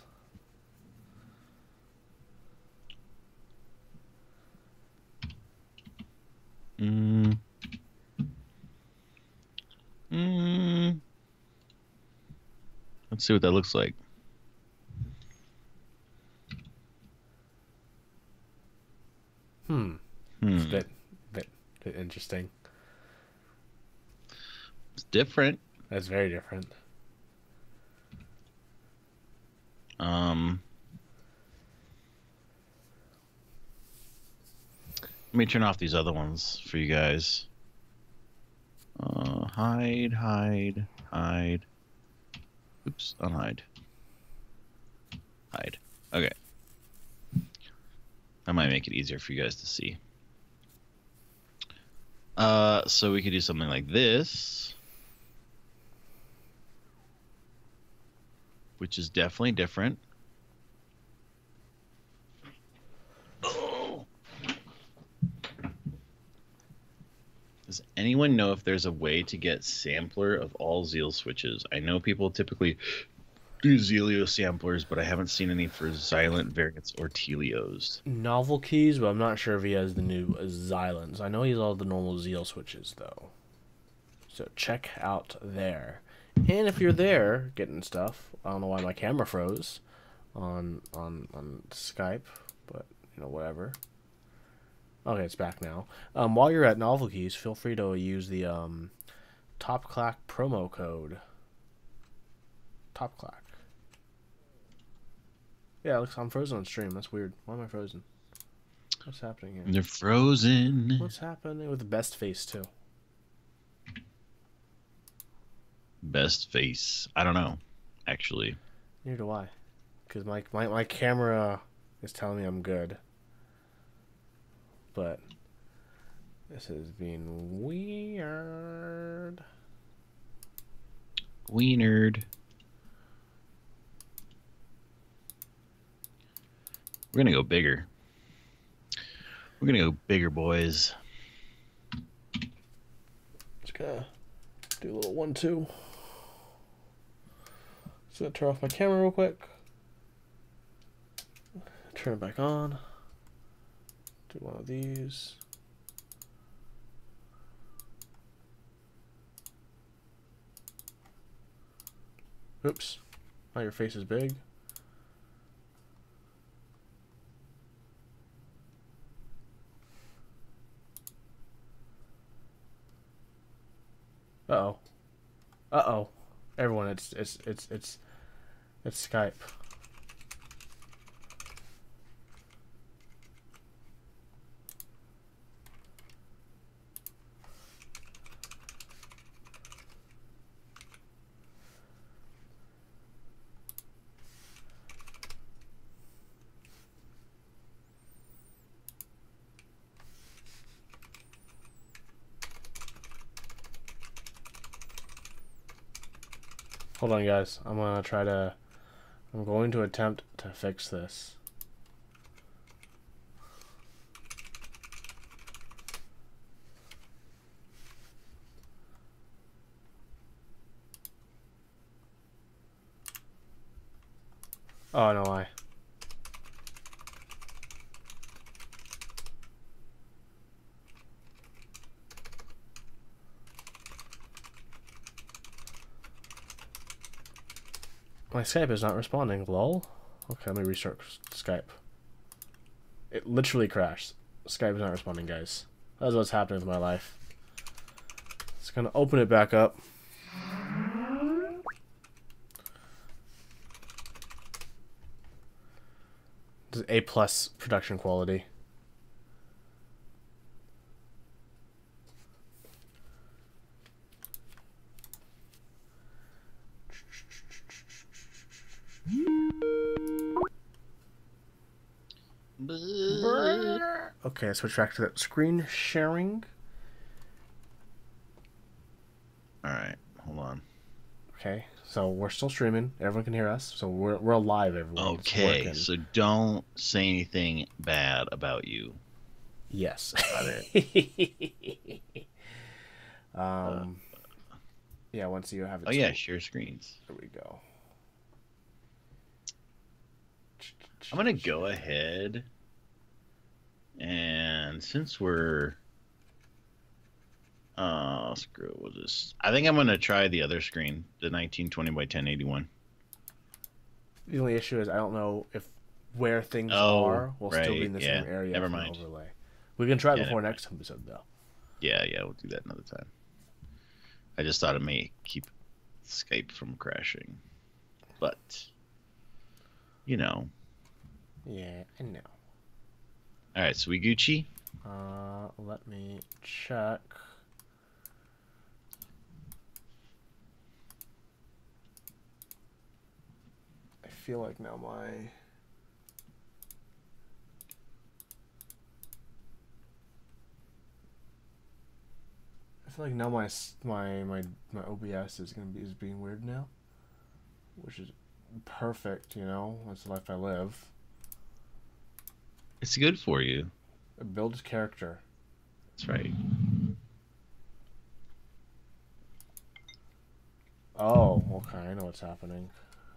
Speaker 2: Let's see what that looks like.
Speaker 3: It's a bit interesting.
Speaker 2: It's different.
Speaker 3: That's very different.
Speaker 2: Let me turn off these other ones for you guys. Hide. Oops, unhide. Hide. Okay. That might make it easier for you guys to see. So we could do something like this, which is definitely different. Does anyone know if there's a way to get sampler of all Zeal switches? I know people typically do Zelio samplers, but I haven't seen any for Xylent variants or Telios.
Speaker 3: Novel keys, but I'm not sure if he has the new Xylens. I know he has all the normal Zeal switches, though. So check out there. And if you're there getting stuff, I don't know why my camera froze on Skype, but, you know, whatever. Okay, it's back now. While you're at Novel Keys, feel free to use the Top Clack promo code. Top Clack. Yeah, looks I'm frozen on stream. That's weird. Why am I frozen? What's happening here?
Speaker 2: They're frozen.
Speaker 3: What's happening with the best face too?
Speaker 2: Best face. I don't know, actually.
Speaker 3: Neither do I. Because my camera is telling me I'm good. But this has been weird.
Speaker 2: Weenerd. We're gonna go bigger. We're gonna go bigger, boys.
Speaker 3: Just gonna do a little 1-2. Just gonna turn off my camera real quick. Turn it back on. Do one of these. Oops. Oh, your face is big. Uh-oh. Uh-oh. Everyone, it's Skype. Hold on, guys. I'm going to attempt to fix this. Oh, no, why? My Skype is not responding, lol. Okay, let me restart Skype. It literally crashed. Skype is not responding, guys. That's what's happening with my life. It's gonna open it back up. This is A+ production quality. Okay, let's switch back to that screen sharing.
Speaker 2: All right, hold on.
Speaker 3: Okay, so we're still streaming. Everyone can hear us. So we're alive, everyone. It's
Speaker 2: Okay,
Speaker 3: working.
Speaker 2: so don't say anything bad about you.
Speaker 3: Yes.
Speaker 2: Got it.
Speaker 3: Yeah, once you have it.
Speaker 2: Oh yeah, share screens.
Speaker 3: There we go.
Speaker 2: I'm gonna go ahead, and since we're screw it, we'll just. I think I'm gonna try the other screen, the 1920 by 1081.
Speaker 3: The only issue is I don't know if where things are will still be in the same area.
Speaker 2: Never
Speaker 3: for
Speaker 2: mind.
Speaker 3: Overlay. We can try it
Speaker 2: Yeah,
Speaker 3: before
Speaker 2: never
Speaker 3: next episode though.
Speaker 2: Yeah, we'll do that another time. I just thought it may keep Skype from crashing, but you know.
Speaker 3: Yeah, I know.
Speaker 2: All right, so we Gucci.
Speaker 3: Let me check. I feel like now my my OBS is being weird now, which is perfect. You know, that's the life I live.
Speaker 2: It's good for you.
Speaker 3: It builds character.
Speaker 2: That's right.
Speaker 3: Oh, okay. I know what's happening.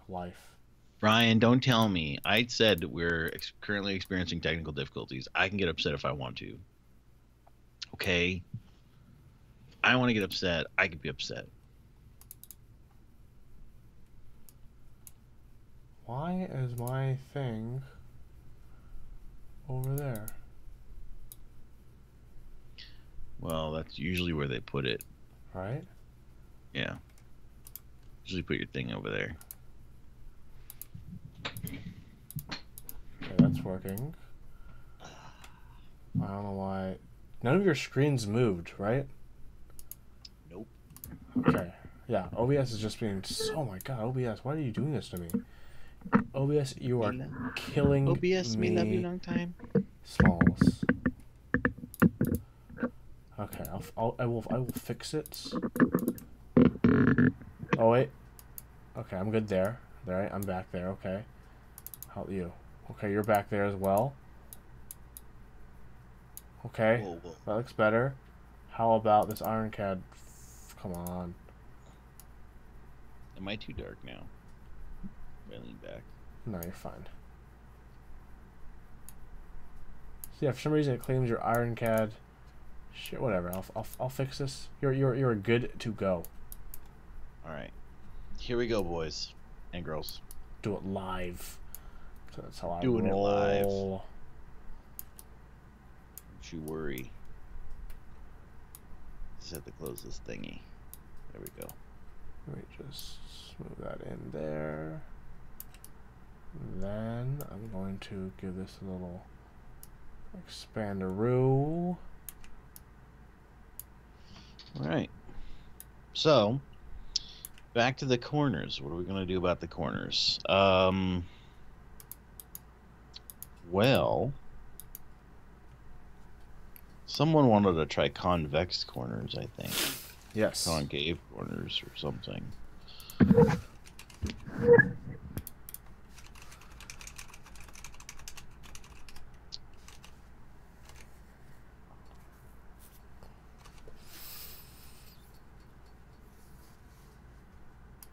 Speaker 3: Life.
Speaker 2: Brian, don't tell me. I said we're currently experiencing technical difficulties. I can get upset if I want to. Okay? I want to get upset. I could be upset.
Speaker 3: Why is my thing over there?
Speaker 2: Well, that's usually where they put it.
Speaker 3: Right?
Speaker 2: Yeah. Usually put your thing over there.
Speaker 3: Okay, that's working. I don't know why. None of your screens moved, right?
Speaker 2: Nope.
Speaker 3: Okay. Yeah, OBS is just being. Oh my god, OBS, why are you doing this to me? OBS, you are killing
Speaker 2: OBS,
Speaker 3: me.
Speaker 2: me love you long time.
Speaker 3: Smalls. Okay, I will fix it. Oh wait. Okay, I'm good there. All right, I'm back there. Okay. How about you? Okay, you're back there as well. Okay,
Speaker 2: Whoa.
Speaker 3: that looks better. How about this iron cad? Come on.
Speaker 2: Am I too dark now? I lean back.
Speaker 3: No, you're fine. So yeah, for some reason it claims your iron cad. Shit, whatever. I'll fix this. You're good to go.
Speaker 2: All right. Here we go, boys and girls.
Speaker 3: Do it live. So that's how I
Speaker 2: Doing it live.
Speaker 3: roll.
Speaker 2: Don't you worry. Just have to close this thingy. There we go.
Speaker 3: Let me just move that in there. Then I'm going to give this a little expandaroo.
Speaker 2: All right. So, back to the corners. What are we going to do about the corners? Well, someone wanted to try convex corners, I think.
Speaker 3: Yes.
Speaker 2: Concave corners or something.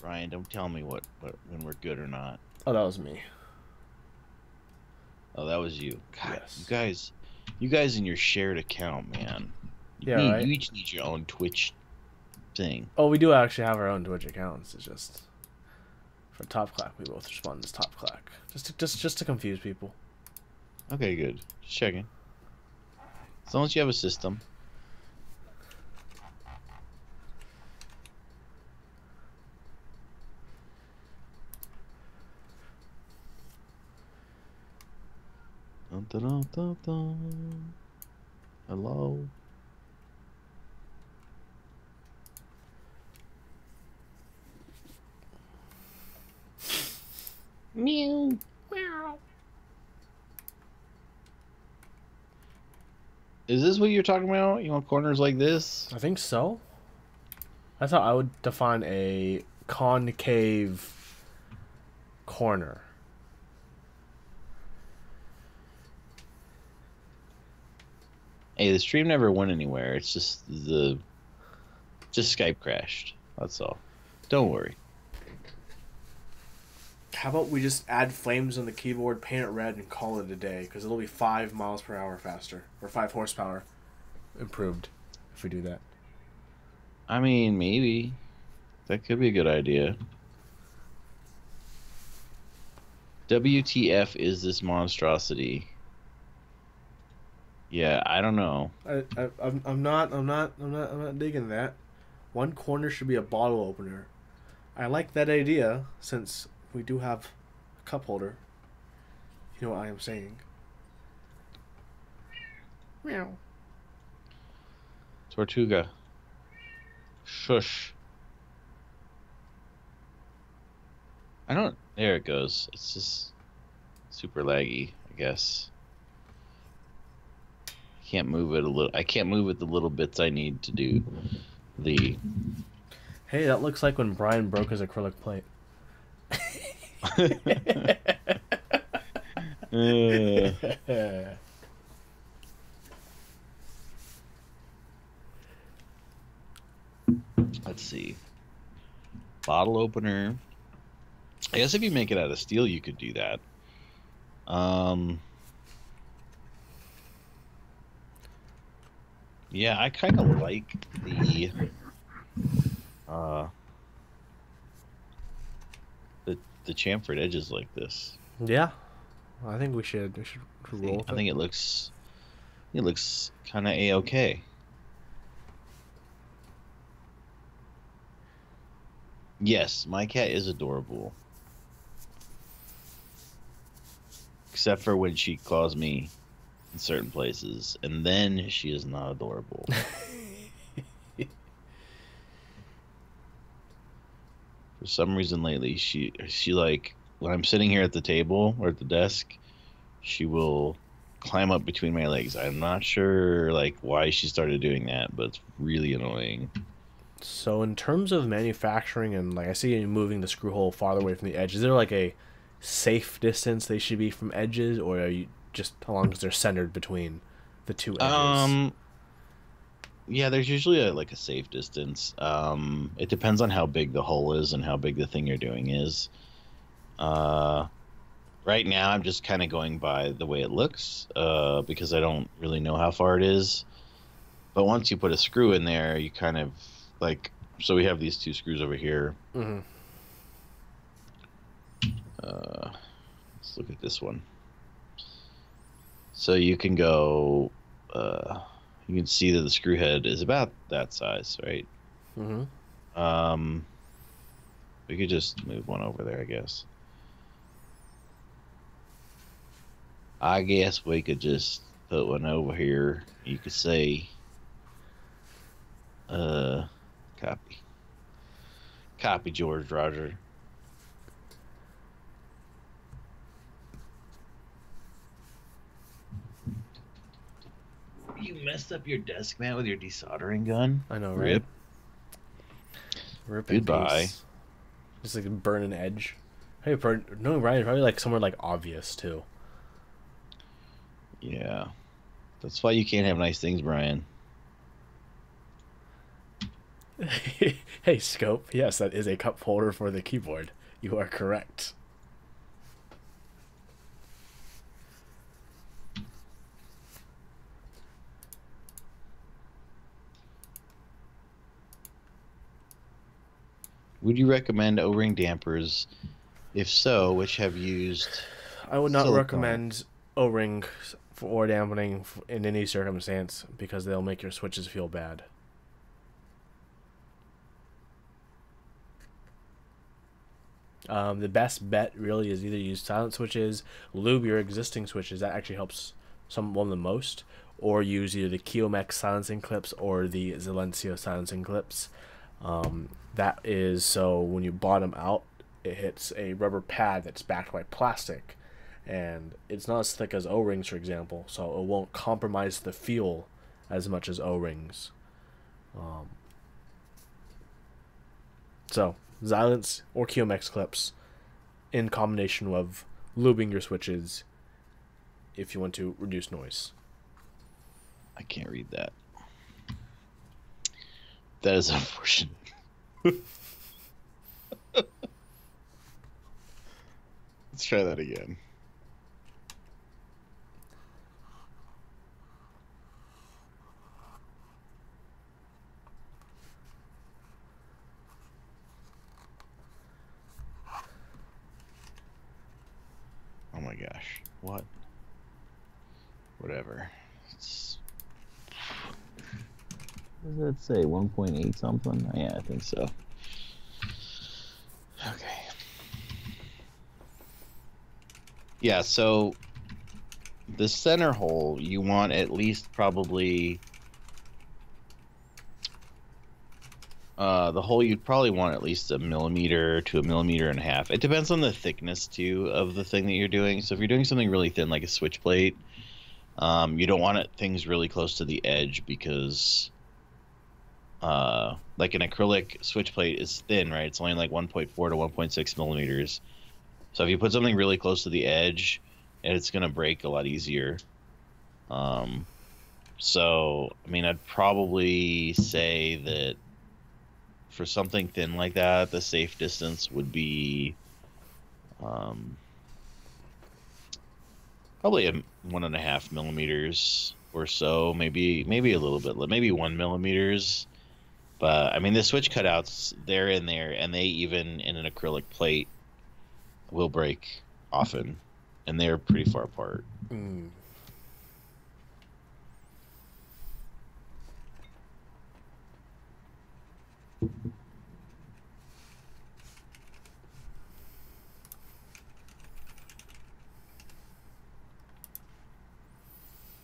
Speaker 2: Ryan, don't tell me what when we're good or not.
Speaker 3: Oh, that was me.
Speaker 2: Oh, that was you. God,
Speaker 3: Yes.
Speaker 2: you guys in your shared account, man.
Speaker 3: Right?
Speaker 2: You each need your own Twitch thing.
Speaker 3: Oh, we do actually have our own Twitch accounts. It's just for Top Clack, we both respond as Top Clack, just to confuse people.
Speaker 2: Okay, good. Just checking. As long as you have a system. Dun, dun, dun, dun, dun. Hello.
Speaker 4: Meow. Meow.
Speaker 2: Is this what you're talking about? You want corners like this?
Speaker 3: I think so. That's how I would define a concave corner.
Speaker 2: Hey, the stream never went anywhere. It's just Skype crashed. That's all. Don't worry.
Speaker 3: How about we just add flames on the keyboard, paint it red, and call it a day? Because it'll be 5 miles per hour faster. Or 5 horsepower improved if we do that.
Speaker 2: I mean, maybe. That could be a good idea. WTF is this monstrosity? Yeah, I don't know.
Speaker 3: I'm not digging that. One corner should be a bottle opener. I like that idea since we do have a cup holder. You know what I am saying? Meow.
Speaker 2: Tortuga. Shush. I don't. There it goes. It's just super laggy, I guess. Can't move it a little. I can't move it the little bits I need to do the.
Speaker 3: Hey, that looks like when Brian broke his acrylic plate.
Speaker 2: Let's see. Bottle opener. I guess if you make it out of steel, you could do that. Yeah, I kind of like the chamfered edges like this.
Speaker 3: Yeah, I think we should roll with
Speaker 2: I think it looks kind of a-okay. Yes, my cat is adorable. Except for when she claws me in certain places, and then she is not adorable. For some reason lately, she like, when I'm sitting here at the table or at the desk, she will climb up between my legs. I'm not sure like why she started doing that, but it's really annoying.
Speaker 3: So in terms of manufacturing, and like I see you moving the screw hole farther away from the edge, is there like a safe distance they should be from edges, or are you just how long as they're centered between the two edges?
Speaker 2: Yeah, there's usually like a safe distance. It depends on how big the hole is and how big the thing you're doing is. Right now I'm just kind of going by the way it looks, because I don't really know how far it is. But once you put a screw in there, you kind of like, so we have these two screws over here.
Speaker 3: Mm-hmm.
Speaker 2: Let's look at this one. So you can go, you can see that the screw head is about that size, right?
Speaker 3: Mm-hmm.
Speaker 2: We could just move one over there, I guess. I guess we could just put one over here. You could say, copy George Roger. You messed up your desk, man, with your desoldering gun.
Speaker 3: I know, right? Rip in
Speaker 2: Goodbye.
Speaker 3: peace. Just like burn an edge. Hey, no, Ryan, probably like somewhere like obvious too.
Speaker 2: Yeah, that's why you can't have nice things, Brian.
Speaker 3: Hey, Scope. Yes, that is a cup holder for the keyboard. You are correct.
Speaker 2: Would you recommend O-ring dampers? If so, which have used?
Speaker 3: I would not
Speaker 2: silicone?
Speaker 3: recommend O-ring or dampening in any circumstance because they'll make your switches feel bad. The best bet really is either use silent switches, lube your existing switches. That actually helps one of the most. Or use either the Kiomex silencing clips or the Silencio silencing clips. That is so when you bottom out, it hits a rubber pad that's backed by plastic. And it's not as thick as O-rings, for example, so it won't compromise the feel as much as O-rings. So, Xylants or QMX clips in combination with lubing your switches if you want to reduce noise.
Speaker 2: I can't read that. That is unfortunate. Let's try that again. Oh my gosh. What? Whatever. What does that say? 1.8 something? Yeah, I think so. Okay. Yeah, so the center hole, you want at least probably... the hole you'd probably want at least 1 millimeter to 1.5 millimeters. It depends on the thickness, too, of the thing that you're doing. So if you're doing something really thin, like a switch plate, you don't want things really close to the edge because... like an acrylic switch plate is thin, right? It's only like 1.4 to 1.6 millimeters. So if you put something really close to the edge, it's going to break a lot easier. So, I mean, I'd probably say that for something thin like that, the safe distance would be probably 1.5 millimeters or so, maybe a little bit, maybe 1 millimeters. But I mean, the switch cutouts, they're in there, and they even in an acrylic plate will break often, and they're pretty far apart.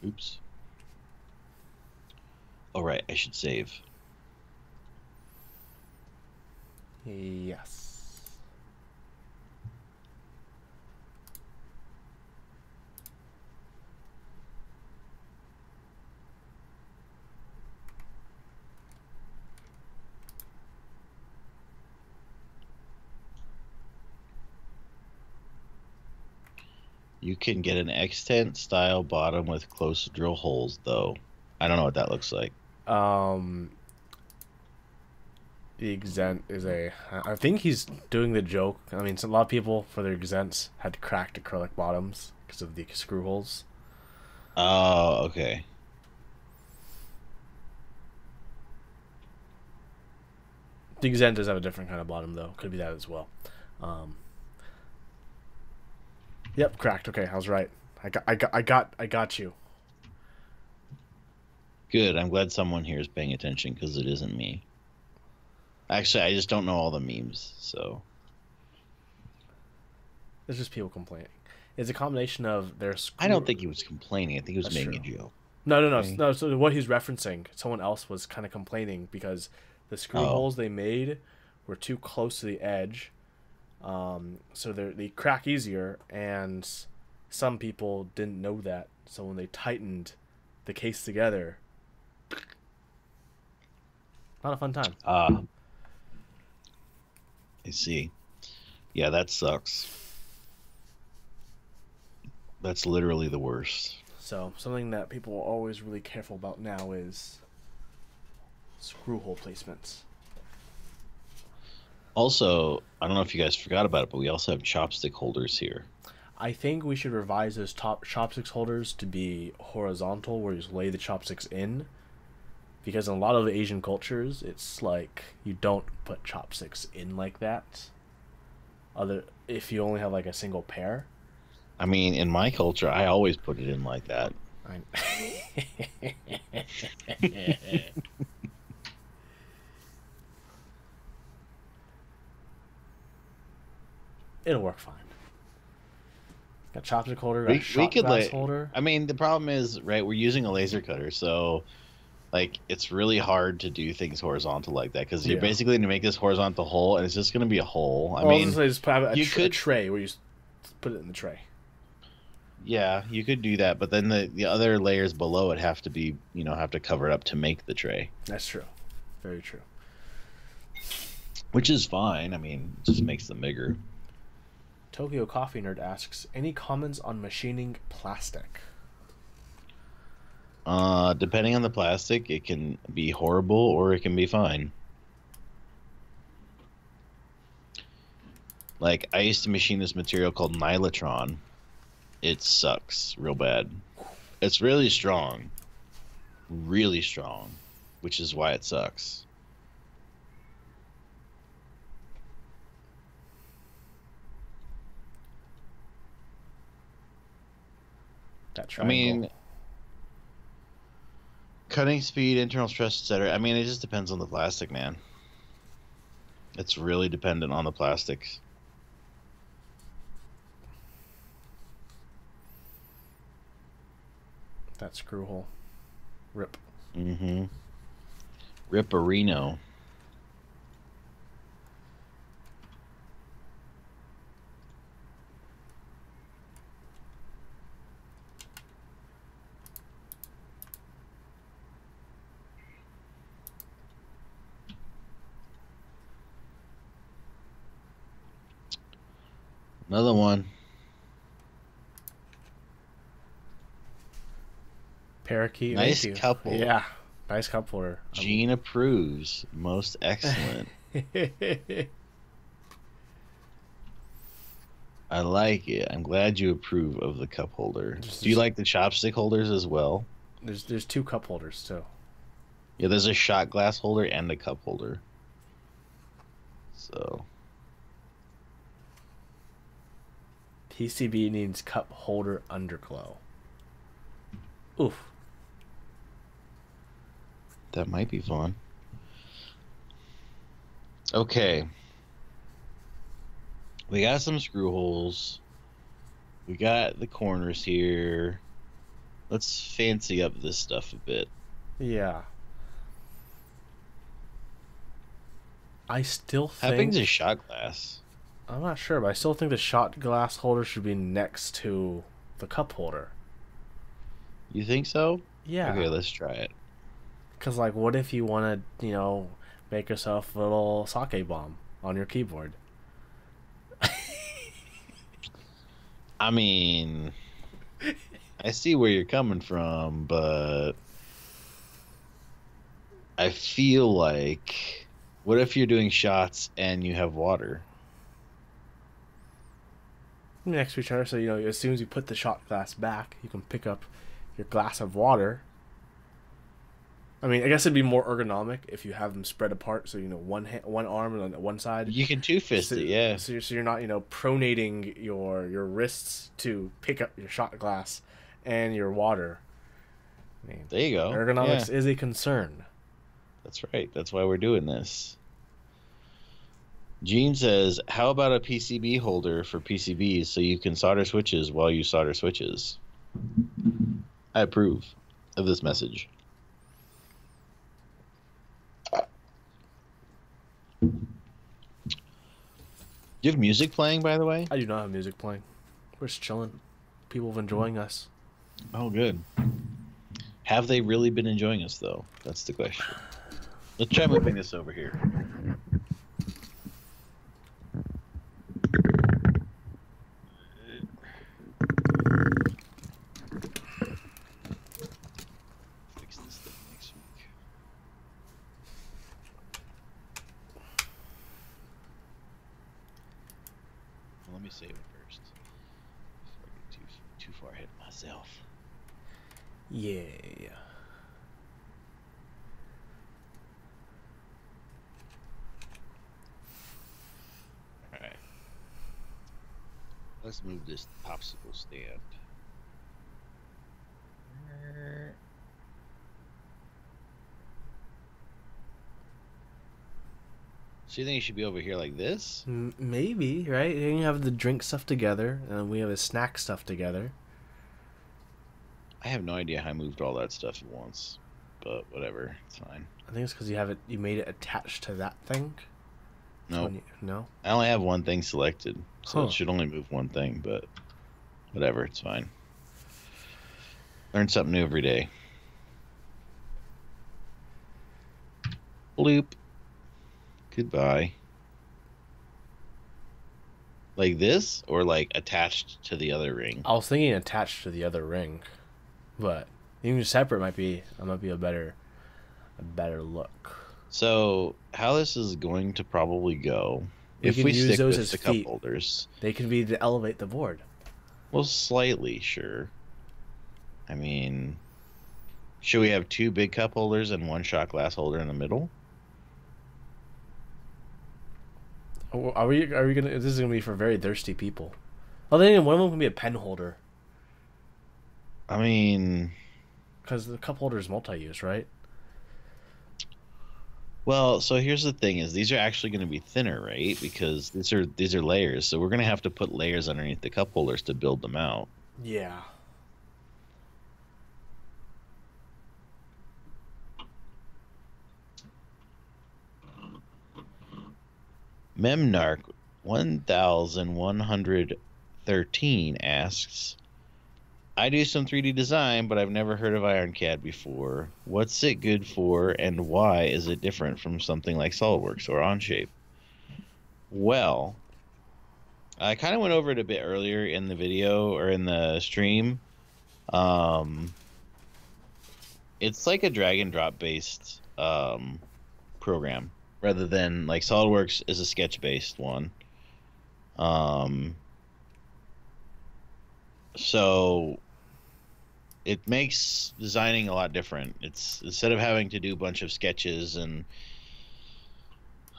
Speaker 2: Oops. All right, I should save.
Speaker 3: Yes.
Speaker 2: You can get an X-Tent style bottom with close drill holes, though. I don't know what that looks like.
Speaker 3: The Exent is I think he's doing the joke. I mean, a lot of people for their Exents had cracked acrylic bottoms because of the screw holes.
Speaker 2: Oh, okay.
Speaker 3: The Exent does have a different kind of bottom, though. Could be that as well. Yep, cracked. Okay, I was right. I got you.
Speaker 2: Good. I'm glad someone here is paying attention because it isn't me. Actually, I just don't know all the memes, so.
Speaker 3: It's just people complaining. It's a combination of their screw...
Speaker 2: I don't think he was complaining. I think he was
Speaker 3: That's
Speaker 2: making
Speaker 3: true.
Speaker 2: a joke.
Speaker 3: No.
Speaker 2: Okay.
Speaker 3: No, so what he's referencing, someone else was kind of complaining because the screw holes they made were too close to the edge. So they crack easier, and some people didn't know that. So when they tightened the case together, not a fun time.
Speaker 2: I see. Yeah, that sucks. That's literally the worst.
Speaker 3: So something that people are always really careful about now is screw hole placements.
Speaker 2: Also, I don't know if you guys forgot about it, but we also have chopstick holders here.
Speaker 3: I think we should revise those top chopsticks holders to be horizontal, where you just lay the chopsticks in. Because in a lot of Asian cultures, it's like you don't put chopsticks in like that. If you only have like a single pair.
Speaker 2: I mean, in my culture, I always put it in like that.
Speaker 3: It'll work fine. Got chopstick holder, got shot glass holder.
Speaker 2: I mean, the problem is, right, we're using a laser cutter, so like it's really hard to do things horizontal like that because you're basically going to make this horizontal hole, and it's just going to be a hole. I mean,
Speaker 3: just put a tray where you put it in the tray.
Speaker 2: Yeah, you could do that, but then the other layers below it have to be, have to cover it up to make the tray,
Speaker 3: That's true. Very true.
Speaker 2: which is fine. I mean, it just makes them bigger.
Speaker 3: Tokyo Coffee Nerd asks, any comments on machining plastic?
Speaker 2: Depending on the plastic, it can be horrible or it can be fine. Like, I used to machine this material called Nylotron. It sucks real bad. It's really strong, which is why it sucks.
Speaker 3: That
Speaker 2: I
Speaker 3: triangle.
Speaker 2: mean, cutting speed, internal stress, etc. I mean, it just depends on the plastic, man. It's really dependent on the plastics.
Speaker 3: that screw hole. Rip.
Speaker 2: Mm-hmm. Ripperino. Another one.
Speaker 3: Parakeet.
Speaker 2: Nice
Speaker 3: thank you.
Speaker 2: couple.
Speaker 3: Yeah. Nice cup holder.
Speaker 2: Gene approves. Most excellent. I like it. I'm glad you approve of the cup holder. Do you like the chopstick holders as well?
Speaker 3: There's two cup holders too.
Speaker 2: Yeah, there's a shot glass holder and a cup holder. So
Speaker 3: PCB needs cup holder underglow. Oof.
Speaker 2: that might be fun. Okay. We got some screw holes. We got the corners here. Let's fancy up this stuff a bit.
Speaker 3: Yeah. I still
Speaker 2: How
Speaker 3: think...
Speaker 2: big's a shot glass?
Speaker 3: I'm not sure, but I still think the shot glass holder should be next to the cup holder.
Speaker 2: You think so?
Speaker 3: Yeah.
Speaker 2: Okay, let's try it.
Speaker 3: Because, like, what if you want to, make yourself a little sake bomb on your keyboard?
Speaker 2: I mean, I see where you're coming from, but I feel like, what if you're doing shots and you have water?
Speaker 3: Next to each other, so, as soon as you put the shot glass back, you can pick up your glass of water. I mean, I guess it'd be more ergonomic if you have them spread apart, so one arm on one side.
Speaker 2: You can two-fist it, yeah.
Speaker 3: So you're not pronating your wrists to pick up your shot glass and your water. I mean,
Speaker 2: There you go.
Speaker 3: ergonomics
Speaker 2: Yeah,
Speaker 3: is a concern.
Speaker 2: that's right. That's why we're doing this. Gene says, how about a PCB holder for PCBs so you can solder switches while you solder switches? I approve of this message. Do you have music playing, by the way?
Speaker 3: I do not have music playing. We're just chilling. People have enjoying us.
Speaker 2: Oh, good. Have they really been enjoying us, though? That's the question. Let's try moving this over here. Fix this thing next week. Well, let me save it first. Before I get too far ahead of myself.
Speaker 3: Yeah.
Speaker 2: Alright. Let's move this popsicle stand. So you think it should be over here like this?
Speaker 3: Maybe, right? You have the drink stuff together, and we have the snack stuff together.
Speaker 2: I have no idea how I moved all that stuff at once. But whatever, it's fine.
Speaker 3: I think it's because you made it attached to that thing.
Speaker 2: No,
Speaker 3: No?
Speaker 2: I only have one thing selected. So
Speaker 3: Huh.
Speaker 2: it should only move one thing, but whatever, it's fine. Learn something new every day. Bloop. Goodbye. Like this, or like attached to the other ring?
Speaker 3: I was thinking attached to the other ring, but even separate might be a better look.
Speaker 2: So how this is going to probably go,
Speaker 3: We
Speaker 2: if
Speaker 3: can
Speaker 2: we
Speaker 3: use
Speaker 2: stick
Speaker 3: those
Speaker 2: with
Speaker 3: as
Speaker 2: the cup
Speaker 3: feet.
Speaker 2: holders,
Speaker 3: They can be to elevate the board.
Speaker 2: well, slightly, sure. I mean, should we have 2 big cup holders and 1 shot glass holder in the middle?
Speaker 3: Are we gonna? This is gonna be for very thirsty people. Oh, then one of them can be a pen holder
Speaker 2: I mean,
Speaker 3: because the cup holder is multi-use, right?
Speaker 2: well, so here's the thing: is these are actually going to be thinner, right? Because these are layers, so we're going to have to put layers underneath the cup holders to build them out.
Speaker 3: Yeah.
Speaker 2: Memnarch 1113 asks, I do some 3D design, but I've never heard of IronCAD before. What's it good for, and why is it different from something like SolidWorks or Onshape? Well, I kind of went over it a bit earlier in the video or in the stream. It's like a drag and drop based program rather than like SolidWorks is a sketch based one. So it makes designing a lot different. It's instead of having to do a bunch of sketches and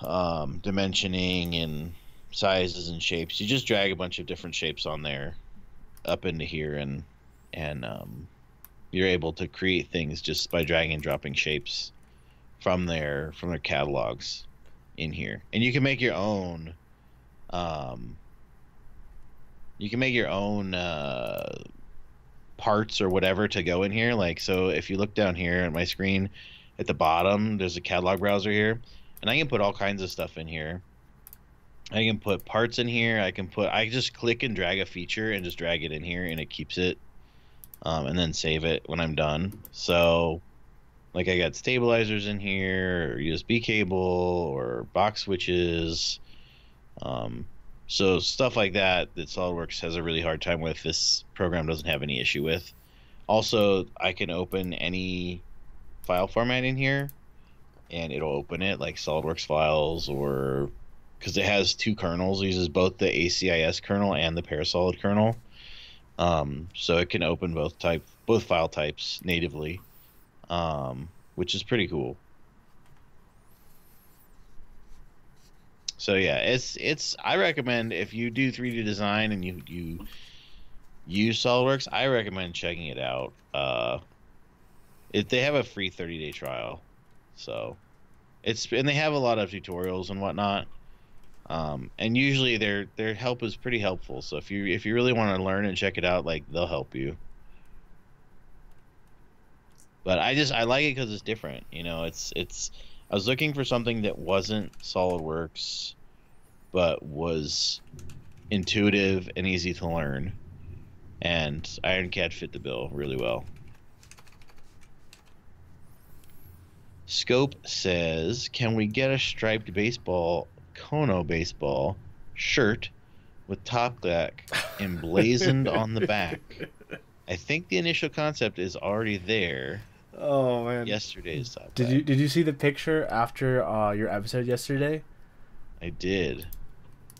Speaker 2: dimensioning and sizes and shapes, you just drag a bunch of different shapes on there up into here, and you're able to create things just by dragging and dropping shapes from their catalogs in here. And you can make your own parts or whatever to go in here. Like, so if you look down here at my screen at the bottom, there's a catalog browser here, and I can put all kinds of stuff in here. I can put parts in here. I just click and drag a feature and just drag it in here, and it keeps it, and then save it when I'm done. So like I got stabilizers in here, or USB cable, or box switches, so stuff like that SolidWorks has a really hard time with. This program doesn't have any issue with. Also, I can open any file format in here, and it'll open it, like SolidWorks files, or because it has 2 kernels. It uses both the ACIS kernel and the Parasolid kernel, so it can open both file types natively, which is pretty cool. So yeah, it's I recommend if you do 3D design and you use SolidWorks, I recommend checking it out. If they have a free 30-day trial, so and they have a lot of tutorials and whatnot. And usually their help is pretty helpful. So if you really want to learn and check it out, like, they'll help you. But I like it because it's different. You know, it's I was looking for something that wasn't SolidWorks, but was intuitive and easy to learn, and IronCAD fit the bill really well. Scope says, can we get a striped baseball, Kono baseball shirt with Top Deck emblazoned on the back? I think the initial concept is already there.
Speaker 3: Oh man!
Speaker 2: Yesterday's Top
Speaker 3: Did
Speaker 2: Deck.
Speaker 3: you see the picture after your episode yesterday?
Speaker 2: I did.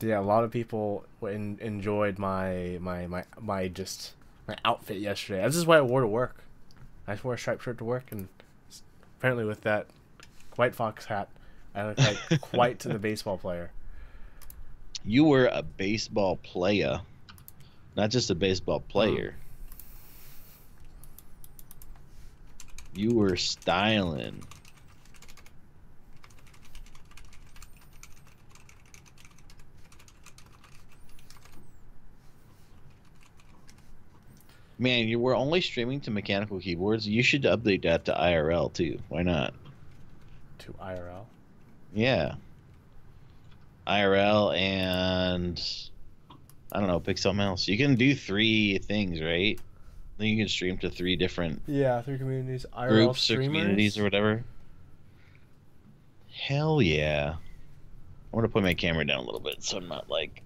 Speaker 3: Yeah, a lot of people enjoyed my outfit yesterday. This is why I wore to work. I just wore a striped shirt to work, and apparently with that White Fox hat, I look like quite the baseball player.
Speaker 2: You were a baseball player, not just a baseball player. You were styling. Man, you were only streaming to mechanical keyboards. You should update that to IRL too. Why not?
Speaker 3: To IRL?
Speaker 2: Yeah. IRL and I don't know, pick something else. You can do 3 things, right? Then you can stream to 3 different
Speaker 3: Yeah, 3 communities. IRL
Speaker 2: groups or
Speaker 3: streamers.
Speaker 2: communities or whatever. Hell yeah. I want to put my camera down a little bit so I'm not like...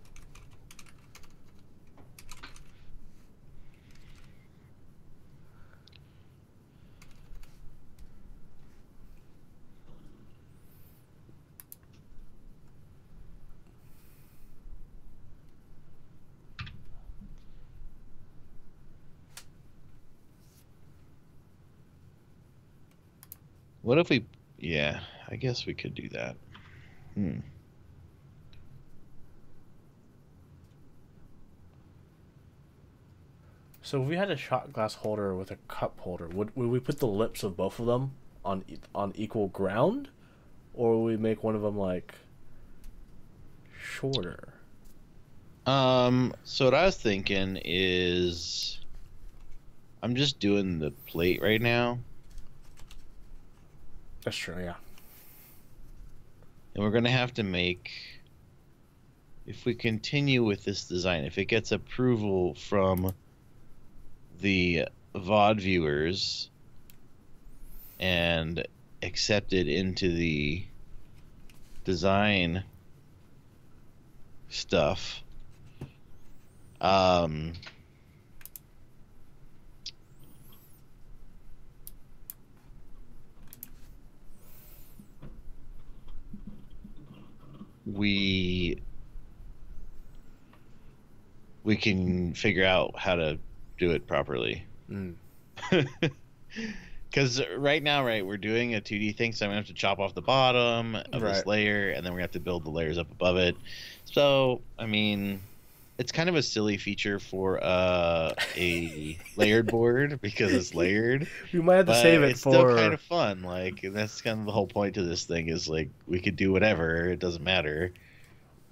Speaker 2: What if we... Yeah, I guess we could do that.
Speaker 3: So if we had a shot glass holder with a cup holder, would we put the lips of both of them on equal ground, or would we make one of them like shorter?
Speaker 2: So what I was thinking is I'm just doing the plate right now.
Speaker 3: That's true, yeah.
Speaker 2: And we're going to have to make, if we continue with this design, if it gets approval from the VOD viewers and accepted into the design stuff, we can figure out how to do it properly. Because right now, we're doing a 2D thing, so I'm gonna have to chop off the bottom of this layer, and then we're gonna have to build the layers up above it. So, I mean, it's kind of a silly feature for a layered board because it's layered.
Speaker 3: We might have to save it
Speaker 2: it's
Speaker 3: for...
Speaker 2: still kind of fun. Like, that's kind of the whole point to this thing is, like, we could do whatever. It doesn't matter.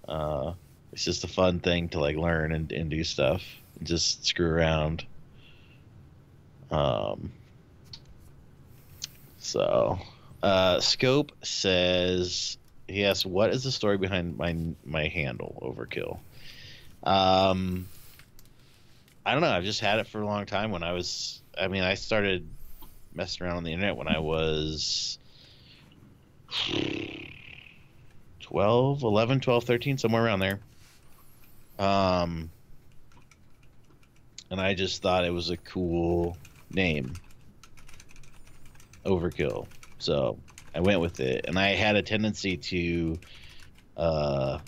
Speaker 2: It's just a fun thing to, like, learn and do stuff. And just screw around. So, Scope says, he asks, what is the story behind my handle, Overkill? I don't know. I've just had it for a long time. I started messing around on the internet when I was 11, 12, 13, somewhere around there. And I just thought it was a cool name, Overkill. So I went with it, and I had a tendency to kind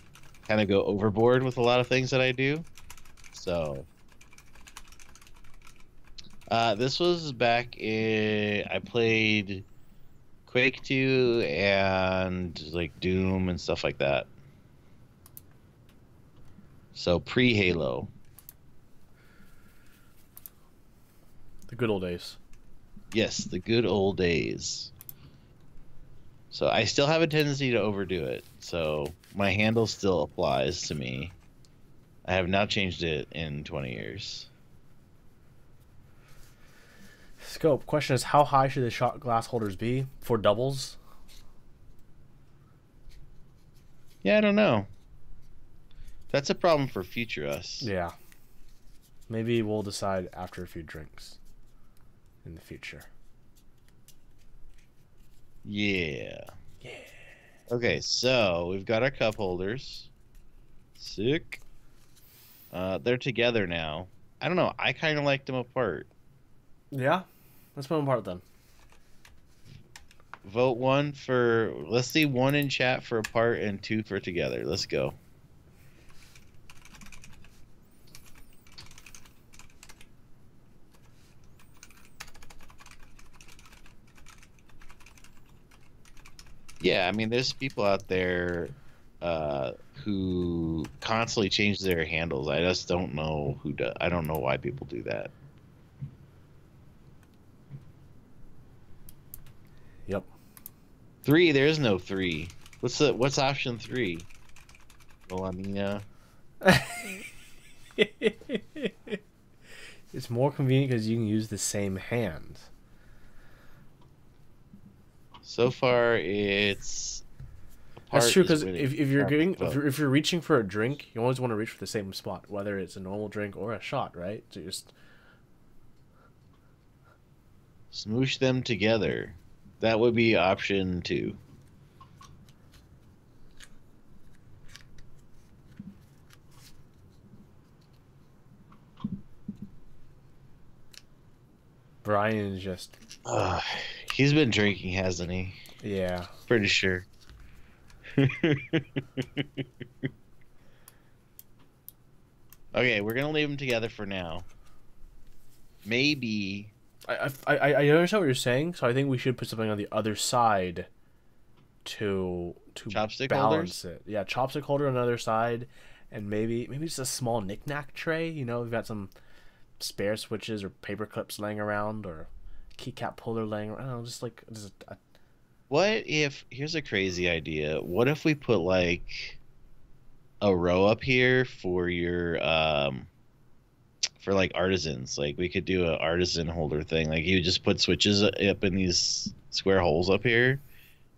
Speaker 2: of go overboard with a lot of things that I do. So this was back in, I played Quake 2 and like Doom and stuff like that. So pre-Halo.
Speaker 3: The good old days.
Speaker 2: Yes, the good old days. So I still have a tendency to overdo it. So my handle still applies to me. I have not changed it in 20 years.
Speaker 3: Scope, question is, how high should the shot glass holders be for doubles?
Speaker 2: Yeah, I don't know. That's a problem for future us.
Speaker 3: Yeah. Maybe we'll decide after a few drinks in the future.
Speaker 2: Yeah.
Speaker 3: Yeah.
Speaker 2: Okay, so we've got our cup holders. Sick. They're together now. I don't know. I kind of like them apart.
Speaker 3: Yeah? Let's put them apart then.
Speaker 2: Vote 1 for... Let's see 1 in chat for apart and 2 for together. Let's go. Yeah, I mean, there's people out there who constantly change their handles. I just don't know who does. I don't know why people do that.
Speaker 3: Yep.
Speaker 2: 3, there is no 3. What's option 3? Melamina.
Speaker 3: It's more convenient because you can use the same hand.
Speaker 2: So far, it's.
Speaker 3: That's true, because if you're reaching for a drink, you always want to reach for the same spot, whether it's a normal drink or a shot, right? So
Speaker 2: Smoosh them together. That would be option 2.
Speaker 3: Brian is just
Speaker 2: He's been drinking, hasn't he?
Speaker 3: yeah.
Speaker 2: Pretty sure. Okay, we're gonna leave them together for now. Maybe.
Speaker 3: I understand what you're saying, so I think we should put something on the other side to
Speaker 2: Chopstick
Speaker 3: balance
Speaker 2: holders?
Speaker 3: it. Yeah, chopstick holder on the other side, and maybe just a small knickknack tray. We've got some spare switches or paper clips laying around, or keycap holder laying around. I don't know, just a
Speaker 2: What if, here's a crazy idea. What if we put like a row up here for your for like artisans? Like we could do a artisan holder thing. Like you just put switches up in these square holes up here.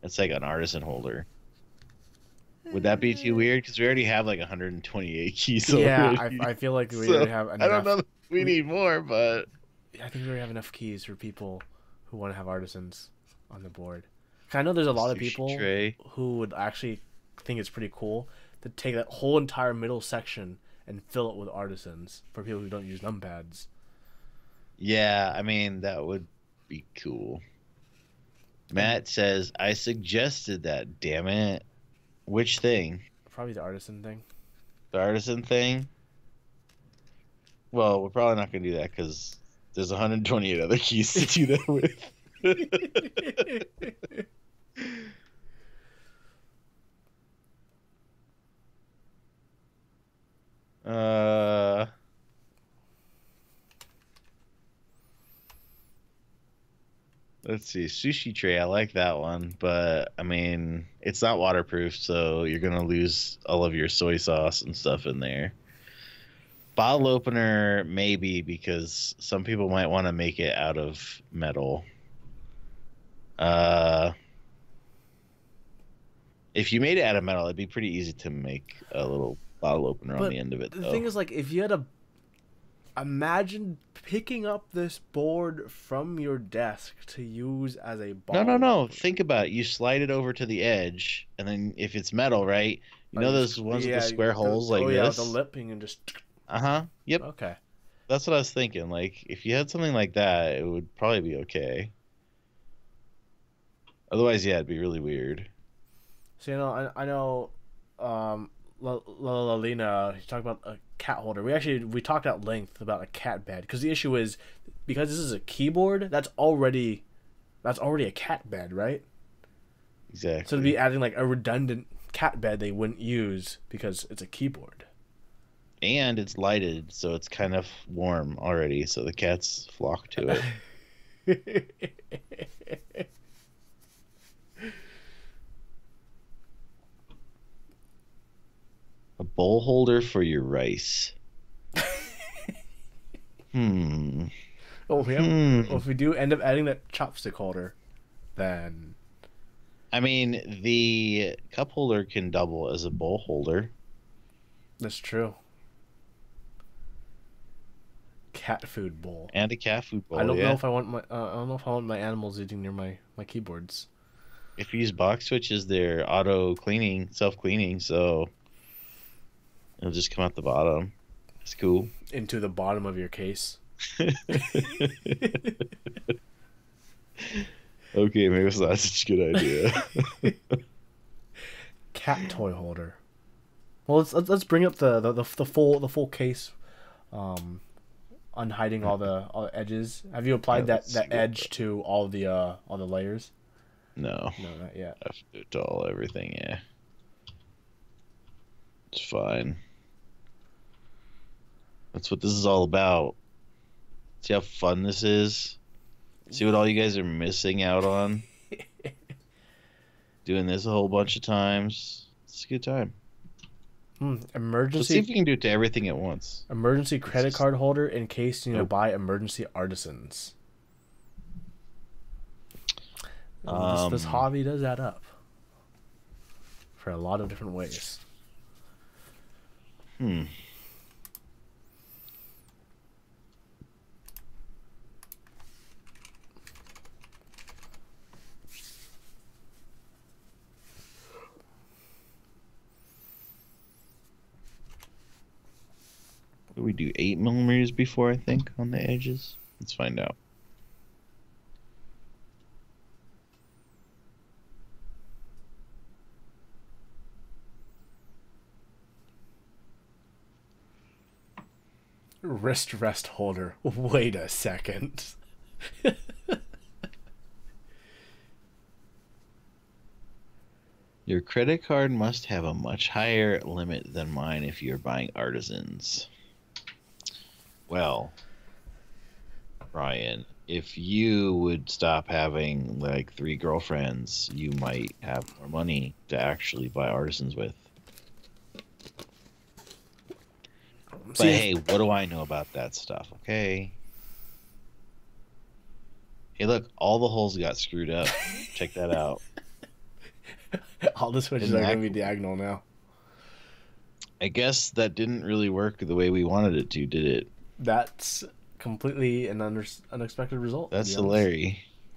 Speaker 2: It's like an artisan holder. Would that be too weird? Because we already have like 128 keys
Speaker 3: yeah.
Speaker 2: already.
Speaker 3: I feel like we
Speaker 2: So,
Speaker 3: already have enough.
Speaker 2: I don't know if we need more, but
Speaker 3: I think we already have enough keys for people who want to have artisans on the board. I know there's a lot of
Speaker 2: Sushi
Speaker 3: people
Speaker 2: tray.
Speaker 3: who would actually think it's pretty cool to take that whole entire middle section and fill it with artisans for people who don't use numpads.
Speaker 2: Yeah, I mean that would be cool. Matt says, I suggested that, damn it. Which thing?
Speaker 3: Probably the artisan thing.
Speaker 2: The artisan thing? Well, we're probably not going to do that because there's 128 other keys to do that with. uh, let's see. Sushi tray. I like that one, but I mean, it's not waterproof, so you're going to lose all of your soy sauce and stuff in there. Bottle opener, maybe, because some people might want to make it out of metal. If you made it out of metal, it'd be pretty easy to make a little bottle opener on the end of it,
Speaker 3: the
Speaker 2: though.
Speaker 3: thing is, like, if you had imagine picking up this board from your desk to use as a bottle.
Speaker 2: No. Think about it. You slide it over to the edge, and then if it's metal, right? You know those ones with the square holes like
Speaker 3: yeah,
Speaker 2: this?
Speaker 3: with the lipping and just.
Speaker 2: Yep.
Speaker 3: Okay.
Speaker 2: That's what I was thinking. Like, if you had something like that, it would probably be okay. Otherwise, yeah, it'd be really weird.
Speaker 3: So I know, Lina, you talked about a cat holder. We talked at length about a cat bed because the issue is because this is a keyboard that's already a cat bed, right?
Speaker 2: Exactly.
Speaker 3: So to be adding like a redundant cat bed they wouldn't use because it's a keyboard.
Speaker 2: And it's lighted, so it's kind of warm already, so the cats flock to it. A bowl holder for your rice.
Speaker 3: Well, if we do end up adding that chopstick holder, then
Speaker 2: I mean, the cup holder can double as a bowl holder.
Speaker 3: that's true. Cat food bowl.
Speaker 2: And a cat food bowl.
Speaker 3: I don't know if I want my animals eating near my keyboards.
Speaker 2: If you use box switches, they're auto cleaning, self cleaning, so it'll just come out the bottom. It's cool.
Speaker 3: Into the bottom of your case.
Speaker 2: Okay, maybe it's not such a good idea.
Speaker 3: Cat toy holder. Well, let's bring up the full case, unhiding all the edges. Have you applied that edge to all the layers?
Speaker 2: No,
Speaker 3: not yet.
Speaker 2: I have to do it to everything. Yeah, it's fine. That's what this is all about. See how fun this is? See what all you guys are missing out on? Doing this a whole bunch of times. It's a good time.
Speaker 3: Emergency.
Speaker 2: Let's see if we can do it to everything at once.
Speaker 3: Emergency credit card holder in case you need to buy emergency artisans. This hobby does add up for a lot of different ways.
Speaker 2: What do we do? 8 millimeters before, I think, on the edges. Let's find out.
Speaker 3: Wrist rest holder. Wait a second.
Speaker 2: Your credit card must have a much higher limit than mine if you're buying artisans. Well, Ryan, if you would stop having like 3 girlfriends, you might have more money to actually buy artisans with. But hey, what do I know about that stuff, okay? Hey, look, all the holes got screwed up. Check that out.
Speaker 3: All the switches are going to be diagonal now.
Speaker 2: I guess that didn't really work the way we wanted it to, did it?
Speaker 3: That's completely an unexpected result.
Speaker 2: That's hilarious.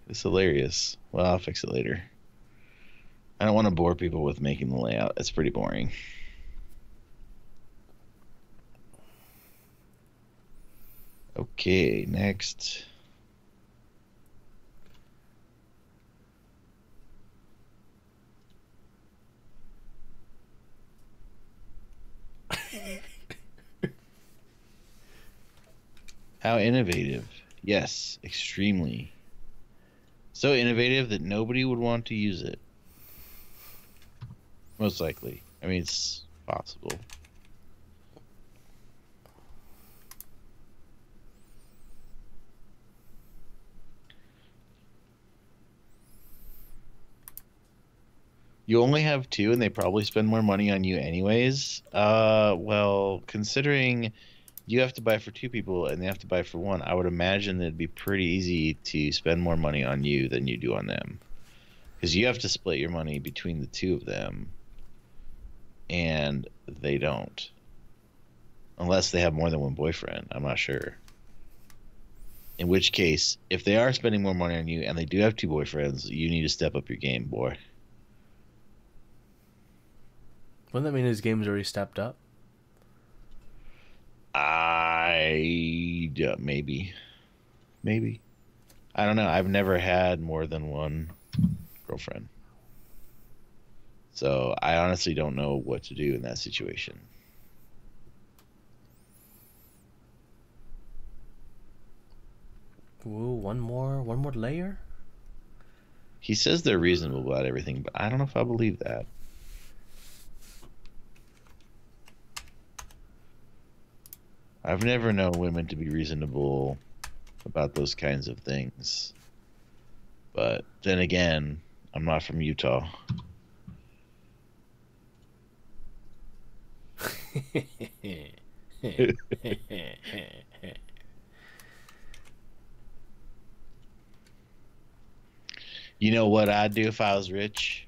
Speaker 2: It's hilarious. Well, I'll fix it later. I don't want to bore people with making the layout. It's pretty boring. Okay, next. How innovative. Yes, extremely. So innovative that nobody would want to use it. Most likely. I mean, it's possible. You only have 2 and they probably spend more money on you anyways. Well, considering you have to buy for 2 people and they have to buy for 1, I would imagine that it'd be pretty easy to spend more money on you than you do on them. Because you have to split your money between the 2 of them. And they don't. Unless they have more than 1 boyfriend. I'm not sure. In which case, if they are spending more money on you and they do have 2 boyfriends, you need to step up your game, boy.
Speaker 3: Wouldn't that mean his game's already stepped up?
Speaker 2: Maybe. I don't know. I've never had more than 1 girlfriend. So I honestly don't know what to do in that situation.
Speaker 3: Ooh, one more layer?
Speaker 2: He says they're reasonable about everything, but I don't know if I believe that. I've never known women to be reasonable about those kinds of things. But then again, I'm not from Utah. You know what I'd do if I was rich?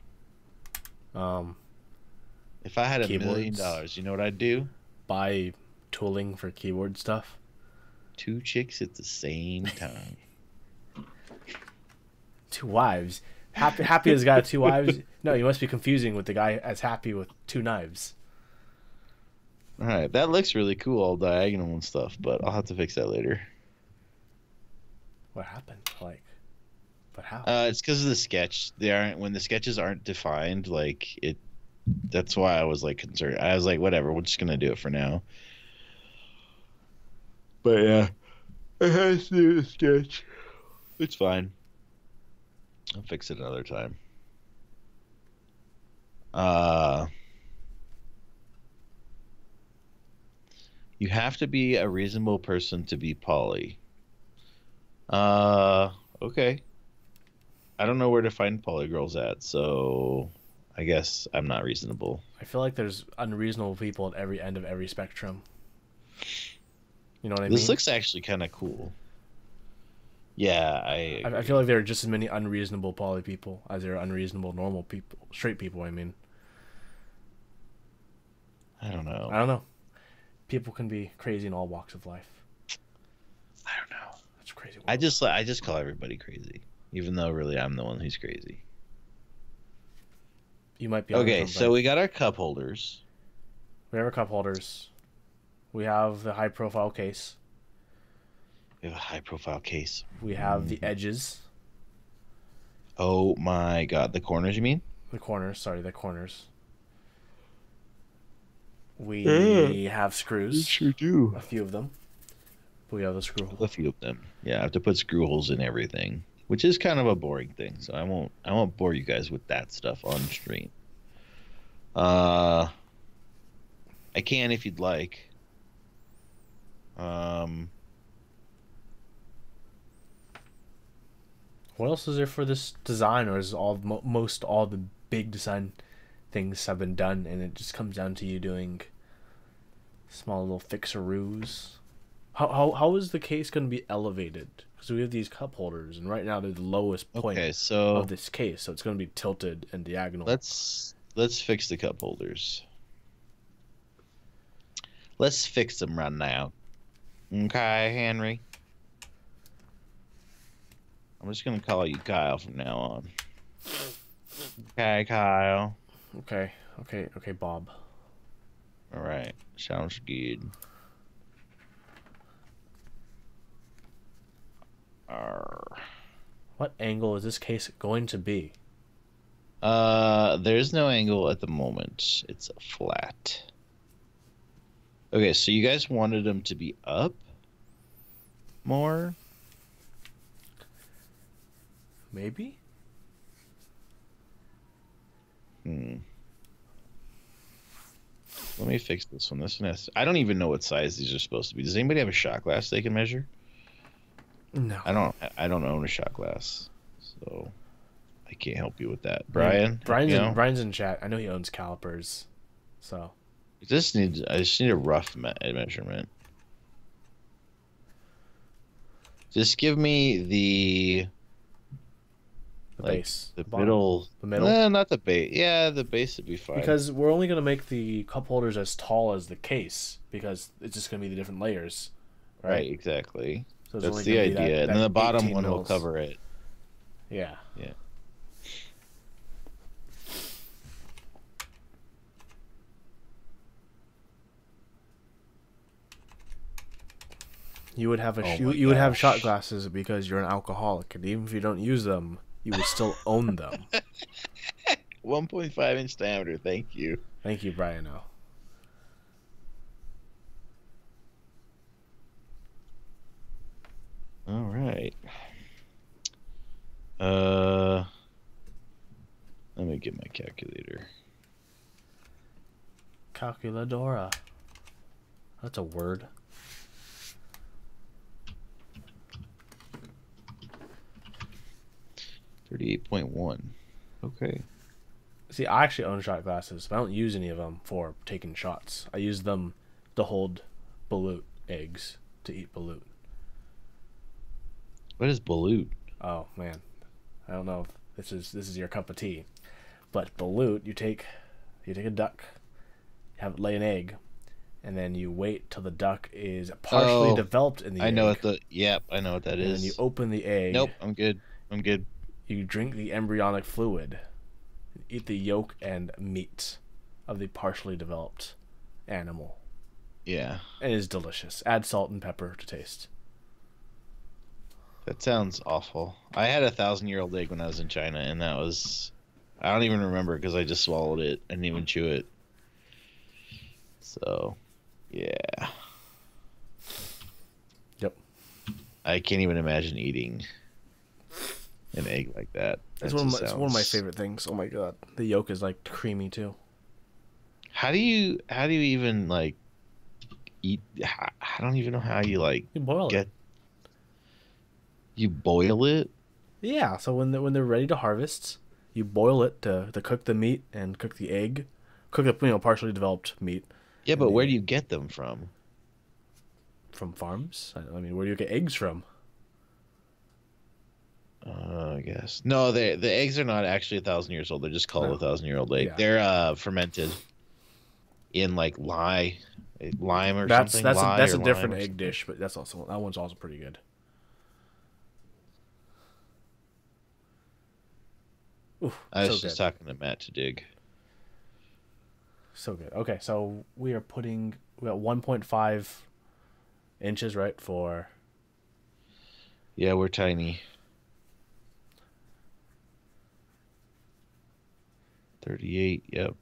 Speaker 2: If I had $1 million, you know what I'd do?
Speaker 3: Buy tooling for keyboard stuff.
Speaker 2: 2 chicks at the same time.
Speaker 3: 2 wives. Happy has got 2 wives. No, you must be confusing with the guy as happy with 2 knives.
Speaker 2: All right, that looks really cool, all diagonal and stuff, but I'll have to fix that later.
Speaker 3: What happened? But how?
Speaker 2: It's because of the sketch. When the sketches aren't defined, like it. That's why I was like concerned. I was like, whatever, we're just gonna do it for now. But yeah, I had to do the sketch. It's fine. I'll fix it another time. You have to be a reasonable person to be poly. Okay. I don't know where to find poly girls at, so I guess I'm not reasonable.
Speaker 3: I feel like there's unreasonable people at every end of every spectrum. You know what I mean?
Speaker 2: This looks actually kind of cool. Yeah,
Speaker 3: I feel like there are just as many unreasonable poly people as there are unreasonable normal people, straight people, I mean.
Speaker 2: I don't know.
Speaker 3: I don't know. People can be crazy in all walks of life.
Speaker 2: I don't know.
Speaker 3: That's crazy.
Speaker 2: I just call everybody crazy, even though really I'm the one who's crazy.
Speaker 3: You might be
Speaker 2: okay. So we got our cup holders.
Speaker 3: We have our cup holders. We have the high-profile case.
Speaker 2: We have a high-profile case.
Speaker 3: We have the edges.
Speaker 2: Oh my god, the corners, you mean?
Speaker 3: The corners. Sorry, the corners. We have screws.
Speaker 2: Sure do.
Speaker 3: A few of them. We have the screw hole.
Speaker 2: A few of them. Yeah, I have to put screw holes in everything, which is kind of a boring thing. So I won't bore you guys with that stuff on stream. I can if you'd like.
Speaker 3: What else is there for this design, or is most all the big design things have been done, and it just comes down to you doing small little fixaroos? How is the case going to be elevated? Because we have these cup holders, and right now they're the lowest point of this case, so it's going to be tilted and diagonal.
Speaker 2: Let's fix the cup holders. Let's fix them right now. Okay, Henry. I'm just gonna call you Kyle from now on. Okay, Kyle.
Speaker 3: Okay, Bob.
Speaker 2: All right, sounds good.
Speaker 3: What angle is this case going to be?
Speaker 2: There's no angle at the moment. It's flat. Okay, so you guys wanted them to be up more?
Speaker 3: Maybe?
Speaker 2: Let me fix this one. This one has... I don't even know what size these are supposed to be. Does anybody have a shot glass they can measure?
Speaker 3: No.
Speaker 2: I don't own a shot glass, so I can't help you with that. Brian?
Speaker 3: Brian's in chat. I know he owns calipers, so...
Speaker 2: I just need a rough measurement. Just give me the
Speaker 3: base.
Speaker 2: The middle.
Speaker 3: The middle?
Speaker 2: Not the base. Yeah, the base would be fine.
Speaker 3: Because we're only going to make the cup holders as tall as the case, because it's just going to be the different layers.
Speaker 2: Right, exactly.
Speaker 3: So
Speaker 2: that's the idea. And then the bottom one will cover it.
Speaker 3: Yeah.
Speaker 2: Yeah.
Speaker 3: You would have you would have shot glasses because you're an alcoholic, and even if you don't use them, you would still own them.
Speaker 2: 1.5 inch diameter. Thank you.
Speaker 3: Thank you, Brian.
Speaker 2: All right. Let me get my calculator.
Speaker 3: Calculadora. That's a word.
Speaker 2: $38.1. Okay.
Speaker 3: See, I actually own shot glasses, but I don't use any of them for taking shots. I use them to hold balut eggs to eat balut.
Speaker 2: What is balut?
Speaker 3: Oh man, I don't know if this is your cup of tea, but balut, you take a duck, have it lay an egg, and then you wait till the duck is partially developed in the egg.
Speaker 2: I know what I know what that is.
Speaker 3: And then you open the egg.
Speaker 2: Nope, I'm good.
Speaker 3: You drink the embryonic fluid, eat the yolk and meat of the partially developed animal.
Speaker 2: Yeah.
Speaker 3: And it's delicious. Add salt and pepper to taste.
Speaker 2: That sounds awful. I had a 1,000-year-old egg when I was in China, and that was... I don't even remember because I just swallowed it. I didn't even chew it. So, yeah.
Speaker 3: Yep.
Speaker 2: I can't even imagine eating an egg like that.
Speaker 3: It's one of my favorite things. Oh my god. The yolk is like creamy too.
Speaker 2: How do you even like eat? I don't even know how you like
Speaker 3: you boil it.
Speaker 2: You boil it?
Speaker 3: Yeah, so when they're ready to harvest, you boil it to cook the meat and cook the egg. Cook the partially developed meat.
Speaker 2: Yeah, but where do you get them from?
Speaker 3: From farms? I mean, where do you get eggs from?
Speaker 2: I guess. No, the eggs are not actually 1,000 years old. They're just called a 1,000-year-old egg. Yeah. They're fermented in like lime or something.
Speaker 3: That's a different egg dish, but that one's also pretty good. Oof,
Speaker 2: I was talking to Matt to dig.
Speaker 3: So good. Okay, so we are putting we got 1.5 inches, right, for...
Speaker 4: Yeah, we're tiny. 38, yep.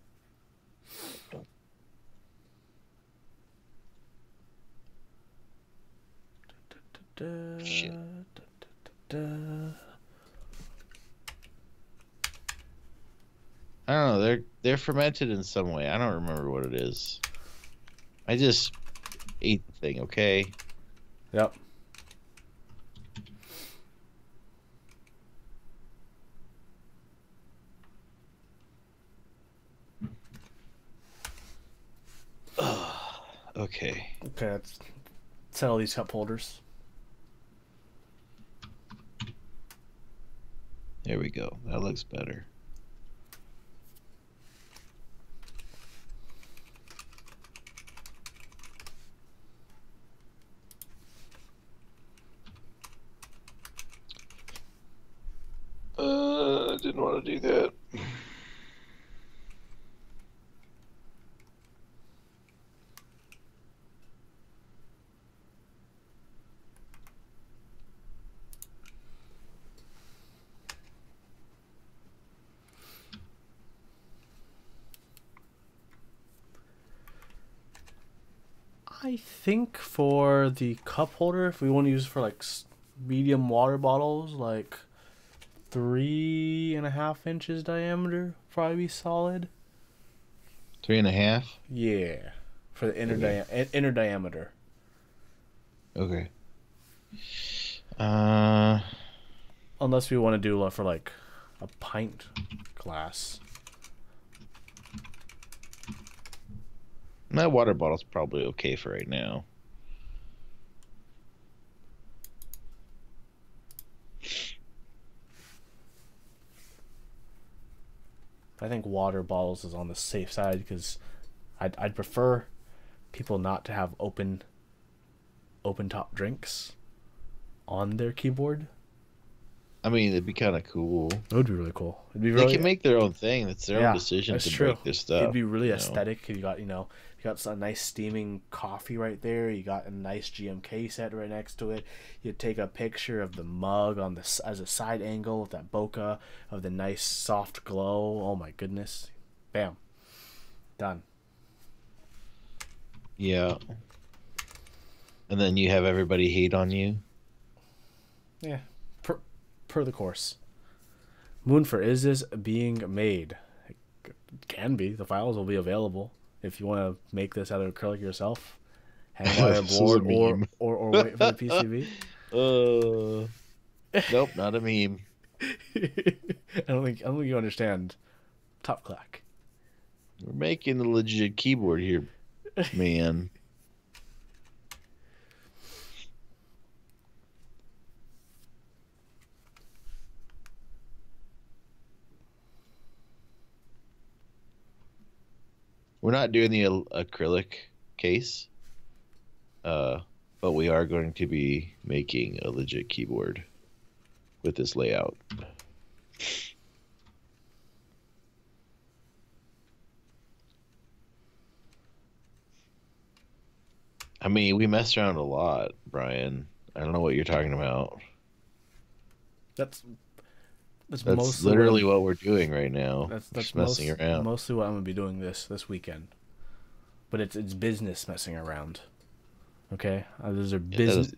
Speaker 4: Shit. I don't know. They're fermented in some way. I don't remember what it is. I just ate the thing, okay?
Speaker 3: Yep.
Speaker 4: Okay.
Speaker 3: Okay, let's settle these cup holders.
Speaker 4: There we go. That looks better. I didn't want to do that.
Speaker 3: I think for the cup holder, if we want to use for like medium water bottles, like 3.5 inches diameter, probably be solid.
Speaker 4: 3.5?
Speaker 3: Yeah, for the inner
Speaker 4: Okay.
Speaker 3: inner diameter.
Speaker 4: Okay.
Speaker 3: Unless we want to do for like a pint glass.
Speaker 4: That water bottle's probably okay for right now.
Speaker 3: I think water bottles is on the safe side because I'd prefer people not to have open top drinks on their keyboard.
Speaker 4: I mean, it'd be kind of cool.
Speaker 3: It would be really cool. It'd be
Speaker 4: They
Speaker 3: really...
Speaker 4: can make their own thing. It's their own decision
Speaker 3: that's
Speaker 4: to
Speaker 3: true.
Speaker 4: break their stuff.
Speaker 3: It'd be really
Speaker 4: you know?
Speaker 3: aesthetic. You got some nice steaming coffee right there. You got a nice GMK set right next to it. You take a picture of the mug on the as a side angle with that bokeh of the nice soft glow. Oh my goodness! Bam, done.
Speaker 4: Yeah. And then you have everybody hate on you.
Speaker 3: Yeah, per the course. Moonfer, is this being made? It can be. The files will be available if you want to make this out of acrylic yourself. Hang by a
Speaker 4: This is
Speaker 3: board
Speaker 4: a meme.
Speaker 3: or wait for the PCB.
Speaker 4: Nope, not a meme.
Speaker 3: I don't think you understand Top Clack.
Speaker 4: We're making a legit keyboard here, man. We're not doing the acrylic case, but we are going to be making a legit keyboard with this layout. I mean, we messed around a lot, Brian. I don't know what you're talking about.
Speaker 3: That's
Speaker 4: That's literally what we're doing right now.
Speaker 3: That's
Speaker 4: just messing around.
Speaker 3: Mostly what I'm gonna be doing this weekend. But it's business messing around. Okay, those are business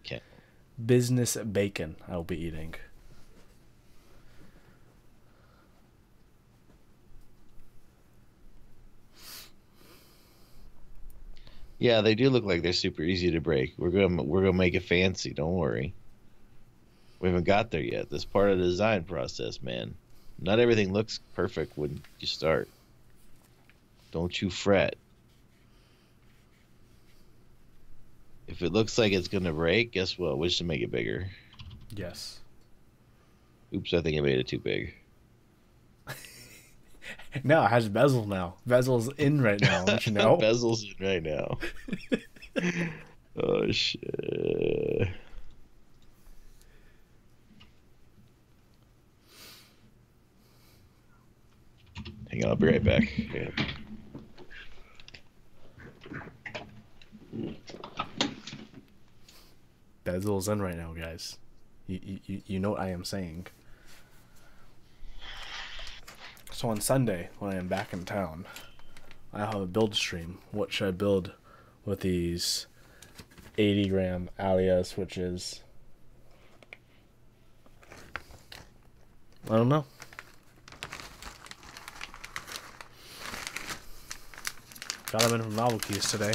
Speaker 3: bacon I will be eating.
Speaker 4: Yeah, they do look like they're super easy to break. We're gonna make it fancy. Don't worry. We haven't got there yet. That's part of the design process, man. Not everything looks perfect when you start. Don't you fret. If it looks like it's gonna break, guess what? We should make it bigger.
Speaker 3: Yes.
Speaker 4: Oops, I think I made it too big.
Speaker 3: No, it has bezel now. Bezel's in right now. Don't you know?
Speaker 4: Bezel's in right now. Oh shit. Hang on, I'll be right back. Yeah.
Speaker 3: Bezel's in right now, guys. You know what I am saying. So on Sunday, when I am back in town, I have a build stream. What should I build with these 80-gram Alia switches? I don't know. Got them in from novelties today.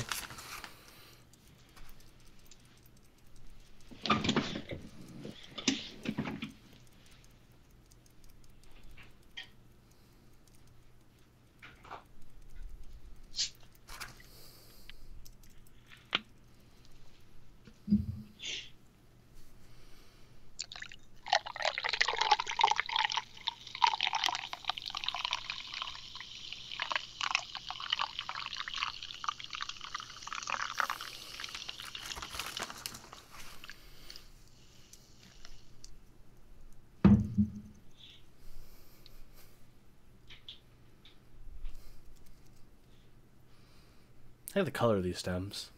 Speaker 3: I like the color of these stems.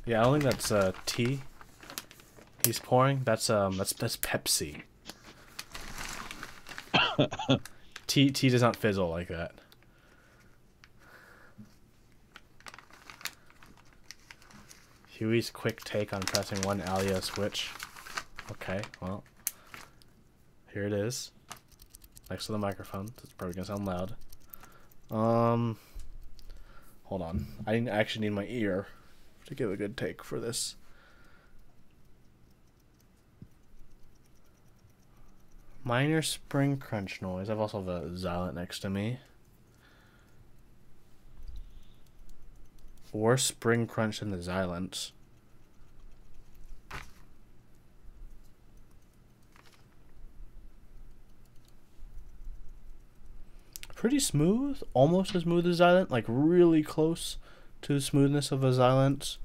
Speaker 3: Yeah, I don't think that's tea he's pouring. That's Pepsi. Tea does not fizzle like that. Huey's quick take on pressing one Alia switch. Okay, well, here it is, next to the microphone. It's probably gonna sound loud. Hold on. I actually need my ear to give a good take for this. Minor spring crunch noise. I've also have a Xylent next to me. Or spring crunch in the Xylents. Pretty smooth, almost as smooth as Xylent, like really close to the smoothness of a Xylent.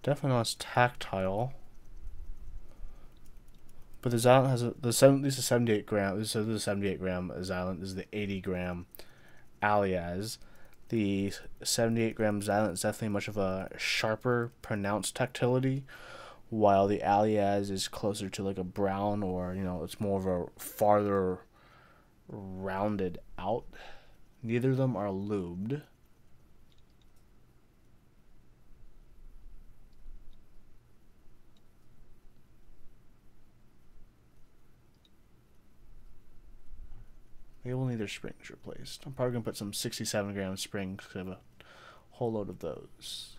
Speaker 3: Definitely not as tactile. But the Xylent has this is a 78 gram. This is a 78 gram Xylent. This is the 80-gram Alias. The 78 gram Xylent is definitely much of a sharper, pronounced tactility, while the Alias is closer to like a brown, or it's more of a farther rounded out. Neither of them are lubed. They will need their springs replaced. I'm probably going to put some 67-gram springs because I have a whole load of those.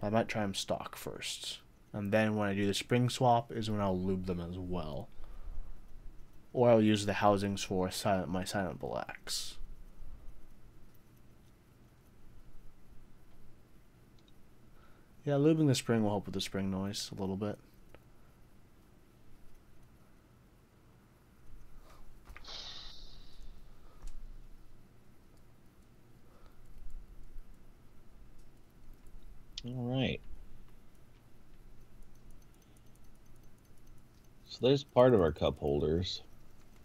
Speaker 3: I might try them stock first. And then when I do the spring swap is when I'll lube them as well. Or I'll use the housings for my silent blacks. Yeah, lubing the spring will help with the spring noise a little bit.
Speaker 4: All right. So there's part of our cup holders.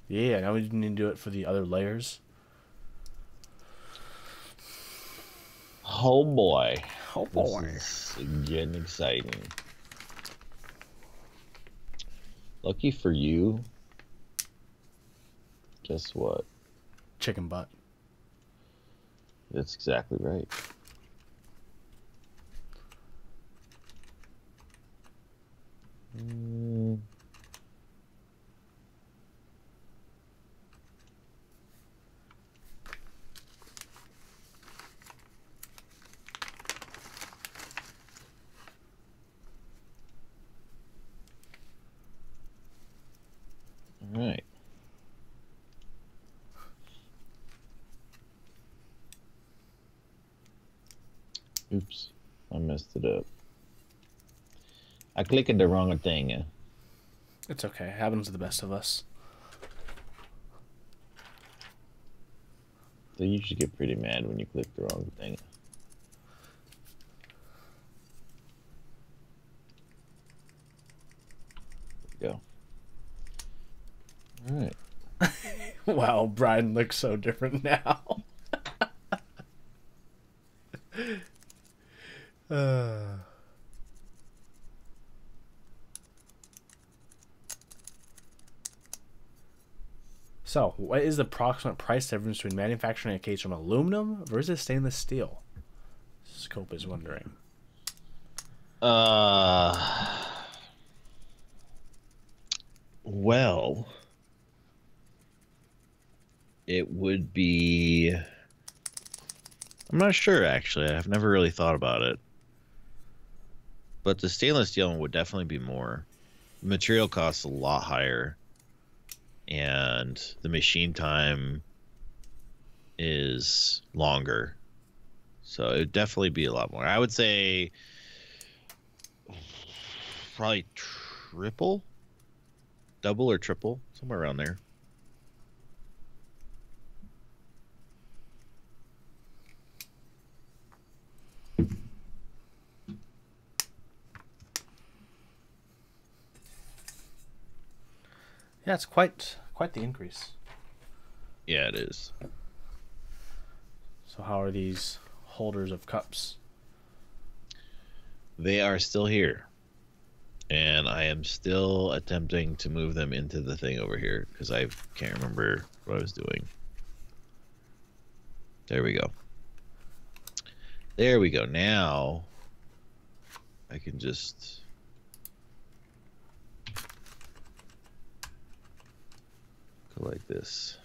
Speaker 3: Yeah, now we need to do it for the other layers.
Speaker 4: Oh boy.
Speaker 3: Oh boy.
Speaker 4: This is getting exciting. Lucky for you. Guess what?
Speaker 3: Chicken butt.
Speaker 4: That's exactly right. All right. Oops, I messed it up. I clicked the wrong thing.
Speaker 3: It's okay. It happens to the best of us.
Speaker 4: They usually get pretty mad when you click the wrong thing. There we go. All right.
Speaker 3: Wow, Brian looks so different now. So, what is the approximate price difference between manufacturing a case from aluminum versus stainless steel? Scope is wondering.
Speaker 4: Well, it would be. I'm not sure actually. I've never really thought about it. But the stainless steel one would definitely be more. The material costs a lot higher, and the machine time is longer. So it would definitely be a lot more. I would say probably triple, double or triple, somewhere around there.
Speaker 3: Yeah, it's quite the increase.
Speaker 4: Yeah, it is.
Speaker 3: So how are these holders of cups?
Speaker 4: They are still here. And I am still attempting to move them into the thing over here because I can't remember what I was doing. There we go. There we go. Now I can just go like this.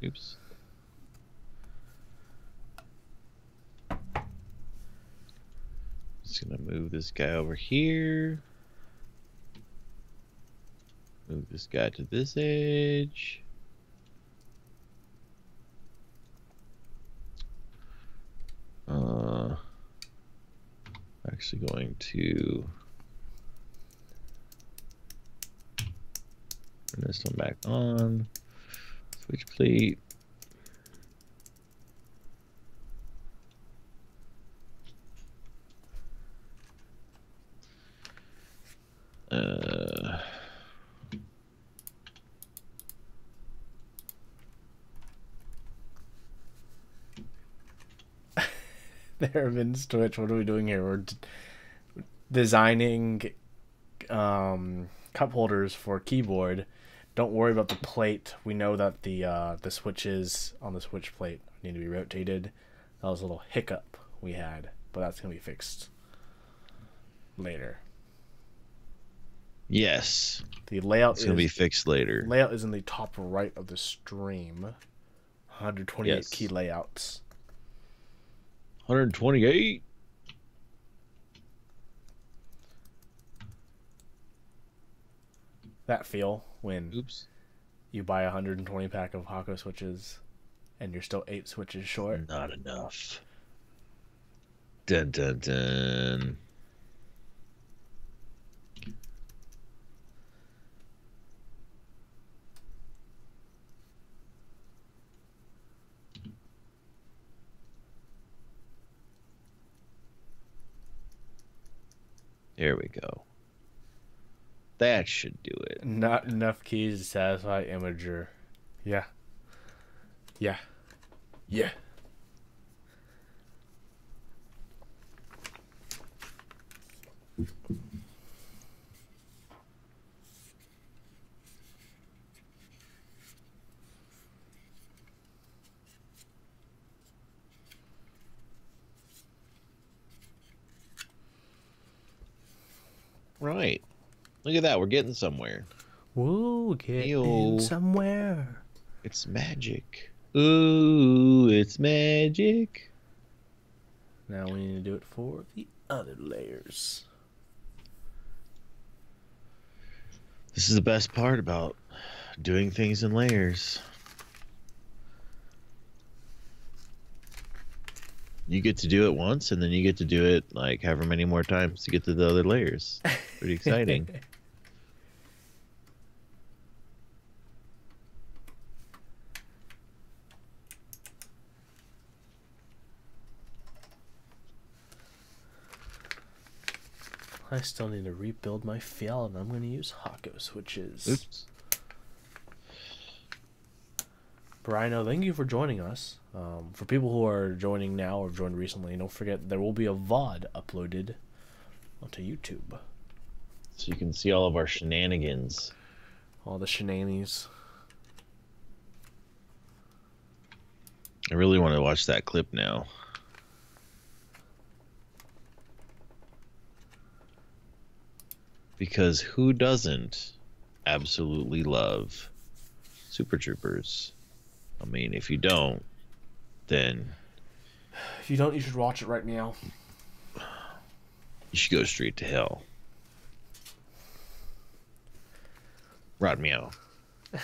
Speaker 4: Oops. Just gonna move this guy over here. Move this guy to this edge. Actually going to turn this one back on. Switch plate.
Speaker 3: There, Vince Twitch. What are we doing here? We're designing cup holders for keyboard. Don't worry about the plate. We know that the switches on the switch plate need to be rotated. That was a little hiccup we had, but that's gonna be fixed later.
Speaker 4: Yes.
Speaker 3: The layout
Speaker 4: It's gonna be fixed later.
Speaker 3: Layout is in the top right of the stream. 128
Speaker 4: Yes.
Speaker 3: key layouts.
Speaker 4: 128.
Speaker 3: That feel when
Speaker 4: Oops.
Speaker 3: you buy a 120 pack of Hako switches and you're still 8 switches short.
Speaker 4: Not enough. Dun dun dun. There we go. That should do it.
Speaker 3: Not enough keys to satisfy Imager. Yeah. Yeah. Yeah.
Speaker 4: Right. Look at that. We're getting somewhere.
Speaker 3: Whoa, getting
Speaker 4: Ew.
Speaker 3: somewhere.
Speaker 4: It's magic. Ooh, it's magic.
Speaker 3: Now we need to do it for the other layers.
Speaker 4: This is the best part about doing things in layers. You get to do it once, and then you get to do it like however many more times to get to the other layers. Pretty exciting.
Speaker 3: I still need to rebuild my field, and I'm going to use Hako switches.
Speaker 4: Oops.
Speaker 3: Briano, thank you for joining us. For people who are joining now or joined recently, don't forget there will be a VOD uploaded onto YouTube.
Speaker 4: So you can see all of our shenanigans.
Speaker 3: All the shenanigans.
Speaker 4: I really want to watch that clip now. Because who doesn't absolutely love Super Troopers? I mean, if you don't, then
Speaker 3: If you don't, you should watch it right now.
Speaker 4: you should go straight to hell. Rod meow.
Speaker 3: I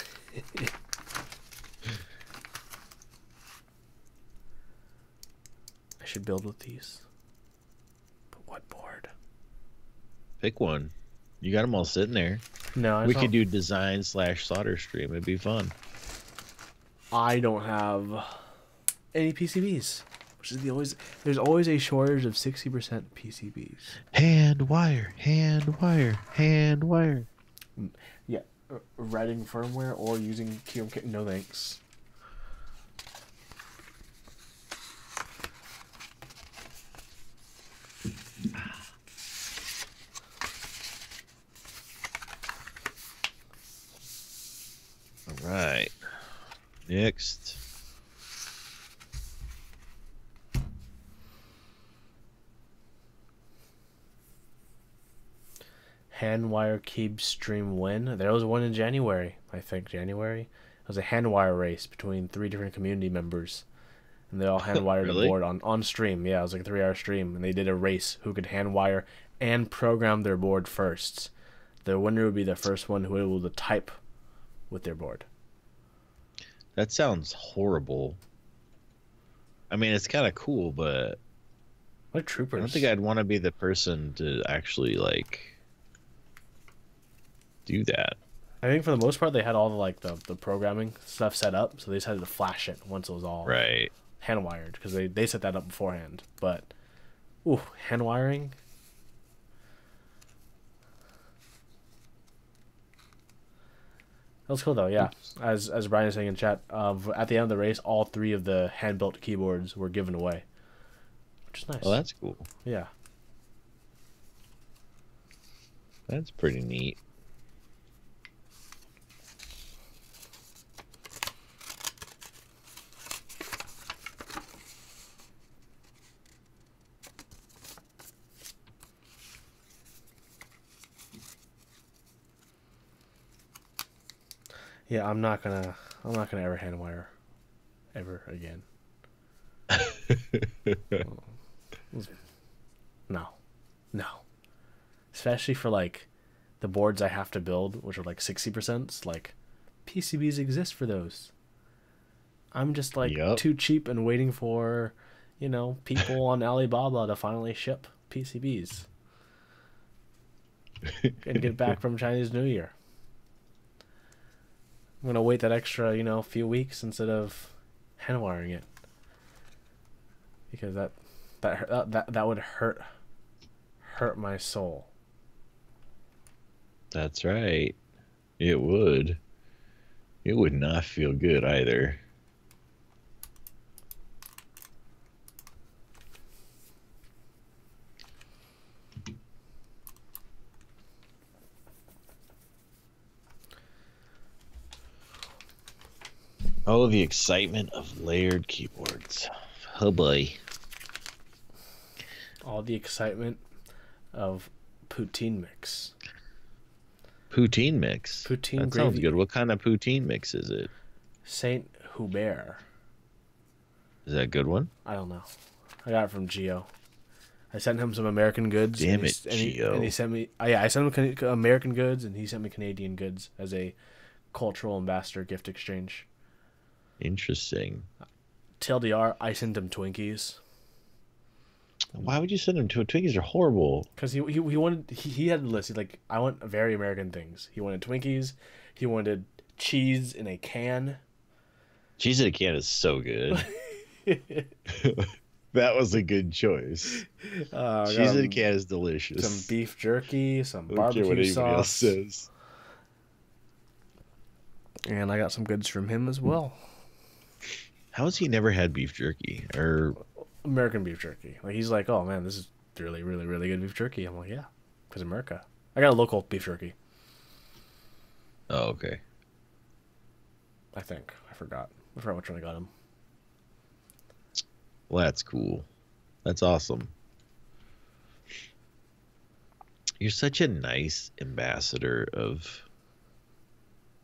Speaker 3: should build with these. But what board?
Speaker 4: Pick one. You got them all sitting there.
Speaker 3: No,
Speaker 4: We could do design / solder stream. It'd be fun.
Speaker 3: I don't have any PCBs, which is there's always a shortage of 60% PCBs.
Speaker 4: Hand wire, hand wire, hand wire.
Speaker 3: Yeah, writing firmware or using QMK. No thanks.
Speaker 4: All right. Next.
Speaker 3: Handwire Keep Stream win. There was one in January, I think. January. It was a handwire race between 3 different community members. And they all handwired
Speaker 4: Really?
Speaker 3: a board on stream. Yeah, it was like a 3-hour stream. And they did a race who could handwire and program their board first. The winner would be the first one who would be able to type with their board.
Speaker 4: That sounds horrible. I mean, it's kind of cool, but
Speaker 3: Like
Speaker 4: I
Speaker 3: troopers.
Speaker 4: don't think I'd want to be the person to actually, like, do that.
Speaker 3: I think for the most part they had all the programming stuff set up, so they just had to flash it once it was all
Speaker 4: Right.
Speaker 3: hand wired because they set that up beforehand. But ooh, hand wiring. That was cool though, yeah. As Brian is saying in chat, at the end of the race, all 3 of the hand built keyboards were given away, which is nice.
Speaker 4: Well, that's cool.
Speaker 3: Yeah.
Speaker 4: That's pretty neat.
Speaker 3: Yeah, I'm not gonna ever hand wire ever again. No. No. Especially for like the boards I have to build, which are like 60%, like PCBs exist for those. I'm just like
Speaker 4: Yup.
Speaker 3: too cheap and waiting for, people on Alibaba to finally ship PCBs and get back from Chinese New Year. I'm gonna wait that extra, few weeks instead of hand wiring it, because that would hurt my soul.
Speaker 4: That's right. It would. It would not feel good either. Oh, the excitement of layered keyboards. Oh boy.
Speaker 3: All the excitement of poutine mix.
Speaker 4: Poutine mix.
Speaker 3: Poutine
Speaker 4: that
Speaker 3: gravy.
Speaker 4: sounds good. What kind of poutine mix is it?
Speaker 3: Saint Hubert.
Speaker 4: Is that a good one?
Speaker 3: I don't know. I got it from Geo. I sent him some American goods.
Speaker 4: Damn
Speaker 3: and
Speaker 4: it, Gio.
Speaker 3: And he sent me. Yeah, I sent him American goods, and he sent me Canadian goods as a cultural ambassador gift exchange.
Speaker 4: Interesting.
Speaker 3: TLDR, I sent him Twinkies.
Speaker 4: Why would you send him to a Twinkies? Are horrible.
Speaker 3: Because he wanted he had a list. He's like, I want very American things. He wanted Twinkies. He wanted cheese in a can.
Speaker 4: Cheese in a can is so good. That was a good choice. Cheese in a can is delicious.
Speaker 3: Some beef jerky, some
Speaker 4: I don't care what
Speaker 3: barbecue
Speaker 4: anybody else
Speaker 3: sauce.
Speaker 4: says.
Speaker 3: And I got some goods from him as well.
Speaker 4: How has he never had beef jerky? Or
Speaker 3: American beef jerky. Like, he's like, oh man, this is really, really, really good beef jerky. I'm like, yeah, because America. I got a local beef jerky.
Speaker 4: oh, okay.
Speaker 3: I think I forgot which one I got him.
Speaker 4: Well, that's cool. That's awesome. You're such a nice ambassador of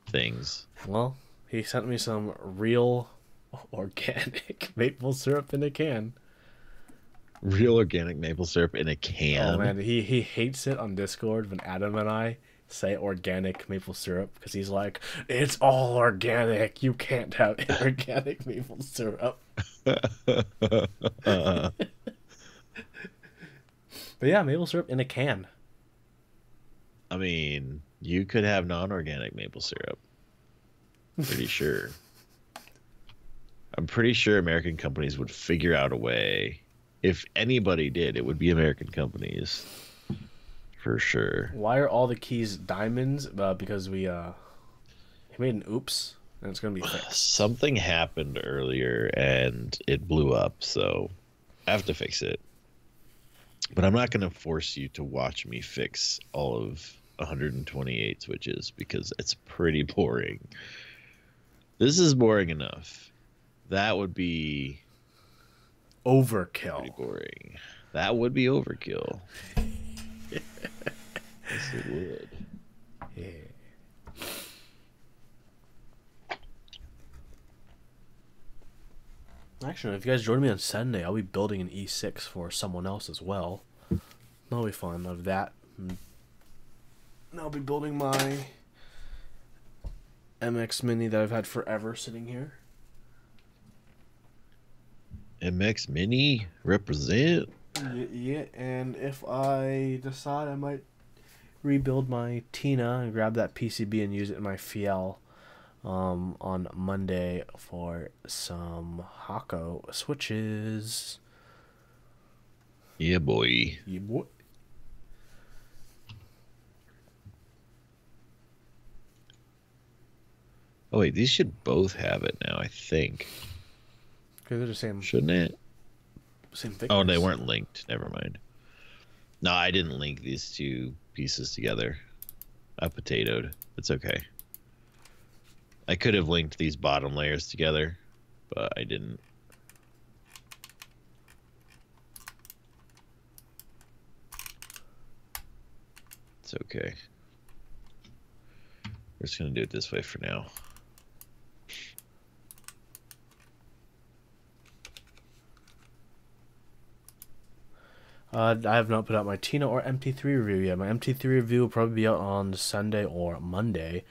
Speaker 4: things.
Speaker 3: Well, he sent me some real organic maple syrup in a can.
Speaker 4: Real organic maple syrup in a can.
Speaker 3: Oh man, he hates it on Discord when Adam and I say organic maple syrup because he's like, it's all organic. You can't have organic maple syrup. But yeah, maple syrup in a can.
Speaker 4: I mean, you could have non-organic maple syrup. Pretty sure. I'm pretty sure American companies would figure out a way. If anybody did, it would be American companies. For sure.
Speaker 3: Why are all the keys diamonds? Because he made an oops, and it's gonna be fixed.
Speaker 4: Something happened earlier and it blew up, so I have to fix it. But I'm not going to force you to watch me fix all of 128 switches because it's pretty boring. This is boring enough. That would be
Speaker 3: Overkill.
Speaker 4: pretty boring. That would be overkill. Yes, it would.
Speaker 3: Yeah. Actually, if you guys join me on Sunday, I'll be building an E6 for someone else as well. That'll be fun. Of that, and I'll be building my MX Mini that I've had forever sitting here.
Speaker 4: MX Mini represent.
Speaker 3: Yeah, and if I decide, I might rebuild my Tina and grab that PCB and use it in my Fiel on Monday for some Hako switches.
Speaker 4: Yeah, boy.
Speaker 3: Yeah, boy.
Speaker 4: Oh, wait, these should both have it now, I think.
Speaker 3: Okay, they're the same
Speaker 4: Shouldn't it?
Speaker 3: thickness.
Speaker 4: Oh, they weren't linked. Never mind. No, I didn't link these two pieces together. I potatoed. It's okay. I could have linked these bottom layers together, but I didn't. It's okay. We're just going to do it this way for now.
Speaker 3: I have not put out my Tina or MT3 review yet. My MT3 review will probably be out on Sunday or Monday.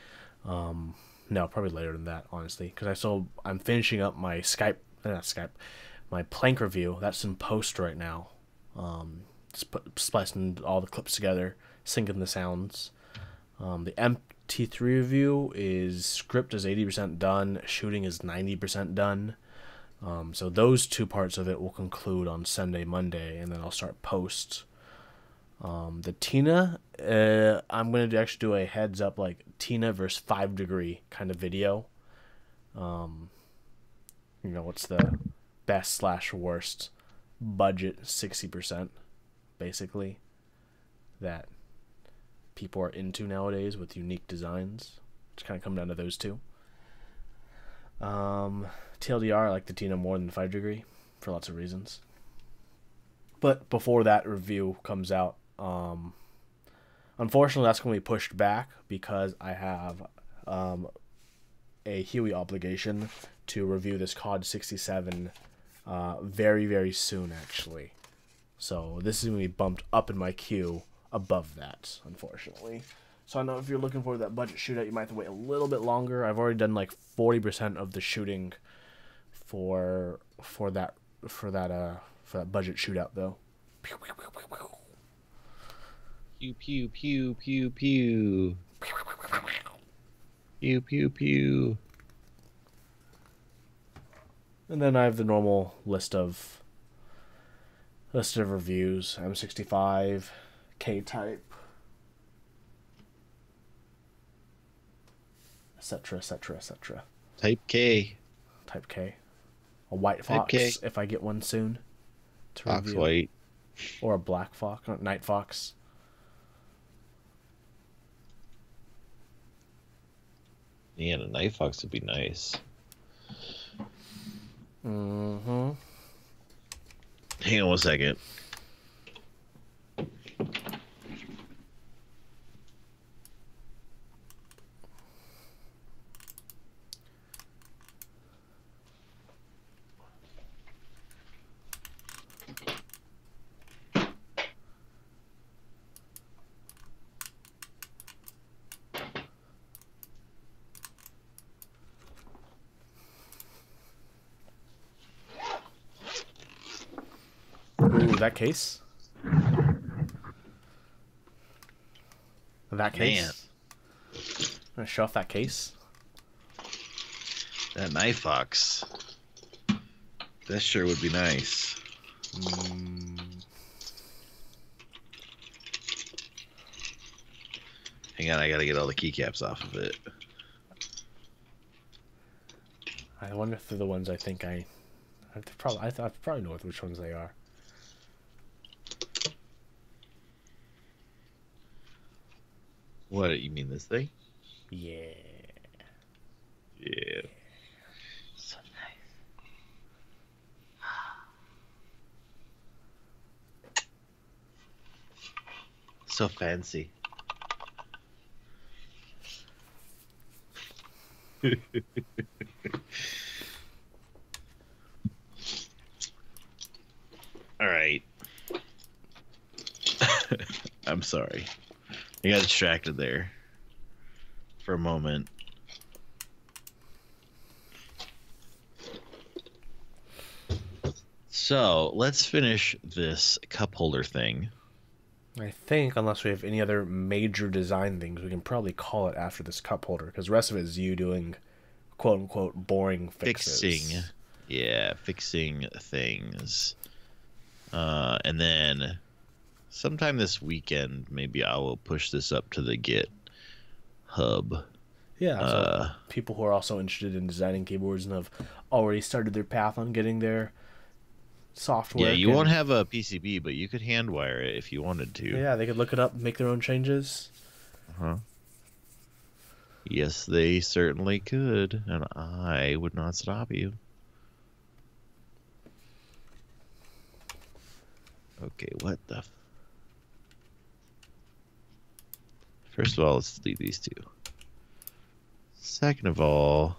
Speaker 3: No, probably later than that, honestly, because I'm finishing up my my Plank review. That's in post right now. Splicing all the clips together, syncing the sounds. The MT3 review script is 80% done, shooting is 90% done. So those two parts of it will conclude on Sunday, Monday, and then I'll start post. The Tina, I'm going to actually do a heads up, like Tina versus 5 Degree kind of video. What's the best / worst budget 60%, basically, that people are into nowadays with unique designs. It's kind of come down to those two. TLDR, I like the Tina more than 5 Degree for lots of reasons. But before that review comes out, unfortunately that's going to be pushed back because I have a Huey obligation to review this COD 67 very, very soon, actually. So this is going to be bumped up in my queue above that, unfortunately. So I know if you're looking for that budget shootout, you might have to wait a little bit longer. I've already done like 40% of the shooting for that budget shootout though.
Speaker 4: Pew pew pew pew pew. Pew pew pew.
Speaker 3: And then I have the normal list of reviews. M65, K-type, etc., etc., etc.
Speaker 4: Type K.
Speaker 3: Type K. A white
Speaker 4: Type
Speaker 3: fox,
Speaker 4: K.
Speaker 3: if I get one soon. To
Speaker 4: Fox
Speaker 3: review.
Speaker 4: white.
Speaker 3: Or a black fox, night fox.
Speaker 4: Yeah, a night fox would be nice.
Speaker 3: Mm-hmm.
Speaker 4: Hang on 1 second.
Speaker 3: Ooh, that case? That case? I'm gonna show off that case.
Speaker 4: That night fox. That sure would be nice. Hang on, I gotta get all the keycaps off of it.
Speaker 3: I wonder if they're the ones I think I probably know which ones they are.
Speaker 4: What, you mean this thing?
Speaker 3: Yeah.
Speaker 4: Yeah.
Speaker 2: So
Speaker 4: So fancy. All right. I'm sorry. I got distracted there for a moment. So let's finish this cup holder thing.
Speaker 3: I think, unless we have any other major design things, we can probably call it after this cup holder, because the rest of it is you doing quote-unquote boring fixes.
Speaker 4: Fixing things. And then sometime this weekend, maybe I will push this up to the Git hub.
Speaker 3: Yeah, so people who are also interested in designing keyboards and have already started their path on getting their software.
Speaker 4: Yeah, you won't have a PCB, but you could hand wire it if you wanted to.
Speaker 3: Yeah, they could look it up, make their own changes.
Speaker 4: Uh-huh. Yes, they certainly could, and I would not stop you. Okay, what the... First of all, let's delete these two. Second of all...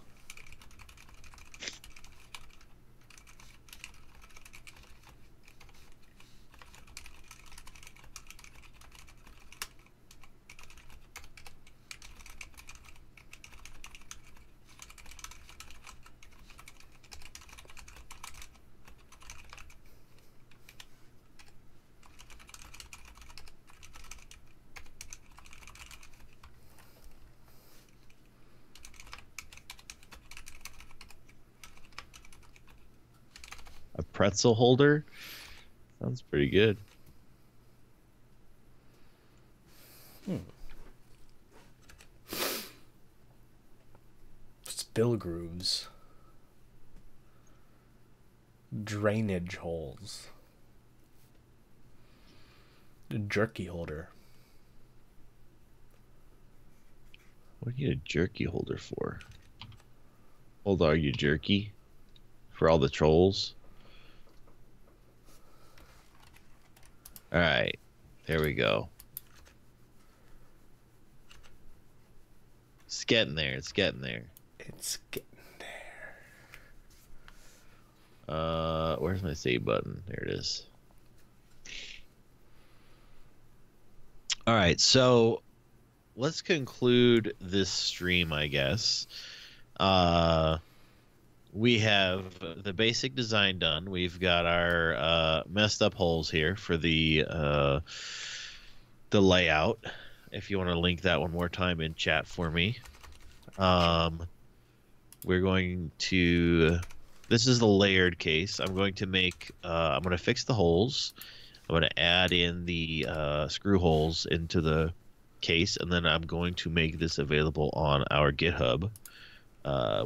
Speaker 4: a pretzel holder? Sounds pretty good.
Speaker 3: Spill grooves. Drainage holes. A jerky holder.
Speaker 4: What do you need a jerky holder for? Hold on, you jerky? For all the trolls? Alright, there we go. It's getting there, it's getting there.
Speaker 3: It's getting there.
Speaker 4: Where's my save button? There it is. All right, so let's conclude this stream, I guess. Uh, we have the basic design done. We've got our messed up holes here for the layout. If you want to link that one more time in chat for me. We're going to. This is the layered case. I'm going to make. I'm going to fix the holes. I'm going to add in the screw holes into the case, and then I'm going to make this available on our GitHub,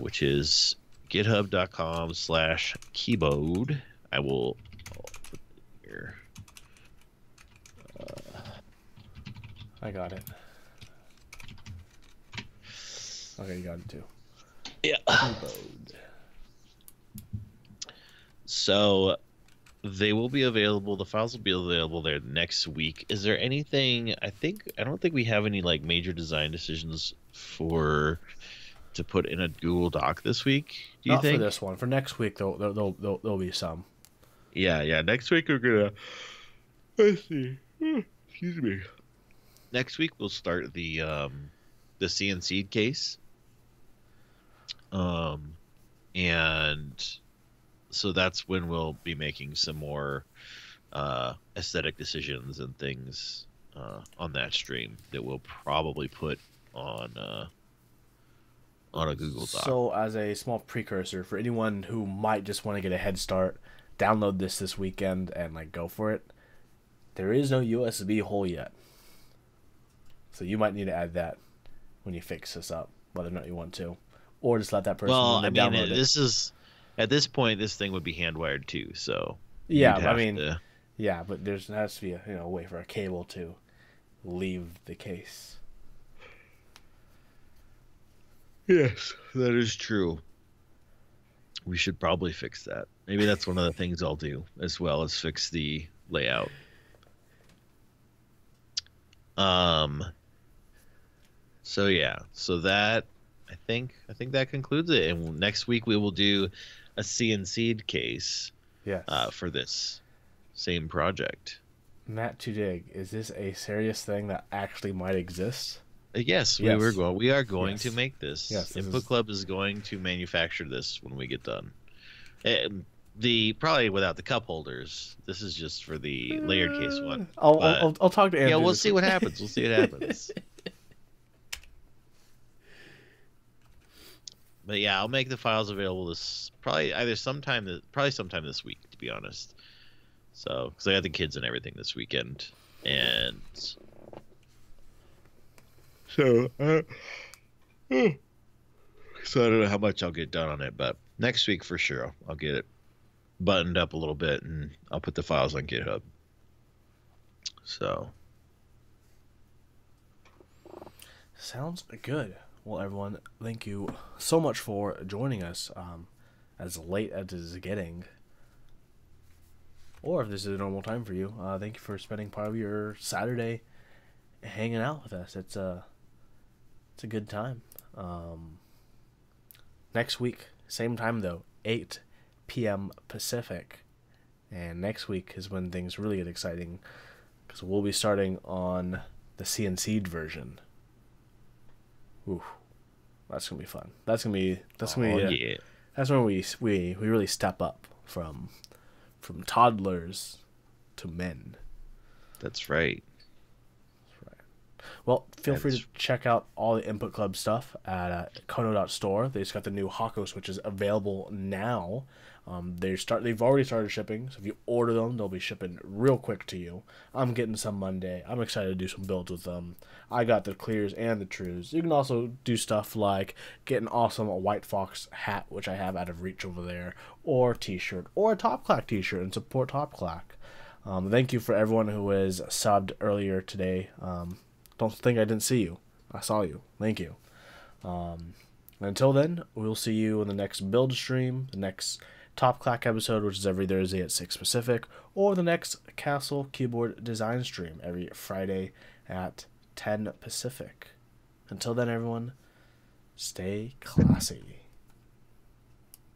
Speaker 4: which is github.com/keyboard. I will put it here.
Speaker 3: I got it. Okay, you got it too.
Speaker 4: Yeah.
Speaker 3: Keyboard.
Speaker 4: So they will be available. The files will be available there next week. Is there anything? I don't think we have any like major design decisions to put in a Google Doc this week. Do you
Speaker 3: Not
Speaker 4: think?
Speaker 3: for this one. For next week, there'll be some.
Speaker 4: Yeah. Next week we're gonna. Let's see. Excuse me. Next week we'll start the CNC case. And so that's when we'll be making some more aesthetic decisions and things on that stream that we'll probably put on a Google Doc.
Speaker 3: So, as a small precursor for anyone who might just want to get a head start, download this weekend and like go for it. There is no USB hole yet, so you might need to add that when you fix this up, whether or not you want to, or just let that person.
Speaker 4: Well, I mean,
Speaker 3: download it.
Speaker 4: this is at this point, this thing would be hand wired too. So
Speaker 3: yeah,
Speaker 4: you'd
Speaker 3: I
Speaker 4: have
Speaker 3: mean,
Speaker 4: to-
Speaker 3: yeah, but there has to be a way for a cable to leave the case.
Speaker 4: Yes, that is true. We should probably fix that. Maybe that's one of the things I'll do as well as fix the layout. So yeah, so that I think that concludes it. And next week we will do a CNC'd case
Speaker 3: Yes.
Speaker 4: for this same project.
Speaker 3: Matt to dig. Is this a serious thing that actually might exist?
Speaker 4: Yes,
Speaker 3: Yes.
Speaker 4: we are going
Speaker 3: Yes.
Speaker 4: to make this.
Speaker 3: Yes, this
Speaker 4: Input
Speaker 3: is-
Speaker 4: Club is going to manufacture this when we get done. Probably without the cup holders. This is just for the layered case one.
Speaker 3: I'll talk to Andrew.
Speaker 4: Yeah, we'll
Speaker 3: this
Speaker 4: see
Speaker 3: week.
Speaker 4: what happens. We'll see what happens. But yeah, I'll make the files available sometime this week, to be honest. So, because I got the kids and everything this weekend, and so I don't know how much I'll get done on it, but next week for sure I'll get it buttoned up a little bit, and I'll put the files on GitHub. So,
Speaker 3: Sounds good. Well, everyone, thank you so much for joining us. As late as it is getting, or if this is a normal time for you, thank you for spending part of your Saturday hanging out with us. It's a good time. Next week, same time though, 8 p.m. Pacific, and next week is when things really get exciting because we'll be starting on the CNC'd version. Ooh, that's gonna be fun. That's gonna be
Speaker 4: yeah.
Speaker 3: that's when we really step up from toddlers to men.
Speaker 4: That's right.
Speaker 3: Well, feel free to check out all the Input Club stuff at kono.store. They just got the new Hako switches available now. They've already started shipping, so if you order them, they'll be shipping real quick to you. I'm getting some Monday. I'm excited to do some builds with them. I got the clears and the trues. You can also do stuff like get an awesome White Fox hat, which I have out of reach over there, or t-shirt, or a Top Clack t-shirt, and support Top Clack. Thank you for everyone who was subbed earlier today. Don't think I didn't see you. I saw you. Thank you. Until then, we'll see you in the next build stream, the next Top Clack episode, which is every Thursday at 6 Pacific, or the next Castle Keyboard Design stream every Friday at 10 Pacific. Until then, everyone, stay classy.